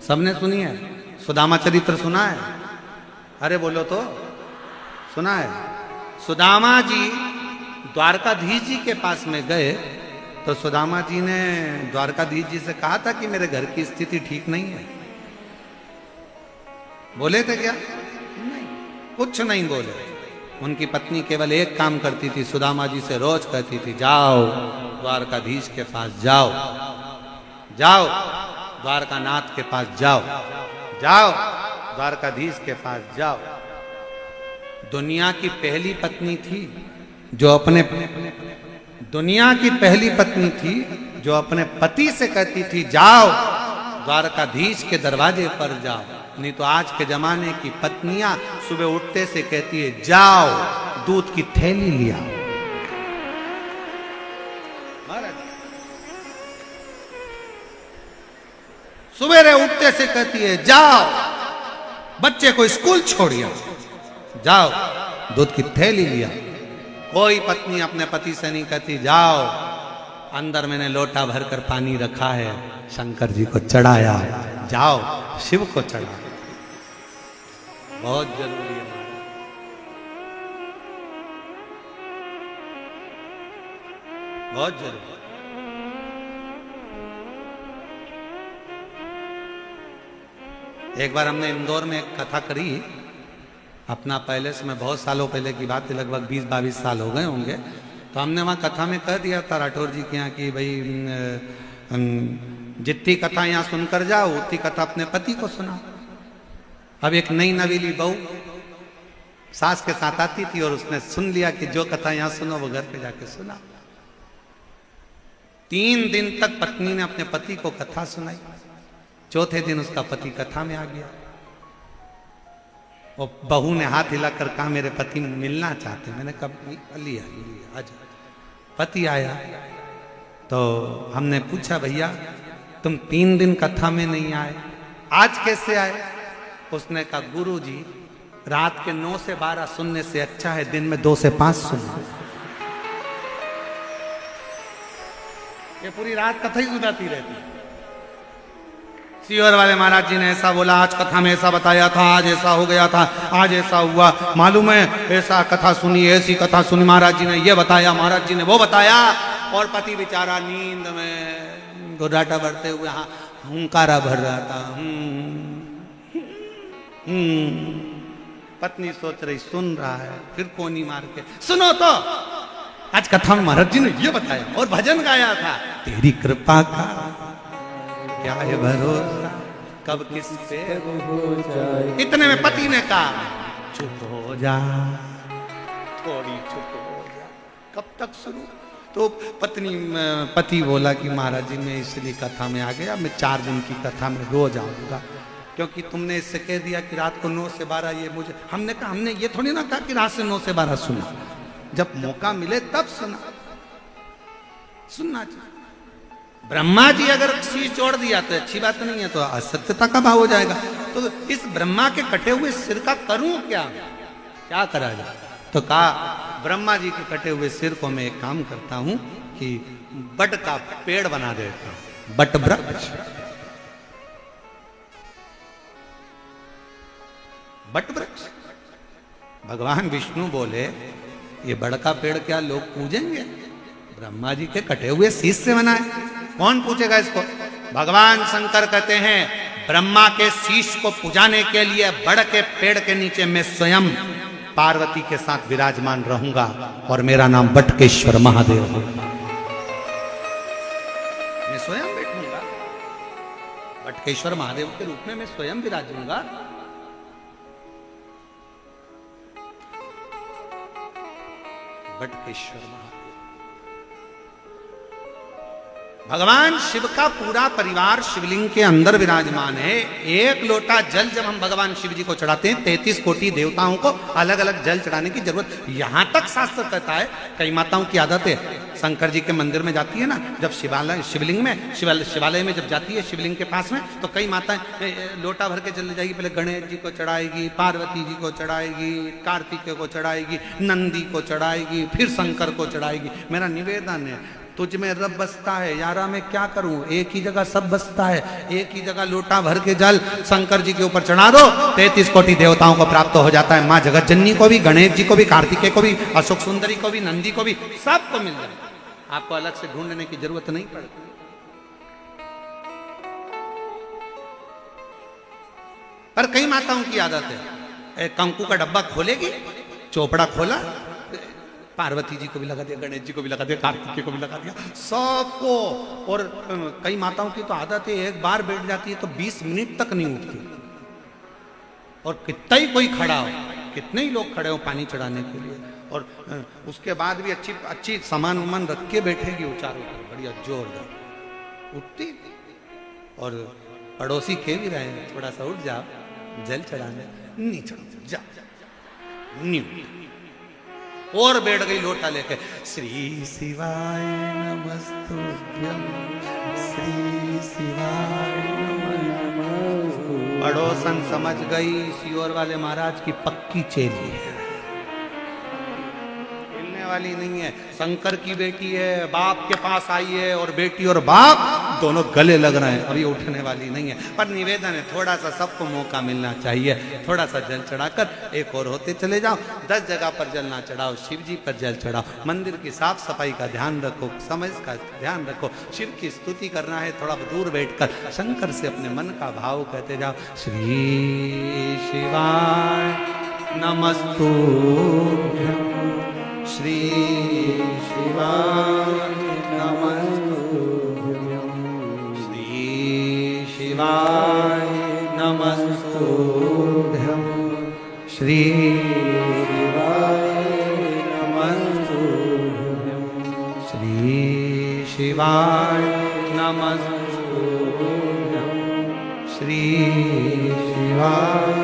सबने सुनी है? सुदामा चरित्र सुना है? अरे बोलो तो, सुना है? सुदामा जी द्वारकाधीश जी के पास में गए तो सुदामा जी ने द्वारकाधीश जी से कहा था कि मेरे घर की स्थिति ठीक नहीं है। बोले थे क्या? नहीं, कुछ नहीं बोले। उनकी पत्नी केवल एक काम करती थी, सुदामा जी से रोज कहती थी, जाओ द्वारकाधीश के पास जाओ, जाओ द्वारकानाथ के पास जाओ, जाओ द्वारकाधीश के पास जाओ। दुनिया की पहली पत्नी थी जो अपने दुनिया की पहली पत्नी थी जो अपने पति से कहती थी जाओ द्वारकाधीश के दरवाजे पर जाओ। नहीं तो आज के जमाने की पत्नियां सुबह उठते से कहती है जाओ दूध की थैली लिया। सुबह उठते से कहती है जाओ बच्चे को स्कूल छोड़िए, जाओ दूध की थैली लिया। कोई पत्नी अपने पति से नहीं कहती जाओ अंदर मैंने लोटा भरकर पानी रखा है, शंकर जी को चढ़ाया, जाओ शिव को चढ़ाया। बहुत जरूरी है, बहुत जरूरी। एक बार हमने इंदौर में एक कथा करी, अपना पैलेस में, बहुत सालों पहले की बात है, लगभग 20-22 साल हो गए होंगे। तो हमने वहाँ कथा में कह दिया था राठौर जी के यहाँ कि भाई जितनी कथा यहाँ सुनकर जाओ उतनी कथा अपने पति को सुना। अब एक नई नवीली बहू सास के साथ आती थी और उसने सुन लिया कि जो कथा यहाँ सुनो वो घर पे जाके सुना। 3 दिन तक पत्नी ने अपने पति को कथा सुनाई। चौथे दिन उसका पति कथा में आ गया और बहू ने हाथ हिलाकर कहा मेरे पति मिलना चाहते। मैंने कहा लिया आजा। पति आया तो हमने पूछा भैया तुम 3 दिन कथा में नहीं आए, आज कैसे आए? उसने कहा गुरु जी रात के 9 से 12 सुनने से अच्छा है दिन में 2 से 5 सुनना। ये पूरी रात कथा ही सुनाती रहती। सीवर वाले महाराज जी ने ऐसा बोला, आज कथा में ऐसा बताया था, आज ऐसा हो गया था, आज ऐसा हुआ, मालूम है ऐसा कथा सुनी, ऐसी कथा सुनी, महाराज जी ने ये बताया, महाराज जी ने वो बताया। और पति बेचारा नींद में घुर्राटा भरते हुए हुंकारा भर रहा था। पत्नी सोच रही सुन रहा है, फिर कोनी मार के सुनो तो आज कथा में महाराज जी ने ये बताया और भजन गाया था, तेरी कृपा का क्या है भरोसा कब किस पे हो जाए। इतने में पति ने कहा चुप हो जा, थोड़ी चुप हो जा, कब तक शुरू? तो पति बोला कि महाराज जी मैं इसलिए कथा में आ गया, मैं 4 दिन की कथा में रोज आऊंगा क्योंकि तुमने इससे कह दिया कि रात को 9 से 12 ये मुझे। हमने कहा हमने ये थोड़ी ना कहा कि रात से 9 से 12 सुना, जब मौका मिले तब सुनना चाहिए। ब्रह्मा जी अगर शीश जोड़ दिया तो अच्छी बात नहीं है, तो असत्यता का भाव हो जाएगा। तो इस ब्रह्मा के कटे हुए सिर का करूं क्या करा जाए? तो कहा ब्रह्मा जी के कटे हुए सिर को मैं एक काम करता हूं कि बट का पेड़ बना देता हूं, बट वृक्ष। बट वृक्ष भगवान विष्णु बोले ये बड़ का पेड़ क्या लोग पूजेंगे? ब्रह्मा जी के कटे हुए शीश से बना है, कौन पूछेगा इसको? भगवान शंकर कहते हैं ब्रह्मा के शीश को पुजाने के लिए बड़ के पेड़ के नीचे मैं स्वयं पार्वती के साथ विराजमान रहूंगा और मेरा नाम बटकेश्वर महादेव होगा। मैं स्वयं बैठूंगा, बटकेश्वर महादेव के रूप में मैं स्वयं विराजूंगा। बटकेश्वर महादेव, भगवान शिव का पूरा परिवार शिवलिंग के अंदर विराजमान है। एक लोटा जल जब हम भगवान शिव जी को चढ़ाते हैं, 33 कोटि देवताओं को अलग अलग जल चढ़ाने की जरूरत, यहां तक शास्त्र कहता है। कई माताओं की आदत है, शंकर जी के मंदिर में जाती है ना, जब शिवलिंग में शिवालय में जब जाती है शिवलिंग के पास में, तो कई माताएं लोटा भर के चले जाएगी, पहले गणेश जी को चढ़ाएगी, पार्वती जी को चढ़ाएगी, कार्तिकेय को चढ़ाएगी, नंदी को चढ़ाएगी, फिर शंकर को चढ़ाएगी। मेरा निवेदन है, तुझ में रब बसता है यारा, मैं क्या करूं, एक ही जगह सब बसता है, एक ही जगह लोटा भर के जल शंकर जी के ऊपर चढ़ा दो, 33 कोटि देवताओं को प्राप्त हो जाता है। माँ जगत जननी को भी, गणेश जी को भी, कार्तिकेय को भी, अशोक सुंदरी को भी, नंदी को भी, सबको मिल जाए। आपको अलग से ढूंढने की जरूरत नहीं पड़ती। पर कई माताओं की आदत है, कंकु का डब्बा खोलेगी, चोपड़ा खोला, पार्वती जी को भी लगा दिया, गणेश जी को भी लगा दिया, कार्तिकेय को भी लगा दिया, सबको। और कई माताओं की तो आदत है, एक बार बैठ जाती है तो 20 मिनट तक नहीं उठती। और कितना ही कोई खड़ा हो, कितने ही लोग खड़े हो पानी चढ़ाने के लिए, और उसके बाद भी अच्छी सामान वामान रख के बैठेगी, उचारो बढ़िया जोरदार उठती। और पड़ोसी कह भी रहे हैं, थोड़ा सा उठ जाओ जल चढ़ाने, नहीं चढ़ो जा, नहीं। और बैठ गई लोटा लेके, श्री शिवाय नमस्तुभ्यं, श्री शिवाय नमस्तुभ्यं। पड़ोसन समझ गई सियोर वाले महाराज की पक्की चेली है, हिलने वाली नहीं है। शंकर की बेटी है, बाप के पास आई है, और बेटी और बाप दोनों गले लग रहे हैं, अभी उठने वाली नहीं है। पर निवेदन है, थोड़ा सा सबको मौका मिलना चाहिए, थोड़ा सा जल चढ़ाकर एक और होते चले जाओ। 10 जगह पर जल ना चढ़ाओ, शिव जी पर जल चढ़ाओ। मंदिर की साफ सफाई का ध्यान रखो, समझ का ध्यान रखो। शिव की स्तुति करना है, थोड़ा दूर बैठकर शंकर से अपने मन का भाव कहते जाओ, श्री शिवाय नमस्तुभ्यं, श्री शिवाय नमस्तुभ्यं, श्री शिवाय नमस्तुभ्यं, श्री शिवाय नमस्तुभ्यं, श्री शिवाय नमस्तुभ्यं, श्री शिवाय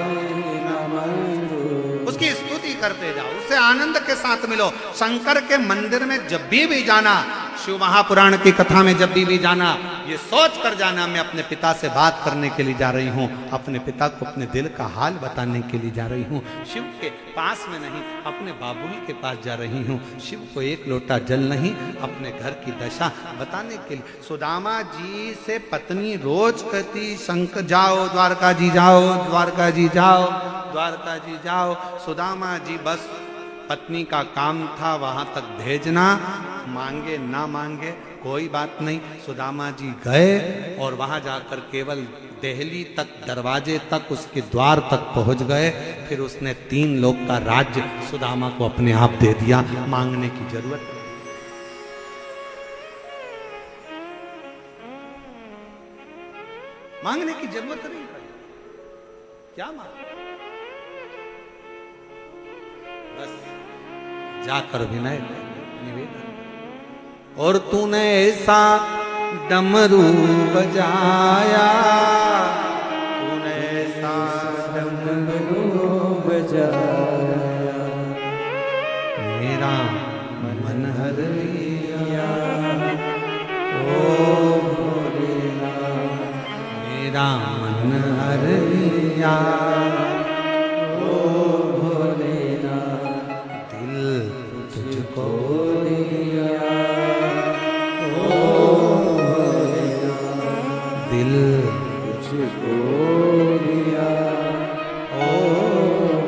नमस्तुभ्यं। उसकी स्तुति करते जाओ, उससे आनंद के साथ मिलो। शंकर के मंदिर में जब भी जाना, शिव महापुराण की कथा में जब भी जाना, ये सोच कर जाना, मैं अपने पिता से बात करने के लिए जा रही हूँ, अपने पिता को अपने दिल का हाल बताने के लिए जा रही हूँ। शिव के पास में नहीं, अपने बाबुल के पास जा रही हूँ। शिव को एक लोटा जल नहीं, अपने घर की दशा बताने के लिए। सुदामा जी से पत्नी रोज कहती, शंकर जाओ द्वारका जी, जाओ द्वारका जी, जाओ द्वारका जी, जाओ। सुदामा जी बस पत्नी का काम था वहां तक भेजना, मांगे ना मांगे कोई बात नहीं। सुदामा जी गए और वहां जाकर केवल दिल्ली तक, दरवाजे तक, उसके द्वार तक पहुंच गए। फिर उसने 3 लोक का राज्य सुदामा को अपने आप दे दिया, मांगने की जरूरत नहीं। मांगने की जरूरत नहीं पड़ी, क्या मांग, बस जाकर विनय निवेदन। और तूने ऐसा डमरू बजाया, तूने ऐसा डमरू बजाया, मेरा मन हर लिया, ओ भोलेनाथ, मेरा मन हर लिया, ओ भोलेनाथ, दिल तुझको दिया, ओ भोलेनाथ, दिल तुझको दिया, ओ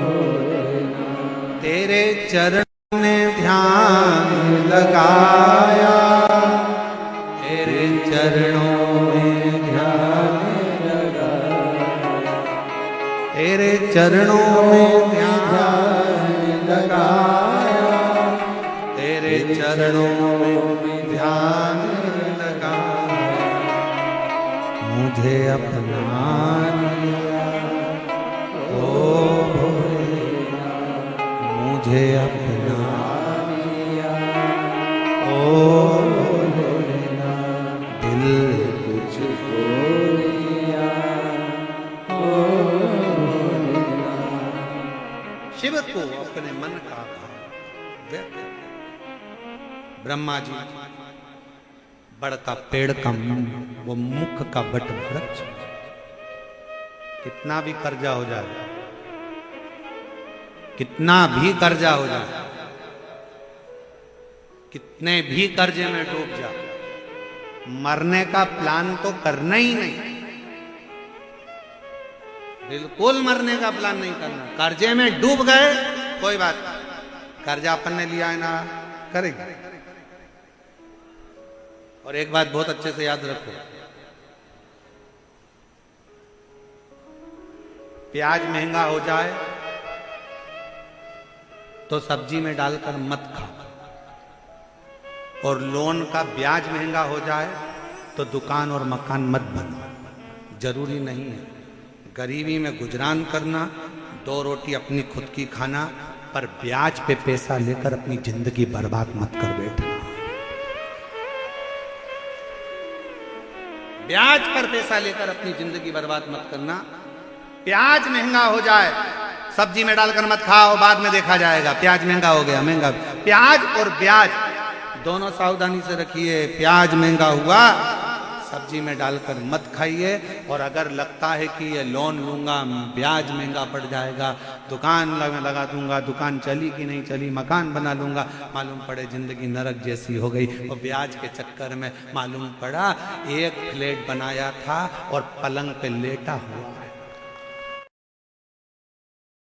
भोलेनाथ, तेरे चरण में ध्यान लगाया, तेरे चरणों में ध्यान लगाया, तेरे चरणों में ध्यान लगाया, तेरे चरणों में ध्यान लगाया, मुझे अपना लिया ओ भोलेनाथ, मुझे अपना लिया ओ भोलेनाथ, दिल
तुझको लिया ओ भोलेनाथ।
शिव को अपने मन का भाव व्यक्त। ब्रह्मा जी बड़का पेड़ का वो मुख का बट वृक्ष, कितना भी कर्जा हो जाए, कितना भी कर्जा हो जाए, कितने भी कर्जे में डूब जा, मरने का प्लान तो करना ही नहीं, बिल्कुल मरने का प्लान नहीं करना। कर्जे में डूब गए कोई बात नहीं, कर्जा अपन ने लिया है ना, करेंगे। और एक बात बहुत अच्छे से याद रखो, प्याज महंगा हो जाए तो सब्जी में डालकर मत खाओ, और लोन का ब्याज महंगा हो जाए तो दुकान और मकान मत बनाओ। जरूरी नहीं है गरीबी में गुजरान करना, 2 रोटी अपनी खुद की खाना, पर ब्याज पे पैसा लेकर अपनी जिंदगी बर्बाद मत कर बैठना। ब्याज पर पैसा लेकर अपनी जिंदगी बर्बाद मत करना। प्याज महंगा हो जाए सब्जी में डालकर मत खाओ, बाद में देखा जाएगा, प्याज महंगा हो गया, महंगा। प्याज और ब्याज दोनों सावधानी से रखिए। प्याज महंगा हुआ सब्जी में डालकर मत खाइए, और अगर लगता है कि ये लोन लूंगा ब्याज महंगा पड़ जाएगा, दुकान लगा दूंगा, दुकान चली कि नहीं चली, मकान बना लूंगा, मालूम पड़े जिंदगी नरक जैसी हो गई। और ब्याज के चक्कर में मालूम पड़ा एक फ्लैट बनाया था और पलंग पे लेटा हुआ।